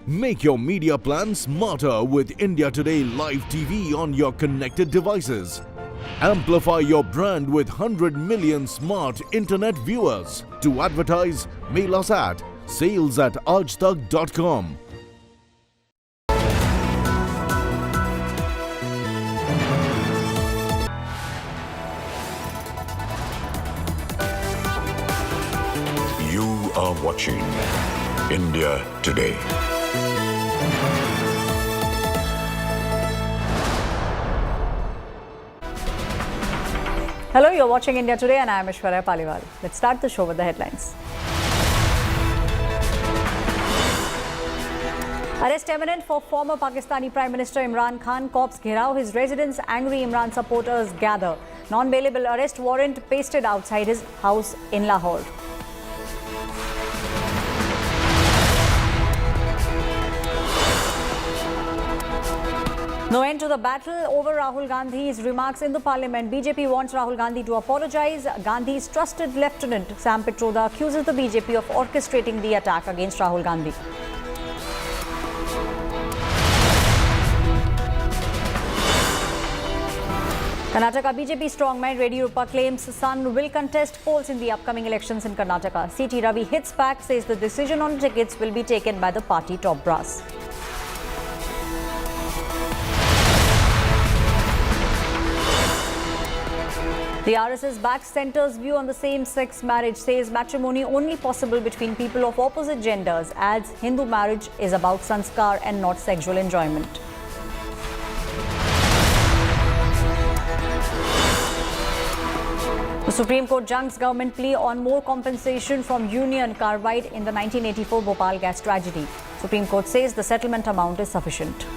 Make your media plan smarter with India Today Live TV on your connected devices. Amplify your brand with 100 million smart internet viewers. To advertise, mail us at sales@aajtak.com. You are watching India Today. Hello, you're watching India Today and I am Aishwarya Paliwal. Let's start the show with the headlines. Arrest imminent for former Pakistani Prime Minister Imran Khan. Cops gherav his residence. Angry Imran supporters gather. Non-bailable arrest warrant pasted outside his house in Lahore. No end to the battle over Rahul Gandhi's remarks in the parliament. BJP wants Rahul Gandhi to apologize. Gandhi's trusted lieutenant Sam Pitroda accuses the BJP of orchestrating the attack against Rahul Gandhi. Karnataka BJP strongman Yediyurappa claims son will contest polls in the upcoming elections in Karnataka. CT Ravi hits back, says the decision on tickets will be taken by the party top brass. The RSS backs centre's view on the same-sex marriage, says matrimony only possible between people of opposite genders, adds Hindu marriage is about sanskar and not sexual enjoyment. The Supreme Court junks government plea on more compensation from Union Carbide in the 1984 Bhopal gas tragedy. Supreme Court says the settlement amount is sufficient.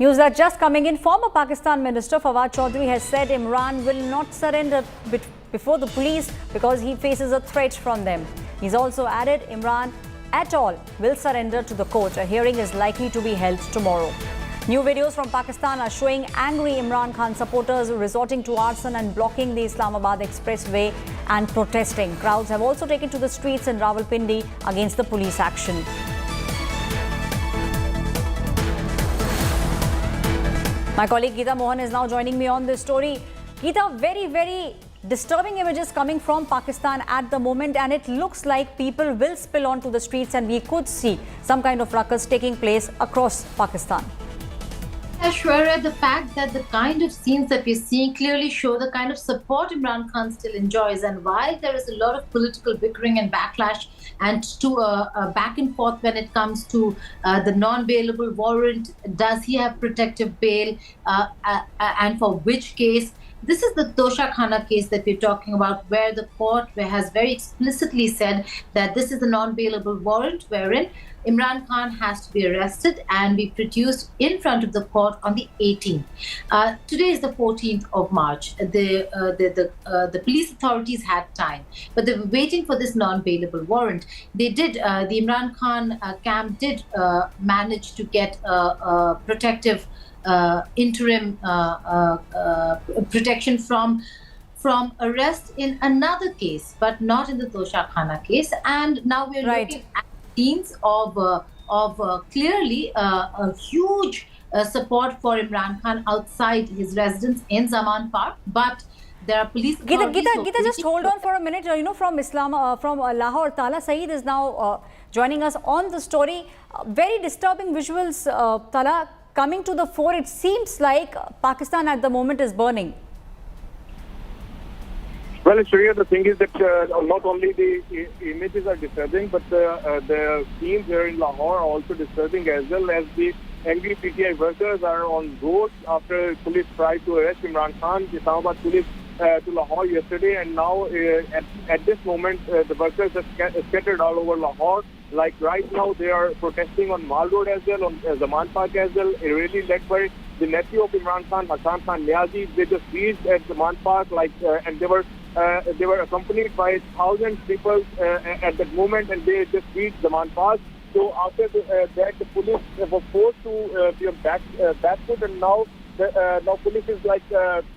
News that's just coming in. Former Pakistan Minister Fawad Chaudhry has said Imran will not surrender before the police because he faces a threat from them. He's also added Imran at all will surrender to the court. A hearing is likely to be held tomorrow. New videos from Pakistan are showing angry Imran Khan supporters resorting to arson and blocking the Islamabad expressway and protesting. Crowds have also taken to the streets in Rawalpindi against the police action. My colleague Geeta Mohan is now joining me on this story. Geeta, very disturbing images coming from Pakistan at the moment, and it looks like people will spill onto the streets and we could see some kind of ruckus taking place across Pakistan. Ashwarya, the fact that the kind of scenes that we're seeing clearly show the kind of support Imran Khan still enjoys. And while there is a lot of political bickering and backlash and to a back and forth when it comes to the non-bailable warrant, does he have protective bail and for which case? This is the Tosha Khana case that we're talking about, where the court has very explicitly said that this is a non-bailable warrant wherein Imran Khan has to be arrested and be produced in front of the court on the 18th. Today is the 14th of March. The police authorities had time, but they were waiting for this non-bailable warrant. They did. The Imran Khan camp did manage to get protective interim protection from arrest in another case, but not in the Tosha Khana case. And now we're looking at scenes of clearly a huge support for Imran Khan outside his residence in Zaman Park, but there are police. Geeta, just hold on for a minute. From Lahore, Tala Saeed is now joining us on the story. Very disturbing visuals, Tala, coming to the fore. It seems like Pakistan at the moment is burning. Well, Shreya, the thing is that not only the images are disturbing, but the scenes here in Lahore are also disturbing, as well as the angry PTI workers are on roads after police tried to arrest Imran Khan. Islamabad police to Lahore yesterday, and now at this moment the workers are scattered all over Lahore. Like right now, they are protesting on Mall Road as well, on Zaman Park as well, really led by the nephew of Imran Khan, Hassan Khan Niazi. They just reached at Zaman Park, and they were accompanied by thousands of people at that moment, and they just reached Zaman Park. So after that, the police were forced to be on back foot, and now police is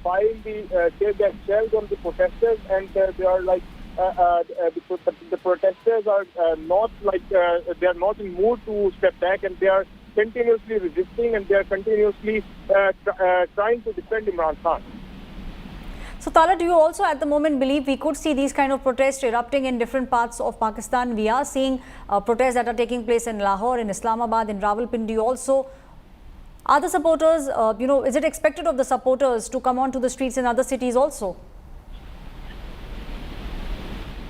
firing the tear gas shells on the protesters, and they are the protesters are they are not in mood to step back, and they are continuously resisting, and they are continuously trying to defend Imran Khan. So Tala, do you also at the moment believe we could see these kind of protests erupting in different parts of Pakistan? We are seeing protests that are taking place in Lahore, in Islamabad, in Rawalpindi also. Are the supporters, is it expected of the supporters to come onto the streets in other cities also?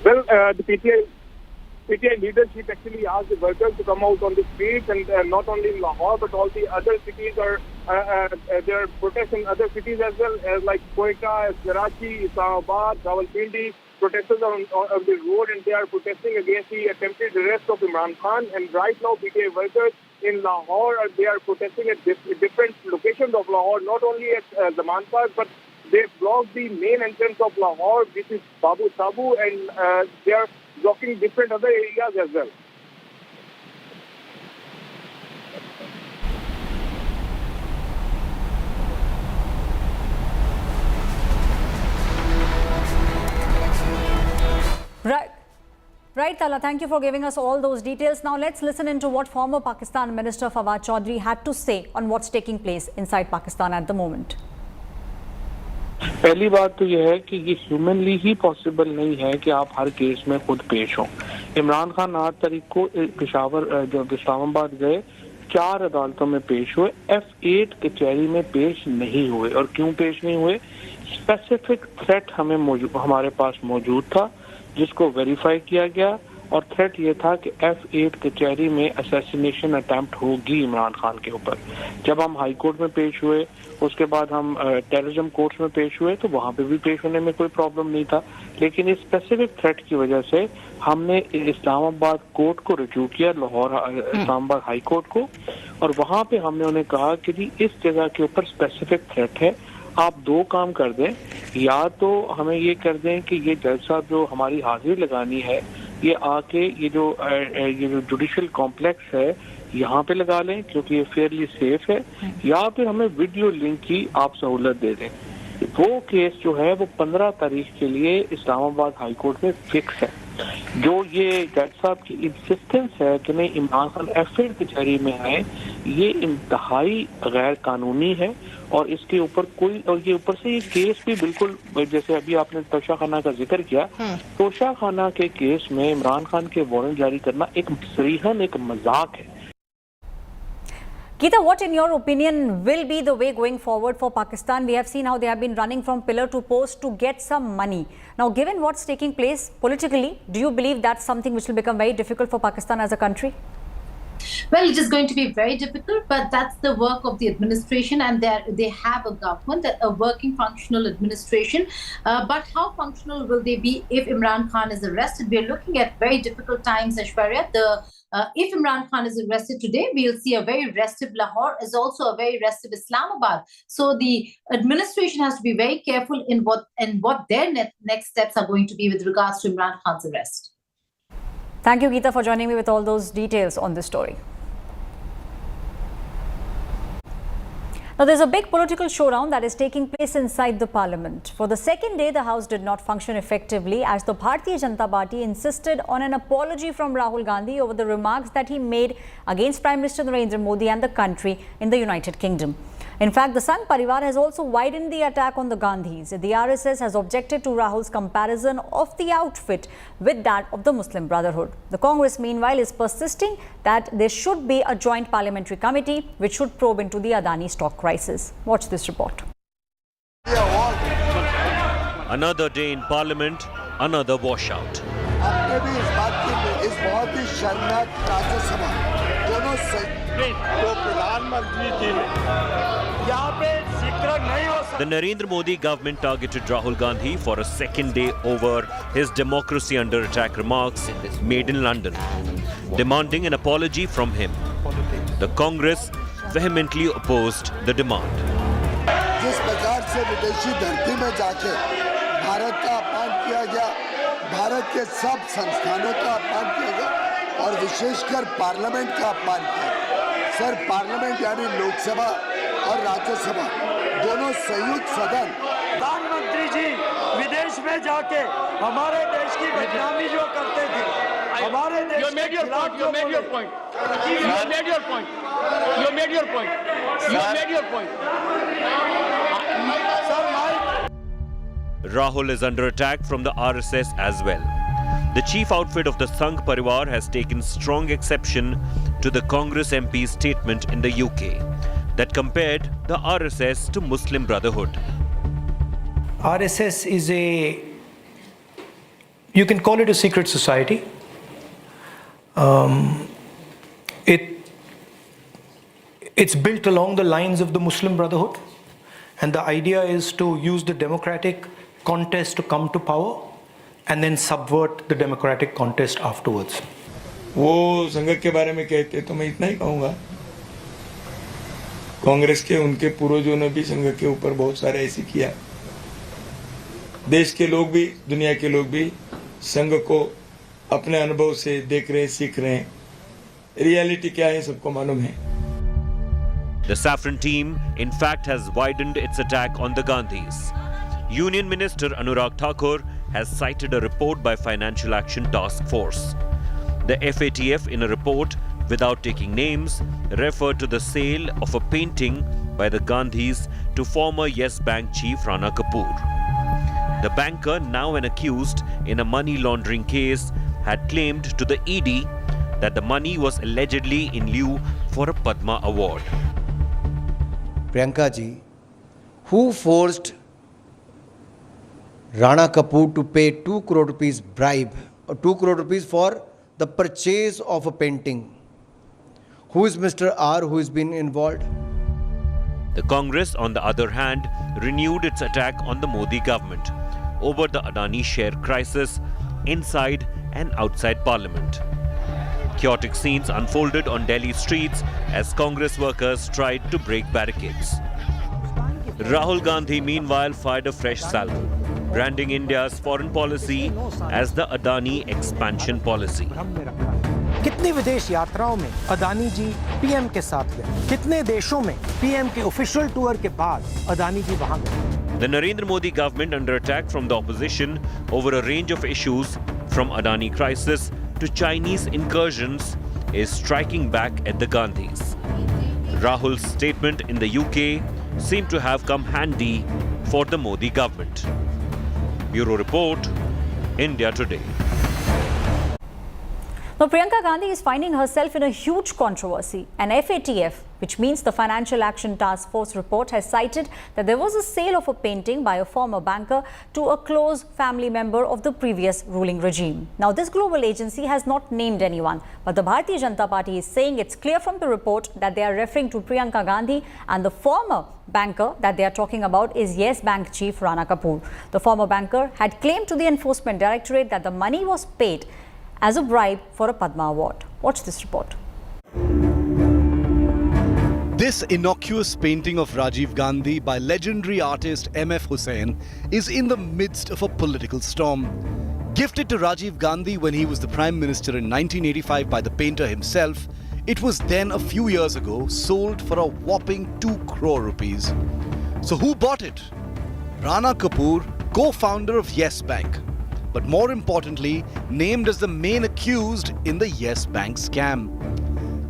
Well, the PTI leadership actually asked the workers to come out on the streets, and not only in Lahore, but all the other cities are there are protests in other cities as well, like Quetta, Karachi, Islamabad, Rawalpindi. Protesters are on the road, and they are protesting against the attempted arrest of Imran Khan. And right now, PTI workers in Lahore, they are protesting at different locations of Lahore, not only at Zaman Park, but they blocked the main entrance of Lahore, which is Babu Sabu, and they are blocking different other areas as well. Right, Tala, thank you for giving us all those details. Now let's listen into what former Pakistan Minister Fawad Chaudhry had to say on what's taking place inside Pakistan at the moment. पहली बात तो यह है कि ये humanly ही possible नहीं है कि आप हर केस में खुद पेश हों। इमरान खान 8 तारीख को पेशावर जब इस्लामाबाद गए 4 अदालतों में पेश हुए, F8 कचहरी में पेश नहीं हुए। और क्यों पेश नहीं हुए? स्पेसिफिक थ्रेट हमारे पास मौजूद था, जिसको वेरीफाई किया गया, और थ्रेट ये था कि F8 कचहरी में असैसिनेशन अटेम्प्ट होगी इमरान खान के ऊपर। जब हम हाई कोर्ट में पेश हुए, उसके बाद हम टेररिज्म कोर्ट्स में पेश हुए, तो वहाँ पे भी पेश होने में कोई प्रॉब्लम नहीं था। लेकिन इस स्पेसिफिक थ्रेट की वजह से हमने इस्लामाबाद कोर्ट को रिज्यू किया, लाहौर इस्लामाबाद हाई कोर्ट को, और वहाँ पे हमने उन्हें कहा कि जी इस जगह के ऊपर स्पेसिफिक थ्रेट है, आप दो काम कर दें, या तो हमें ये कर दें कि ये जज साहब जो हमारी हाजिरी लगानी है ये आके ये जो जुडिशियल कॉम्प्लेक्स है यहाँ पे लगा लें क्योंकि ये फेयरली सेफ है, या फिर हमें वीडियो लिंक की आप सहूलत दे दें। वो केस जो है वो 15 तारीख के लिए इस्लामाबाद हाई कोर्ट में फिक्स है। जो ये जज साहब की इंसिस्टेंस है कि नहीं इमरान खान एफआईआर कचहरी में है, ये इंतहाई गैर कानूनी है और इसके ऊपर कोई, और ये ऊपर से ये केस भी बिल्कुल, जैसे अभी आपने तोशा खाना का जिक्र किया, तोशा खाना के केस में इमरान खान के वारंट जारी करना एक सरीहन एक मजाक है। Geeta, what in your opinion will be the way going forward for Pakistan? We have seen how they have been running from pillar to post to get some money. Now, given what's taking place politically, do you believe that's something which will become very difficult for Pakistan as a country? Well, it is going to be very difficult, but that's the work of the administration, and they have a government, a working, functional administration. But how functional will they be if Imran Khan is arrested? We are looking at very difficult times, Aishwarya. If Imran Khan is arrested today, we'll see a very restive Lahore, is also a very restive Islamabad. So the administration has to be very careful in what their next steps are going to be with regards to Imran Khan's arrest. Thank you, Geeta, for joining me with all those details on this story. Now, there's a big political showdown that is taking place inside the parliament. For the second day, the House did not function effectively as the Bharatiya Janata Party insisted on an apology from Rahul Gandhi over the remarks that he made against Prime Minister Narendra Modi and the country in the United Kingdom. In fact, the Sangh Parivar has also widened the attack on the Gandhis. The RSS has objected to Rahul's comparison of the outfit with that of the Muslim Brotherhood. The Congress, meanwhile, is persisting that there should be a joint parliamentary committee which should probe into the Adani stock crisis. Watch this report. Another day in Parliament, another washout. The Narendra Modi government targeted Rahul Gandhi for a second day over his democracy under attack remarks made in London, demanding an apology from him. The Congress vehemently opposed the demand. जिस प्रकार से विदेशी धरती में जाके भारत का अपमान किया गया, भारत के सब संस्थानों का अपमान किया गया और विशेषकर पार्लियामेंट का अपमान किया। सर, पार्लियामेंट यानी लोकसभा और राज्यसभा दोनों संयुक्त सदन। प्रधानमंत्री जी विदेश में जाके हमारे देश की बदनामी जो करते थे, हमारे देश के खिलाफ जो Rahul is under attack from the RSS as well. The chief outfit of the Sangh Parivar has taken strong exception to the Congress MP's statement in the UK that compared the RSS to Muslim Brotherhood. RSS is you can call it a secret society. It's built along the lines of the Muslim Brotherhood, and the idea is to use the democratic contest to come to power and then subvert the democratic contest afterwards. वो संघ के बारे में कहते तो मैं इतना ही कहूँगा, कांग्रेस के उनके पूर्वजों ने भी संघ के ऊपर बहुत सारे ऐसे किया। देश के लोग भी, दुनिया के लोग भी संघ को अपने अनुभव से देख रहे हैं, सीख रहे हैं। रियलिटी क्या है सबको मालूम है। The saffron team, in fact, has widened its attack on the Gandhis. Union Minister Anurag Thakur has cited a report by Financial Action Task Force. The FATF, in a report without taking names, referred to the sale of a painting by the Gandhis to former Yes Bank chief Rana Kapoor. The banker, now an accused in a money laundering case, had claimed to the ED that the money was allegedly in lieu for a Padma award. Priyanka ji, who forced Rana Kapoor to pay 2 crore rupees bribe or 2 crore rupees for the purchase of a painting? Who is Mr. R who has been involved? The Congress, on the other hand, renewed its attack on the Modi government over the Adani share crisis inside and outside Parliament. Chaotic scenes unfolded on Delhi streets as Congress workers tried to break barricades. Rahul Gandhi meanwhile fired a fresh salvo, branding India's foreign policy as the Adani expansion policy. कितनी विदेश यात्राओं में अदानी जी PM के साथ गए, कितने देशों में पीएम के ऑफिशियल टूर के बाद अदानी जी वहां गए. The Narendra Modi government under attack from the opposition over a range of issues from Adani crisis to Chinese incursions is striking back at the Gandhis. Rahul's statement in the UK seemed to have come handy for the Modi government. Bureau Report, India Today. Now, Priyanka Gandhi is finding herself in a huge controversy. An FATF, which means the Financial Action Task Force report, has cited that there was a sale of a painting by a former banker to a close family member of the previous ruling regime. Now, this global agency has not named anyone, but the Bharatiya Janata Party is saying it's clear from the report that they are referring to Priyanka Gandhi, and the former banker that they are talking about is Yes Bank chief Rana Kapoor. The former banker had claimed to the Enforcement Directorate that the money was paid as a bribe for a Padma Award. Watch this report. This innocuous painting of Rajiv Gandhi by legendary artist M.F. Hussain is in the midst of a political storm. Gifted to Rajiv Gandhi when he was the Prime Minister in 1985 by the painter himself, it was then a few years ago sold for a whopping 2 crore rupees. So who bought it? Rana Kapoor, co-founder of Yes Bank, but more importantly, named as the main accused in the Yes Bank scam.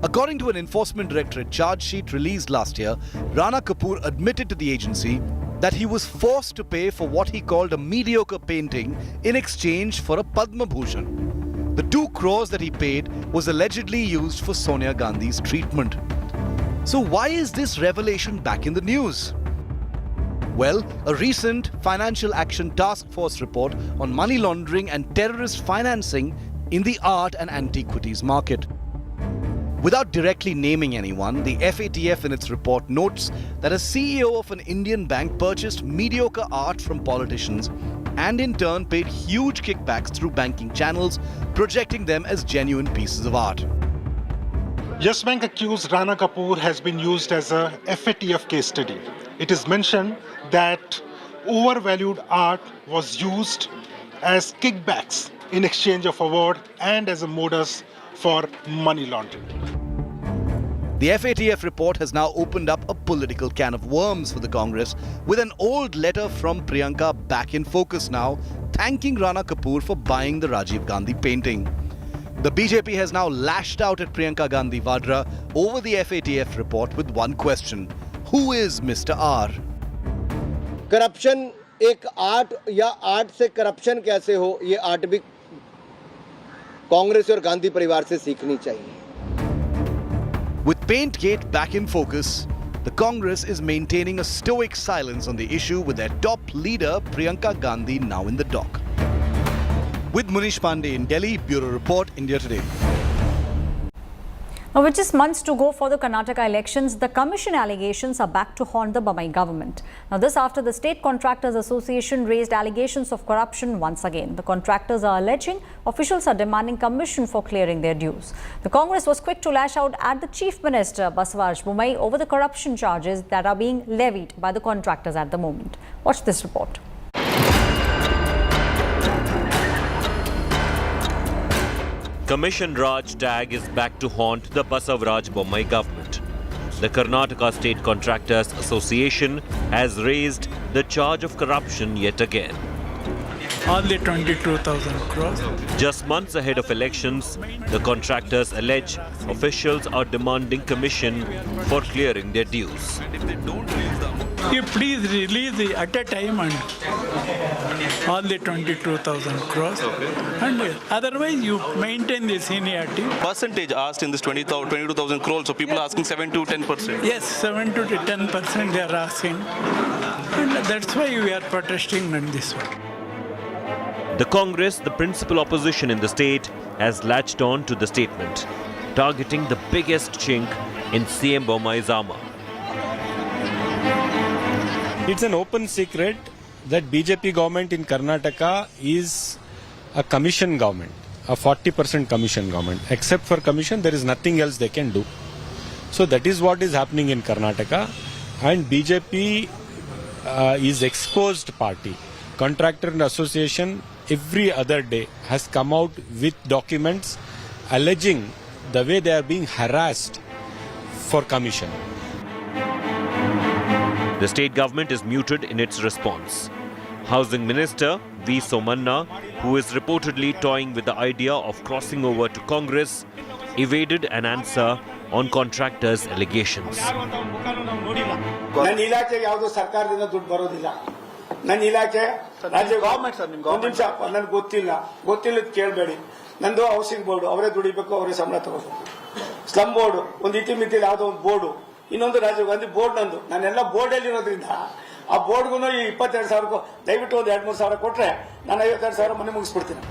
According to an Enforcement Directorate charge sheet released last year, Rana Kapoor admitted to the agency that he was forced to pay for what he called a mediocre painting in exchange for a Padma Bhushan. The 2 crores that he paid was allegedly used for Sonia Gandhi's treatment. So why is this revelation back in the news? Well, a recent Financial Action Task Force report on money laundering and terrorist financing in the art and antiquities market. Without directly naming anyone, the FATF in its report notes that a CEO of an Indian bank purchased mediocre art from politicians and in turn paid huge kickbacks through banking channels, projecting them as genuine pieces of art. Yes Bank accused Rana Kapoor has been used as a FATF case study. It is mentioned that overvalued art was used as kickbacks in exchange of award and as a modus for money laundering. The FATF report has now opened up a political can of worms for the Congress, with an old letter from Priyanka back in focus now, thanking Rana Kapoor for buying the Rajiv Gandhi painting. The BJP has now lashed out at Priyanka Gandhi Vadra over the FATF report with one question: who is Mr. R? Corruption एक art या art से corruption कैसे हो, ये art भी कांग्रेस और गांधी परिवार से सीखनी चाहिए. With Paintgate back in focus, the Congress is maintaining a stoic silence on the issue, with their top leader Priyanka Gandhi now in the dock. With Munish Pandey in Delhi, Bureau Report, India Today. Now, with just months to go for the Karnataka elections, the commission allegations are back to haunt the bommai government. Now, this after the State Contractors Association raised allegations of corruption once again. The contractors are alleging officials are demanding commission for clearing their dues. The Congress was quick to lash out at the Chief Minister, Basavaraj Bommai, over the corruption charges that are being levied by the contractors at the moment. Watch this report. Commission Raj tag is back to haunt the Basavaraj Bommai government. The Karnataka State Contractors Association has raised the charge of corruption yet again. Only 22,000 crores. Just months ahead of elections, the contractors allege officials are demanding commission for clearing their dues. You please release it at a time and only 22,000 crores. And otherwise you maintain the seniority. Percentage asked in this 22,000 crores, so people are asking 7 to 10%. Yes, 7 to 10% they are asking. And that's why we are protesting on this one. The Congress, the principal opposition in the state, has latched on to the statement, targeting the biggest chink in CM Bommai's armor. It's an open secret that BJP government in Karnataka is a commission government. a 40% commission government. Except for commission, there is nothing else they can do. So that is what is happening in Karnataka. And BJP is exposed party. Contractor and Association every other day has come out with documents alleging the way they are being harassed for commission. The state government is muted in its response. Housing Minister V. Somanna, who is reportedly toying with the idea of crossing over to Congress, evaded an answer on contractors' allegations. ನನ್ನ ಇಲಾಖೆಗೆ ಯಾವುದೋ ಸರ್ಕಾರದಿಂದ ದುಡ್ಡು ಬರೋದಿಲ್ಲ. ನನ್ನ ಇಲಾಖೆ ರಾಜ್ಯ government sir ನಿಮ್ಗೆ ಒಂದು ನಿಮಿಷ ನನಗೆ ಗೊತ್ತಿಲ್ಲದ ಕೇಳಬೇಡಿ. ನಂದು ಹೌಸಿಂಗ್ ಬೋರ್ಡ್ ಅವರೇ ದುಡಿಬೇಕು ಅವರೇ ಸಂಬಳ ತಗೋಬೇಕು. ಸ್ಲಮ್ ಬೋರ್ಡ್ ಒಂದು ಇತಿಮಿತಿಯಲ್ಲಿ ಯಾವುದೋ ಒಂದು ಬೋರ್ಡು ಇನ್ನೊಂದು ರಾಜೀವ್ ಗಾಂಧಿ ಬೋರ್ಡ್ ನಂದು ನಾನೆಲ್ಲ ಬೋರ್ಡ್ ಅಲ್ಲಿ ಇರೋದ್ರಿಂದ ಆ ಬೋರ್ಡ್ಗೂ ಈ 22,000 ದಯವಿಟ್ಟು ಒಂದು 2-3 ಸಾವಿರ ಕೊಟ್ರೆ ನಾನು 52,000 ಮನೆ ಮುಗಿಸ್ಬಿಡ್ತೀನಿ.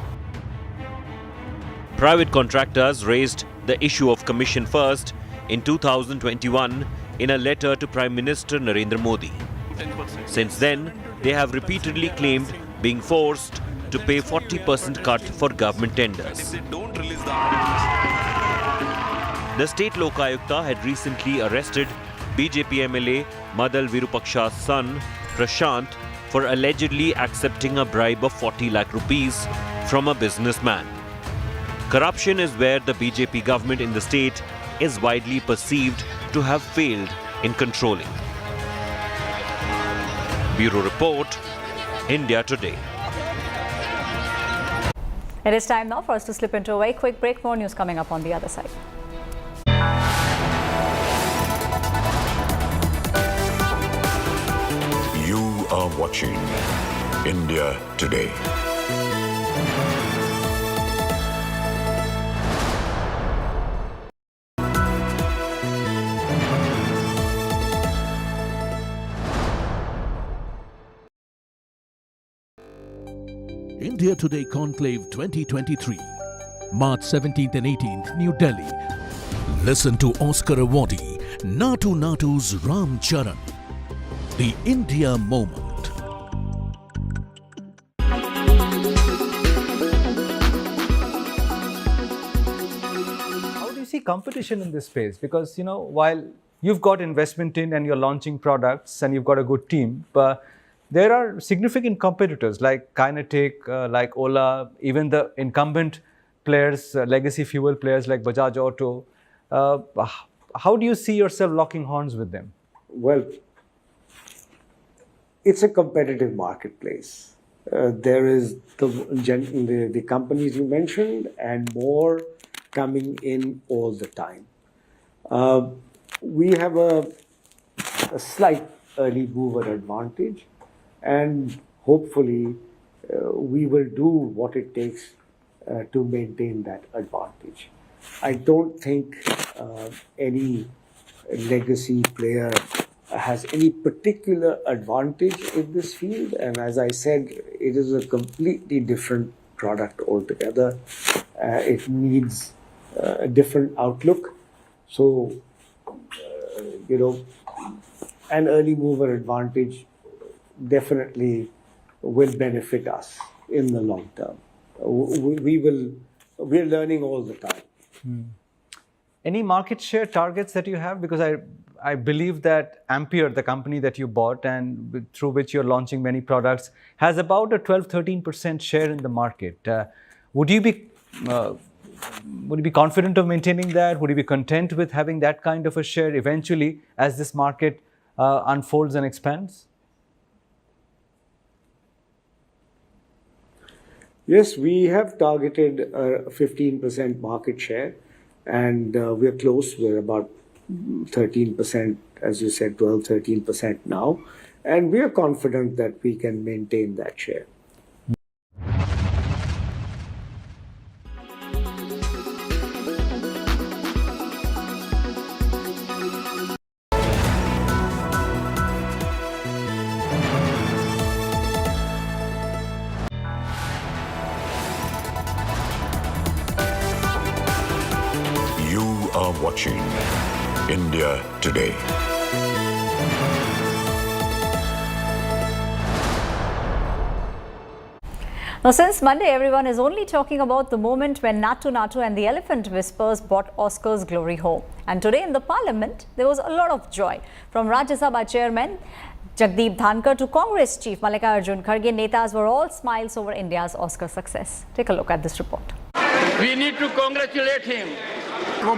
Private contractors raised the issue of commission first in 2021 in a letter to Prime Minister Narendra Modi. Since then, they have repeatedly claimed being forced to pay 40% cut for government tenders. The state Lokayukta had recently arrested BJP MLA Madal Virupaksha's son, Prashant, for allegedly accepting a bribe of 40 lakh rupees from a businessman. Corruption is where the BJP government in the state is widely perceived to have failed in controlling. Bureau Report, India Today. It is time now for us to slip into a very quick break. More news coming up on the other side. You are watching India Today. India Today Conclave 2023, March 17th and 18th, New Delhi. Listen to Oscar awardee Natu Natu's Ram Charan. The India Moment. How do you see competition in this space? Because, you know, while you've got investment in and you're launching products and you've got a good team, but there are significant competitors like Kinetic, like Ola, even the incumbent players, legacy fuel players like Bajaj Auto. How do you see yourself locking horns with them? Well, it's a competitive marketplace. There is the companies you mentioned and more coming in all the time. We have a slight early mover advantage, and hopefully we will do what it takes to maintain that advantage. I don't think any legacy player has any particular advantage in this field, and as I said, it is a completely different product altogether. It needs a different outlook. So, an early mover advantage definitely will benefit us in the long term. We're learning all the time. Any market share targets that you have? Because I believe that Ampere, the company that you bought and through which you're launching many products, has about a 12-13% share in the market. Would you be confident of maintaining that? Would you be content with having that kind of a share eventually as this market unfolds and expands? Yes, we have targeted a 15% market share, and we're close. We're about 13%, as you said, 12-13% now, and we are confident that we can maintain that share. Watching India Today. Now, since Monday, everyone is only talking about the moment when Natu Natu and the Elephant Whispers brought Oscars glory home. And today in the Parliament, there was a lot of joy. From Rajya Sabha Chairman Jagdeep Dhankar to Congress Chief Mallikarjun Kharge, netas were all smiles over India's Oscar success. Take a look at this report. We need to congratulate him.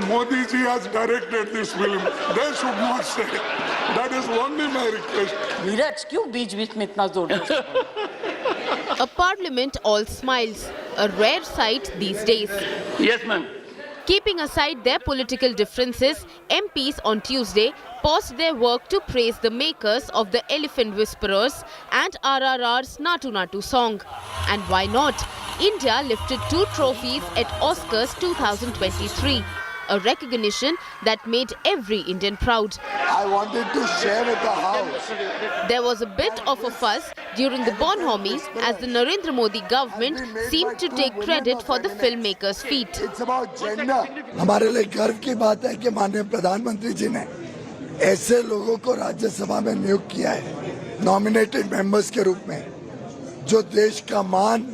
Modi ji has directed this film. They should not say. That is only my request. Virat, क्यों बीच-बीच में इतना जोर? A parliament all smiles, a rare sight these days. Yes, ma'am. Keeping aside their political differences, MPs on Tuesday paused their work to praise the makers of the Elephant Whisperers and RRR's Natu Natu song. And why not? India lifted 2 trophies at Oscars 2023. A recognition that made every Indian proud. I wanted to share with the House. There was a bit of a fuss during the bonhomie as the Narendra Modi government seemed to take credit for the filmmakers' feat. It's about gender. हमारे लिए गर्व की बात है कि माननीय प्रधानमंत्री जी ने ऐसे लोगों को राज्यसभा में नियुक्त किया है, नॉमिनेटेड मेंबर्स के रूप में, जो देश का मान,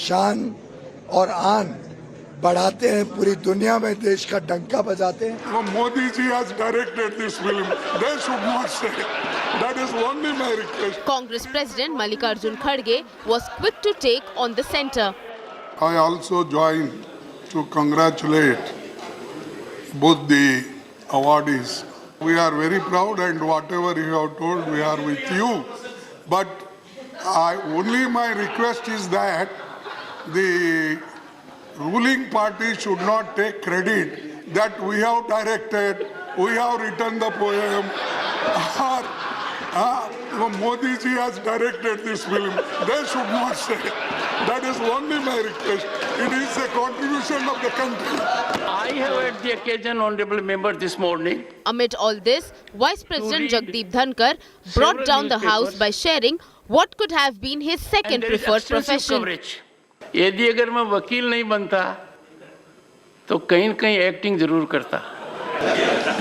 शान और आन बढ़ाते हैं, पूरी दुनिया में देश का डंका बजाते हैं. Modi ji has directed this film. They should not say. That is only my request. Congress President Mallikarjun Kharge was quick to take on the centre. I also join to congratulate both the awardees. We are very proud, and whatever you have told, we are with you. But only my request is that the ruling party should not take credit that we have directed, we have written the poem, or Modi ji has directed this film. They should not say. That is only my request. It is a contribution of the country. I have had the occasion, honorable member, this morning. Amid all this, Vice President Jagdeep Dhankar brought down the House by sharing what could have been his second preferred profession. यदि अगर मैं वकील नहीं बनता तो कहीं न कहीं एक्टिंग जरूर करता.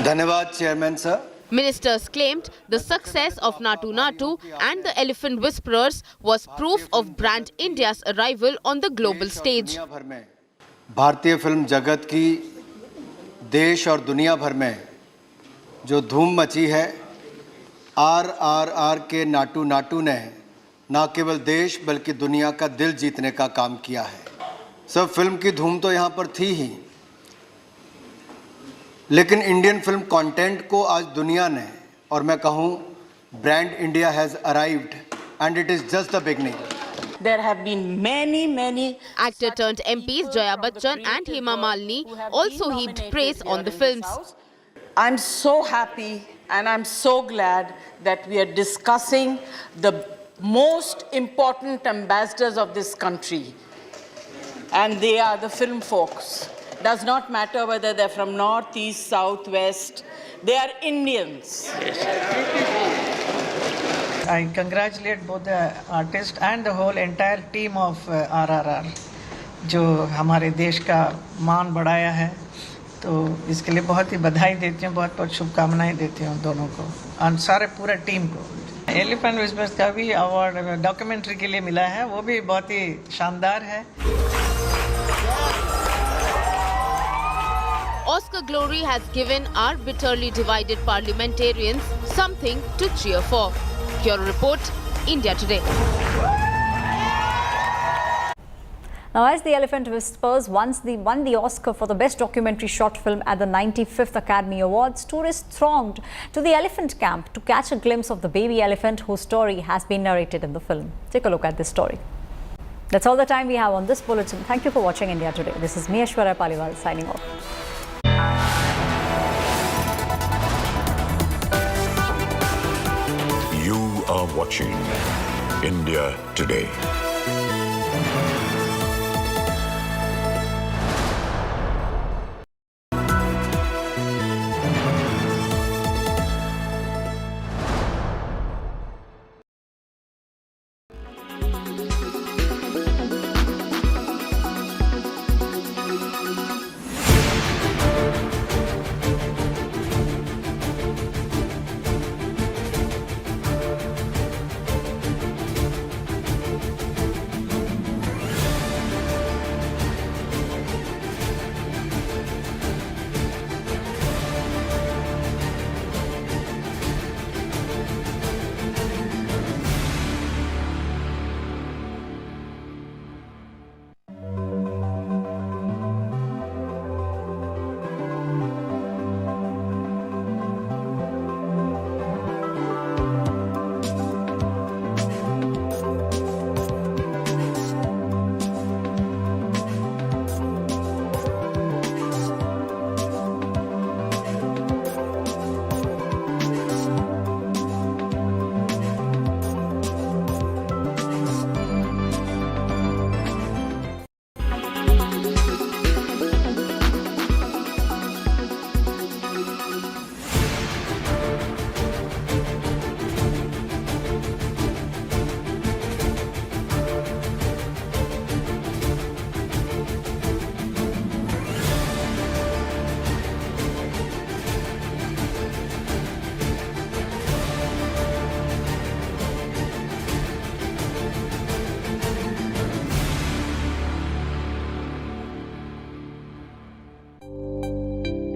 धन्यवाद chairman sir. Ministers claimed the success of Natu Natu and the Elephant Whisperers was proof of brand India's arrival on the global stage. भारतीय फिल्म जगत की देश और दुनिया भर में जो धूम मची है, RRR के नाटू नाटू ने न केवल देश बल्कि दुनिया का दिल जीतने का काम किया है. सब फिल्म की धूम तो यहाँ पर थी ही, लेकिन इंडियन फिल्म कंटेंट को आज दुनिया ने, और मैं कहूँ brand India has arrived and it is just the beginning. There have been many actor turned MPs Jaya Bachchan and Hema Malini also heaped praise on the films. I'm so happy and I'm so glad that we are discussing the most important ambassadors of this country, and they are the film folks. Does not matter whether they're from north, east, south, west, they are Indians. I congratulate both the artist and the whole entire team of RRR जो हमारे देश का मान बढ़ाया है, तो इसके लिए बहुत ही बधाई देती हूँ, बहुत बहुत शुभकामनाएं देती हूँ दोनों को और सारे पूरे टीम को. एलिफेंट विस्पर्स का भी अवार्ड डॉक्यूमेंट्री के लिए मिला है, वो भी बहुत ही शानदार है. Oscar glory has given our bitterly divided parliamentarians something to cheer for. Bureau Report, India Today. Now, as the Elephant Whispers won the Oscar for the Best Documentary Short Film at the 95th Academy Awards, tourists thronged to the elephant camp to catch a glimpse of the baby elephant whose story has been narrated in the film. Take a look at this story. That's all the time we have on this bulletin. Thank you for watching India Today. This is me, Aishwarya Paliwal, signing off. You are watching India Today.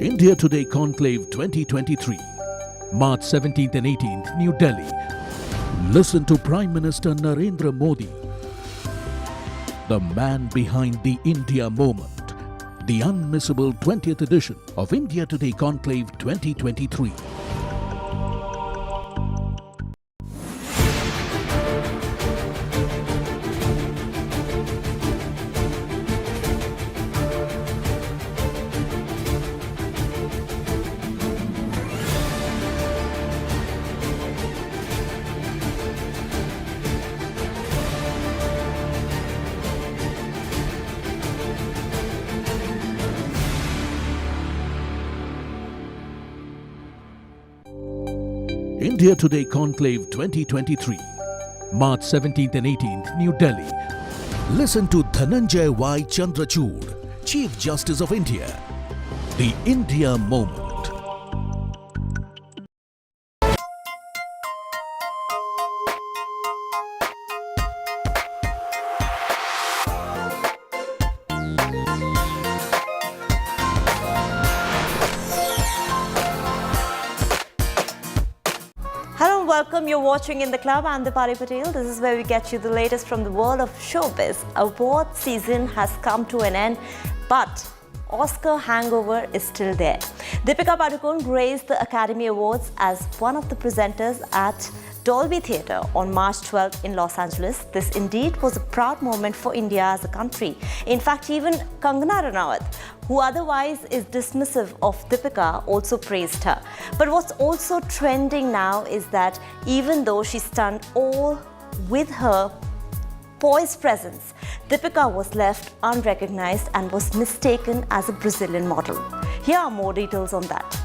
India Today Conclave 2023, March 17th and 18th, New Delhi. Listen to Prime Minister Narendra Modi, the man behind the India moment, the unmissable 20th edition of India Today Conclave 2023. India Today Conclave 2023, March 17th and 18th, New Delhi. Listen to Dhananjay Y. Chandrachud, Chief Justice of India, the India moment. Welcome, you're watching In the Club. I'm Dipali Patel. This is where we get you the latest from the world of showbiz. Award season has come to an end, but Oscar hangover is still there. Deepika Padukone graced the Academy Awards as one of the presenters at Dolby Theatre on March 12th in Los Angeles. This indeed was a proud moment for India as a country. In fact, even Kangana Ranaut, who otherwise is dismissive of Deepika, also praised her. But what's also trending now is that even though she stunned all with her poised presence, Deepika was left unrecognized and was mistaken as a Brazilian model. Here are more details on that.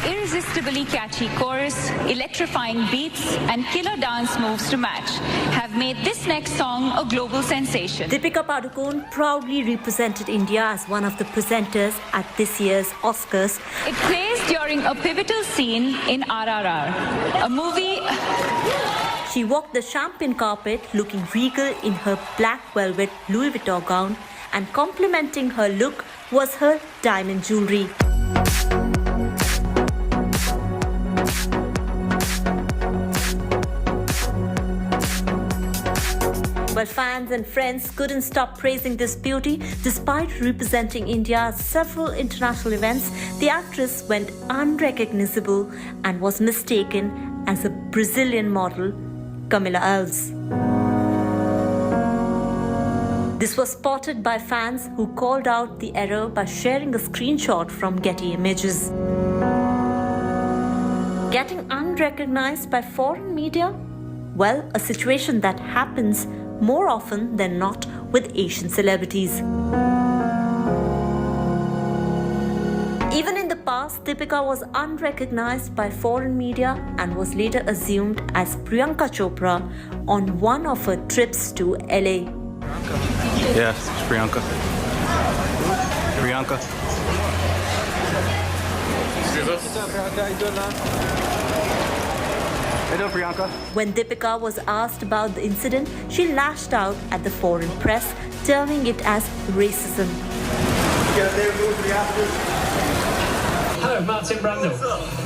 Irresistibly catchy chorus, electrifying beats, and killer dance moves to match have made this next song a global sensation. Deepika Padukone proudly represented India as one of the presenters at this year's Oscars. It plays during a pivotal scene in RRR, a movie. She walked the champagne carpet looking regal in her black velvet Louis Vuitton gown, and complementing her look was her diamond jewelry. But fans and friends couldn't stop praising this beauty. Despite representing India at several international events, the actress went unrecognizable and was mistaken as a Brazilian model, Camila Alves. This was spotted by fans who called out the error by sharing a screenshot from Getty Images. Getting unrecognized by foreign media? Well, a situation that happens more often than not with Asian celebrities. Even in the past, Deepika was unrecognized by foreign media and was later assumed as Priyanka Chopra on one of her trips to LA. Yes, it's Priyanka. Priyanka. Hello, Priyanka. When Deepika was asked about the incident, she lashed out at the foreign press, terming it as racism. Hello, Martin Brundle.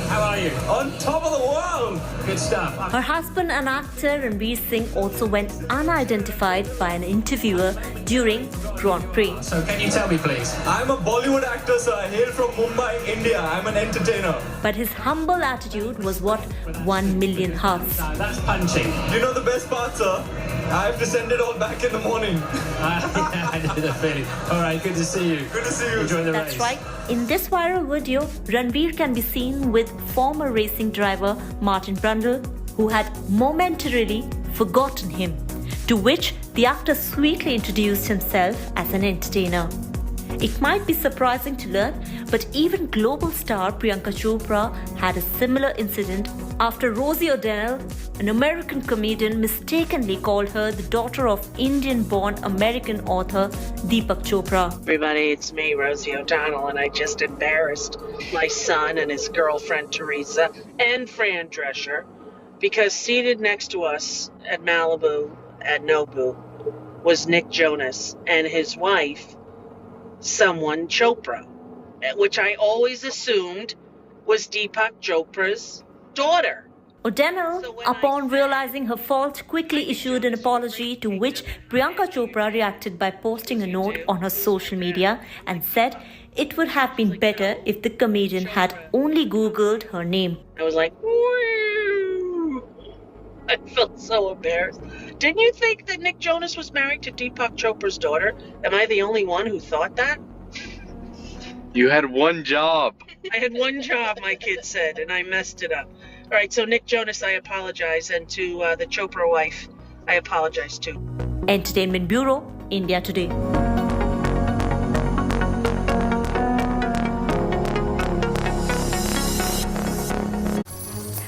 How are you? On top of the world! Good stuff. Her husband and actor Ranveer Singh also went unidentified by an interviewer during Grand Prix. So can you tell me, please? I'm a Bollywood actor, sir. I hail from Mumbai, India. I'm an entertainer. But his humble attitude was what won million hearts. That's punching. You know the best part, sir? I have to send it all back in the morning. Yeah, I know the feeling. All right, good to see you. Good to see you. Enjoy the That's race. right. In this viral video, Ranveer can be seen with former racing driver Martin Brundle, who had momentarily forgotten him, to which the actor sweetly introduced himself as an entertainer. It might be surprising to learn, but even global star Priyanka Chopra had a similar incident after Rosie O'Donnell, an American comedian, mistakenly called her the daughter of Indian-born American author Deepak Chopra. Everybody, it's me, Rosie O'Donnell, and I just embarrassed my son and his girlfriend Teresa and Fran Drescher because seated next to us at Malibu at Nobu was Nick Jonas and his wife, someone Chopra, which I always assumed was Deepak Chopra's daughter. Odell, upon realizing her fault, quickly issued an apology, to which Priyanka Chopra reacted by posting a note on her social media and said it would have been better if the comedian had only Googled her name. I was like, woo! I felt so embarrassed. Didn't you think that Nick Jonas was married to Deepak Chopra's daughter? Am I the only one who thought that? You had one job. I had one job, my kid said, and I messed it up. All right, so Nick Jonas, I apologize, and to the Chopra wife, I apologize too. Entertainment Bureau, India Today.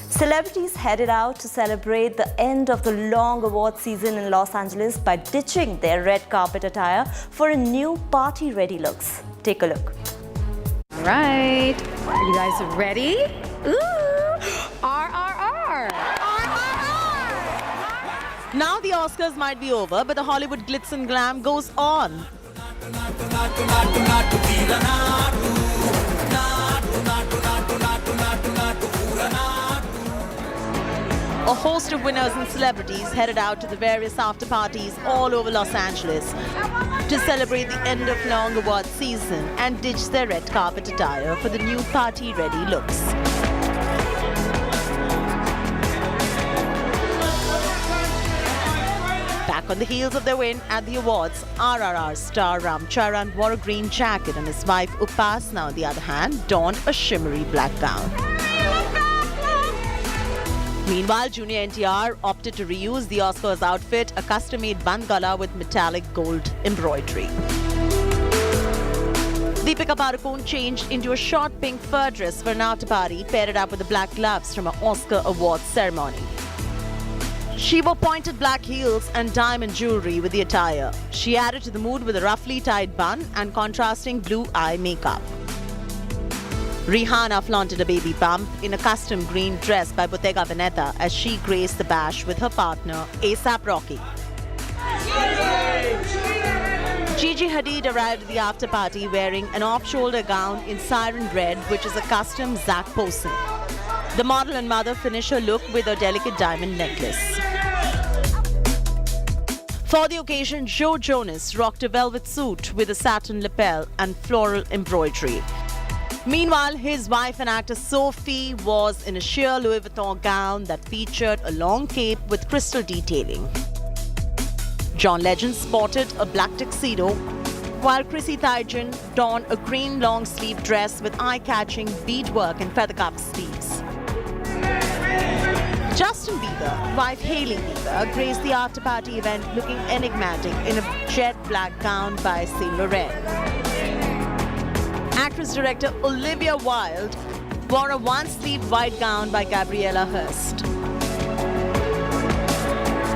Celebrities headed out to celebrate the end of the long award season in Los Angeles by ditching their red carpet attire for a new party-ready looks. Take a look. All right, are you guys ready? Ooh, RRR. Now the Oscars might be over, but the Hollywood glitz and glam goes on. A host of winners and celebrities headed out to the various after parties all over Los Angeles to celebrate the end of long award season and ditch their red carpet attire for the new party-ready looks. Back on the heels of their win at the awards, RRR star Ram Charan wore a green jacket and his wife Upasna, on the other hand, donned a shimmery black gown. Meanwhile, Junior NTR opted to reuse the Oscars outfit, a custom-made band gala with metallic gold embroidery. Deepika Padukone changed into a short pink fur dress for an after party, paired it up with the black gloves from an Oscar awards ceremony. She wore pointed black heels and diamond jewelry with the attire. She added to the mood with a roughly tied bun and contrasting blue eye makeup. Rihanna flaunted a baby bump in a custom green dress by Bottega Veneta as she graced the bash with her partner A$AP Rocky. Gigi Hadid arrived at the after party wearing an off-shoulder gown in siren red, which is a custom Zac Posen. The model and mother finished her look with a delicate diamond necklace. For the occasion, Joe Jonas rocked a velvet suit with a satin lapel and floral embroidery. Meanwhile, his wife and actor Sophie was in a sheer Louis Vuitton gown that featured a long cape with crystal detailing. John Legend sported a black tuxedo, while Chrissy Teigen donned a green long-sleeve dress with eye-catching beadwork and feather-cuff sleeves. Justin Bieber, wife Hailey Bieber, graced the after-party event looking enigmatic in a jet black gown by Saint Laurent. Actress-director Olivia Wilde wore a one-sleeved white gown by Gabriella Hearst.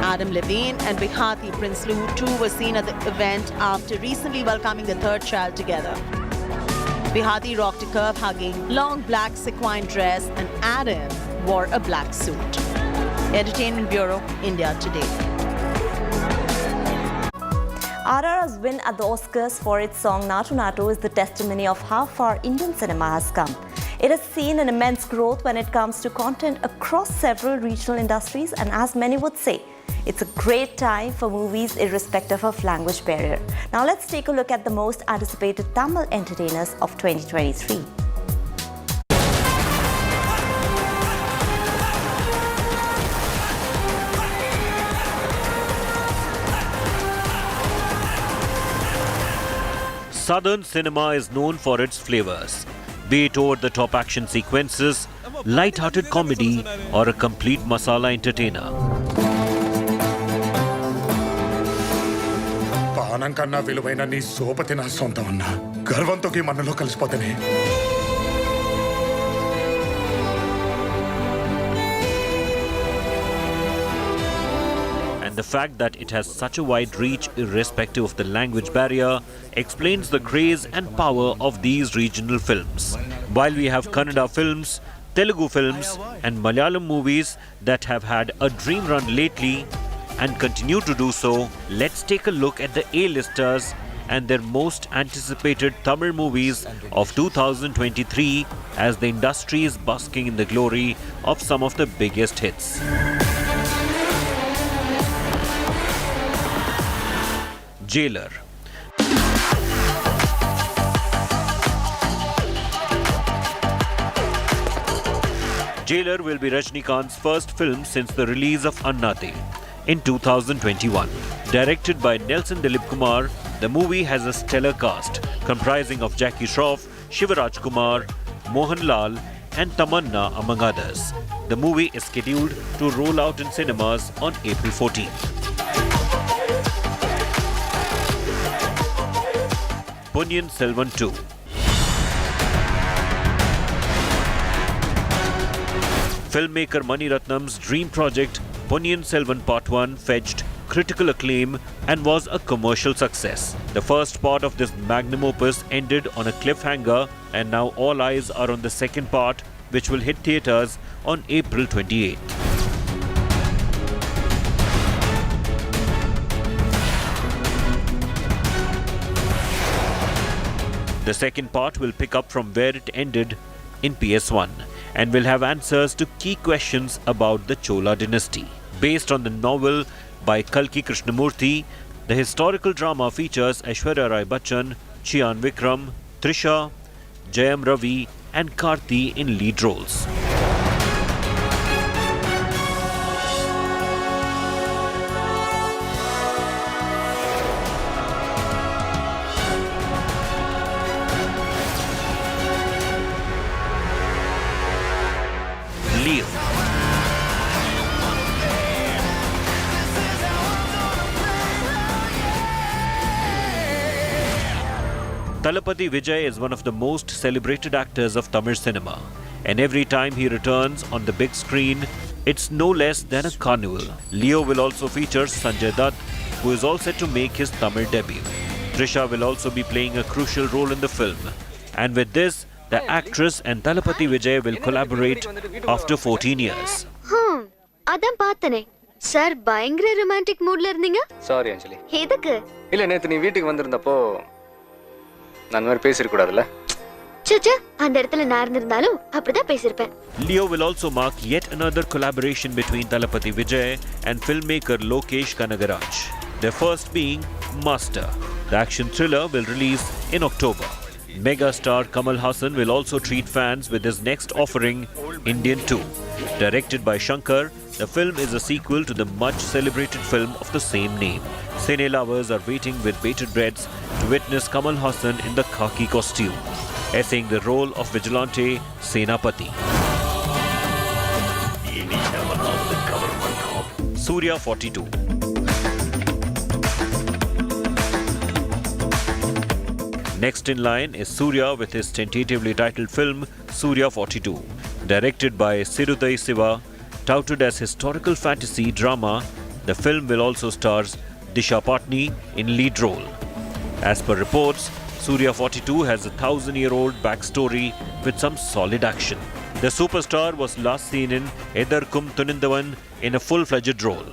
Adam Levine and Bihati Prinsloo too were seen at the event after recently welcoming their third child together. Bihati rocked a curve-hugging, long black sequin dress and Adam wore a black suit. Entertainment Bureau, India Today. RRR's win at the Oscars for its song Natu Natu is the testimony of how far Indian cinema has come. It has seen an immense growth when it comes to content across several regional industries, and as many would say, it's a great time for movies irrespective of language barrier. Now let's take a look at the most anticipated Tamil entertainers of 2023. Southern cinema is known for its flavors, be it over-the-top action sequences, light-hearted comedy, or a complete masala entertainer. పానం కన్నా విలువైన నీ సోపతి నా సొంతం అన్నా గర్వంతో మనలో కలిసిపోతేనే And the fact that it has such a wide reach irrespective of the language barrier explains the craze and power of these regional films. While we have Kannada films, Telugu films and Malayalam movies that have had a dream run lately and continue to do so, let's take a look at the A-listers and their most anticipated Tamil movies of 2023 as the industry is basking in the glory of some of the biggest hits. Jailer. Jailer will be Rajnikant's first film since the release of Annate in 2021. Directed by Nelson Dilip Kumar, the movie has a stellar cast comprising of Jackie Shroff, Shivaraj Kumar, Mohanlal and Tamanna among others. The movie is scheduled to roll out in cinemas on April 14th. Ponniyin Selvan 2. Filmmaker Mani Ratnam's dream project Ponniyin Selvan Part 1 fetched critical acclaim and was a commercial success. The first part of this magnum opus ended on a cliffhanger, and now all eyes are on the second part, which will hit theatres on April 28th. The second part will pick up from where it ended in PS1 and will have answers to key questions about the Chola dynasty. Based on the novel by Kalki Krishnamurthy, the historical drama features Aishwarya Rai Bachchan, Chyan Vikram, Trisha, Jayam Ravi and Karthi in lead roles. Leo. Thalapathy Vijay is one of the most celebrated actors of Tamil cinema, and every time he returns on the big screen, it's no less than a carnival. Leo will also feature Sanjay Dutt, who is all set to make his Tamil debut. Trisha will also be playing a crucial role in the film, and with this, the actress and Thalapathy Vijay will collaborate after 14 years. அதான் பார்த்தனே sir பயங்கர romantic மூட்ல இருந்தீங்க. Sorry அஞ்சலி. எதுக்கு? இல்ல நேத்து நீ வீட்டுக்கு வந்திருந்தப்போ நான் மாதிரி பேசிர கூடாதுல. சச்சா அந்த இடத்துல நான் இருந்திருந்தாலும் அப்படிதான் பேசிருப்பேன். Leo will also mark yet another collaboration between Thalapathy Vijay and filmmaker Lokesh Kanagaraj. Their first being Master. The action thriller will release in October. Megastar Kamal Haasan will also treat fans with his next offering, Indian 2. Directed by Shankar, the film is a sequel to the much celebrated film of the same name. Cine lovers are waiting with bated breath to witness Kamal Haasan in the khaki costume, essaying the role of vigilante Senapati. Surya 42. Next in line is Surya with his tentatively titled film Surya 42. Directed by Siruday Siva, touted as historical fantasy drama, the film will also star Disha Patni in lead role. As per reports, Surya 42 has a 1,000-year-old backstory with some solid action. The superstar was last seen in Edarkum Tunindavan in a full-fledged role.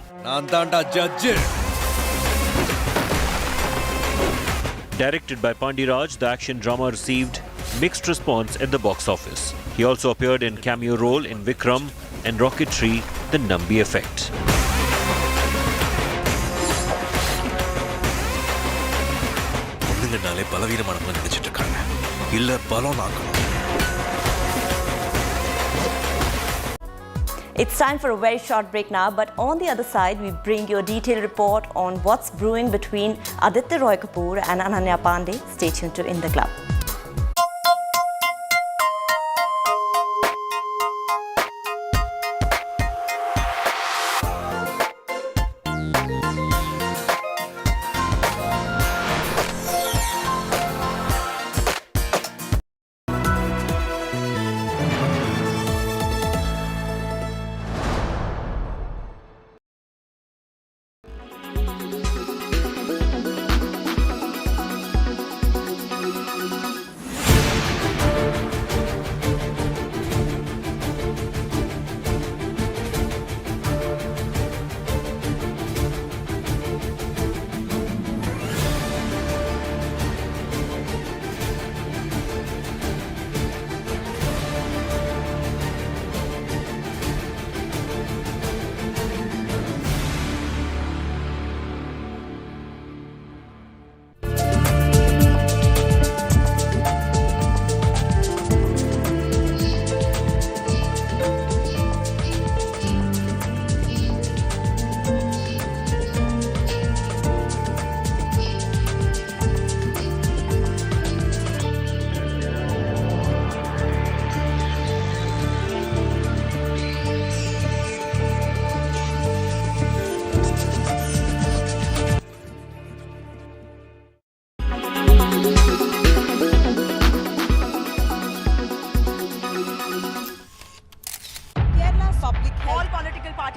Directed by Pandiraj, the action drama received mixed response at the box office. He also appeared in cameo role in Vikram and Rocketry, The Nambi Effect. It's time for a very short break now, but on the other side, we bring you a detailed report on what's brewing between Aditya Roy Kapoor and Ananya Pandey. Stay tuned to In the Club.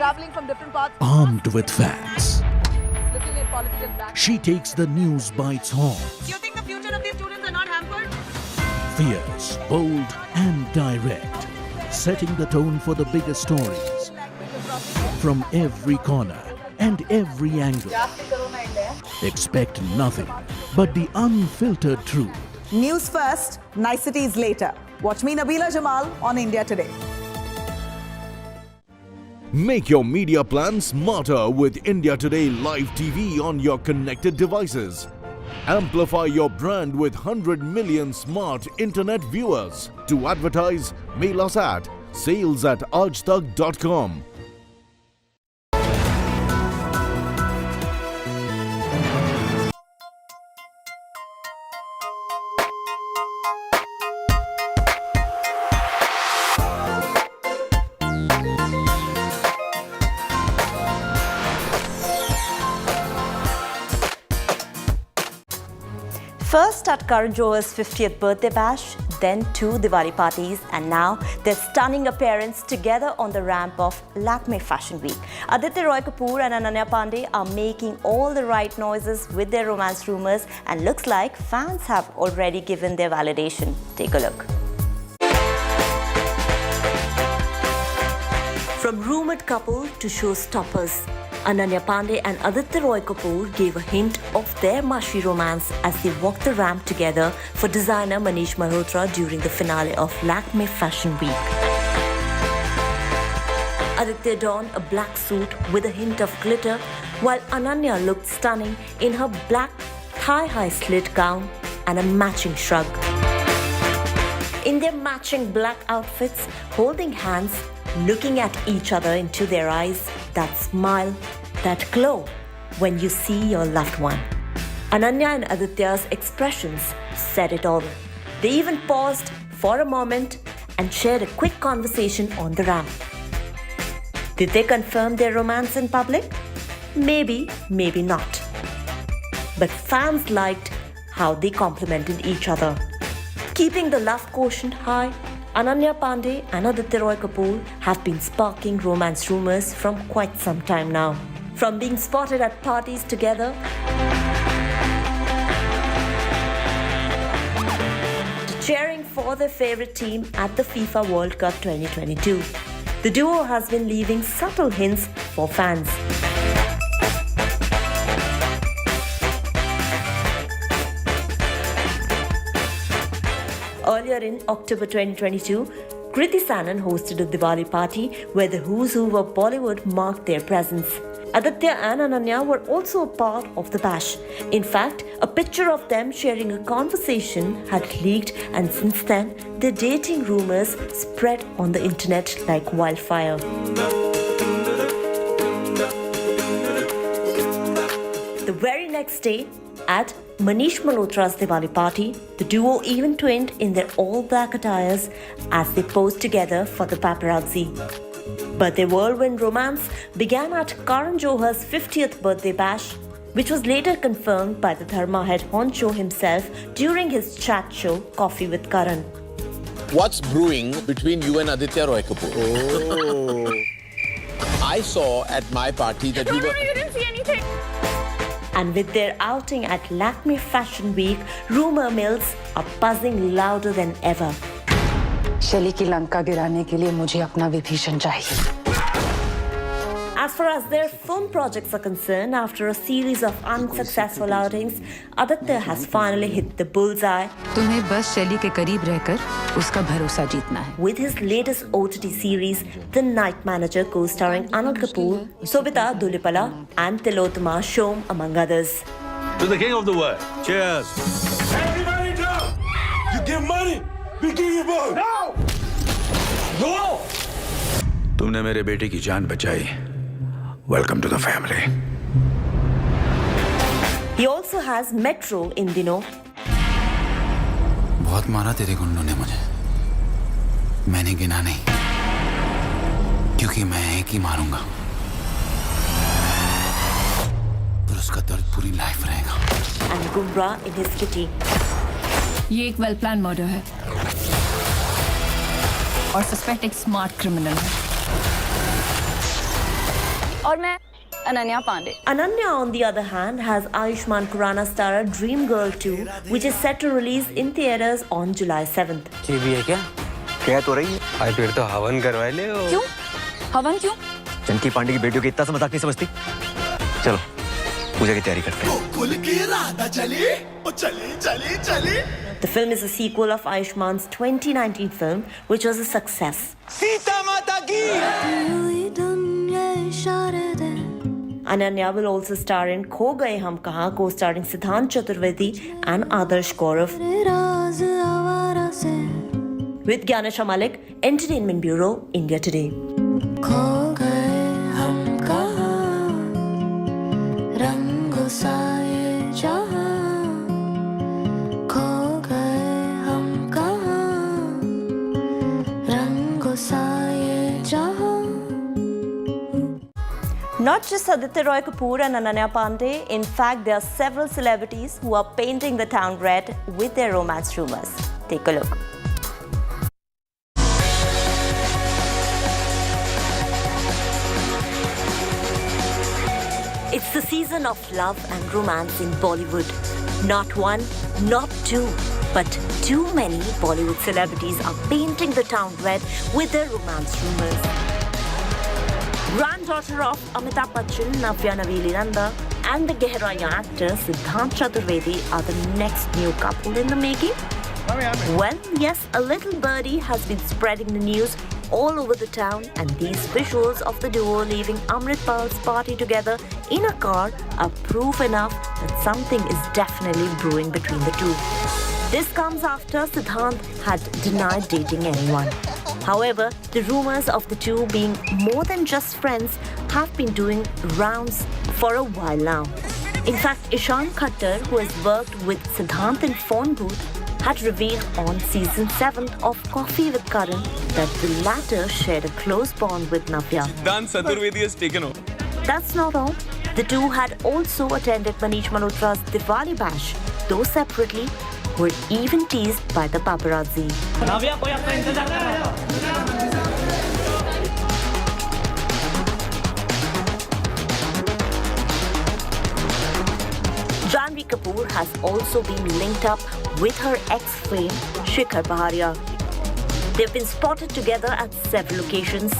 traveling from different parts. Armed with facts, Looking at political back. she takes the news by its horns. Do you think the future of these students are not hampered? Fierce, bold, and direct, setting the tone for the biggest stories from every corner and every angle. Expect nothing but the unfiltered truth. News first, niceties later. Watch me, Nabila Jamal, on India Today. Make your media plan smarter with India Today Live TV on your connected devices. Amplify your brand with 100 million smart internet viewers. To advertise, mail us at sales@aajtak.com. First at Karan Johar's 50th birthday bash, then 2 Diwali parties, and now their stunning appearance together on the ramp of Lakme Fashion Week. Aditya Roy Kapoor and Ananya Pandey are making all the right noises with their romance rumors, and looks like fans have already given their validation. Take a look. From rumored couple to showstoppers, Ananya Pandey and Aditya Roy Kapoor gave a hint of their mushy romance as they walked the ramp together for designer Manish Malhotra during the finale of Lakme Fashion Week. Aditya donned a black suit with a hint of glitter, while Ananya looked stunning in her black thigh-high slit gown and a matching shrug. In their matching black outfits, holding hands, looking at each other into their eyes, that smile, that glow when you see your loved one. Ananya and Aditya's expressions said it all. They even paused for a moment and shared a quick conversation on the ramp. Did they confirm their romance in public? Maybe, maybe not. But fans liked how they complimented each other. Keeping the love quotient high, Ananya Pandey and Aditya Roy Kapoor have been sparking romance rumors from quite some time now. From being spotted at parties together to cheering for their favorite team at the FIFA World Cup 2022, the duo has been leaving subtle hints for fans. Earlier in October 2022, Kriti Sanon hosted a Diwali party where the who's who of Bollywood marked their presence. Aditya and Ananya were also a part of the bash. In fact, a picture of them sharing a conversation had leaked, and since then, their dating rumors spread on the internet like wildfire. The very next day, at Manish Malhotra's Diwali party, the duo even twinned in their all-black attires as they posed together for the paparazzi. But their whirlwind romance began at Karan Johar's 50th birthday bash, which was later confirmed by the Dharma head honcho himself during his chat show Coffee with Karan. What's brewing between you and Aditya Roy Kapoor? Oh. I saw at my party that you didn't see anything. And with their outing at Lakme Fashion Week, rumor mills are buzzing louder than ever. शैली की लंका गिराने के लिए मुझे अपना विभीषण चाहिए. As far as their film projects are concerned, after a series of unsuccessful outings, Aditya has finally hit the bullseye. तुम्हें बस शैली के करीब रहकर उसका भरोसा जीतना है. With his latest OTT series, The Night Manager, co-starring Anil Kapoor, Sobita Dulipala, and Tilottama Shom, among others. To the king of the world. Cheers. Everybody down. You give money, we give you more. No. No. तुमने मेरे बेटे की जान बचाई. Welcome to the family. He also has Metro in दिनों. बहुत मारा तेरे गुंडों ने मुझे. मैंने गिना नहीं. क्योंकि मैं एक ही मारूंगा. पर उसका दर्द पूरी लाइफ रहेगा. And Gumrah in his kitty. ये एक वेल प्लान मर्डर है. और सस्पेक्ट एक स्मार्ट क्रिमिनल है. और मैं Ananya Pandey. Ananya, on the other hand, has Ayushmann Khurrana starrer Dream Girl 2, which is set to release in theaters on July 7th. ये भी है क्या? क्या तो रही है? आज फिर तो हवन करवा ले. क्यों? हवन क्यों? चंकी पांडे की बेटियों की इतना सा मजाक नहीं समझती. चलो पूजा की तैयारी करते हैं. The film is a sequel of Ayushmann's 2019 film, which was a success. Sita माता की. Ananya will also star in Kho Gaye Hum Kahan, co-starring Siddhant Chaturvedi and Adarsh Gaurav. With Gyanesha Malik, Entertainment Bureau, India Today. Not just Aditya Roy Kapoor and Ananya Pandey, in fact, there are several celebrities who are painting the town red with their romance rumors. Take a look. It's the season of love and romance in Bollywood. Not one, not two, but too many Bollywood celebrities are painting the town red with their romance rumors. Granddaughter of Amitabh Bachchan, Navya Naveli Nanda, and the Gehraiya actor Siddhant Chaturvedi are the next new couple in the making. Well, yes, a little birdie has been spreading the news all over the town, and these visuals of the duo leaving Amritpal's party together in a car are proof enough that something is definitely brewing between the two. This comes after Siddhant had denied dating anyone. However, the rumors of the two being more than just friends have been doing rounds for a while now. In fact, Ishan Khattar, who has worked with Siddhant in phone booth, had revealed on season 7 of Coffee with Karan that the latter shared a close bond with Navya. Siddhant Chaturvedi has taken over. That's not all. The two had also attended Manish Malhotra's Diwali bash, though separately, were even teased by the paparazzi. Janhvi Kapoor has also been linked up with her ex-flame Shikhar Paharia. They've been spotted together at several occasions.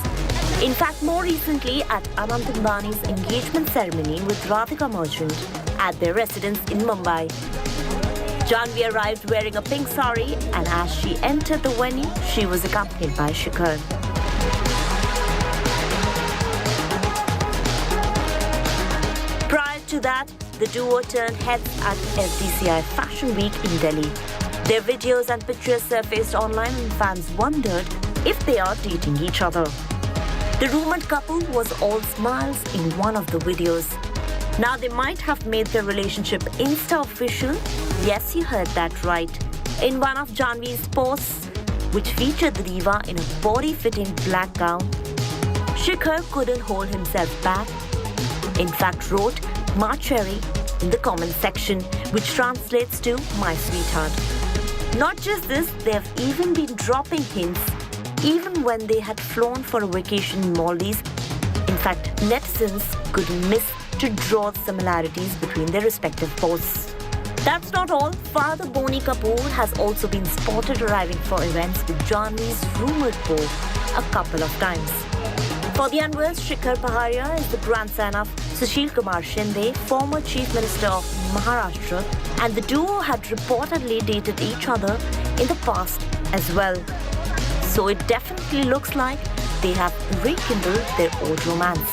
In fact, more recently at Anant Ambani's engagement ceremony with Radhika Merchant at their residence in Mumbai. Janhvi arrived wearing a pink sari, and as she entered the venue, she was accompanied by Shikhar. Prior to that, the duo turned heads at FDCI Fashion Week in Delhi. Their videos and pictures surfaced online, and fans wondered if they are dating each other. The rumored couple was all smiles in one of the videos. Now they might have made their relationship Insta official. Yes, you heard that right. In one of Janhvi's posts, which featured the diva in a body-fitting black gown, Shikhar couldn't hold himself back. In fact, wrote "Ma Cherry" in the comment section, which translates to "My sweetheart." Not just this, they have even been dropping hints, even when they had flown for a vacation in Maldives. In fact, netizens couldn't miss to draw the similarities between their respective posts. That's not all. Father Boney Kapoor has also been spotted arriving for events with Janhvi's rumored beau a couple of times. For the unversed, Shikhar Paharia is the grandson of Sushil Kumar Shinde, former Chief Minister of Maharashtra, and the duo had reportedly dated each other in the past as well. So it definitely looks like they have rekindled their old romance.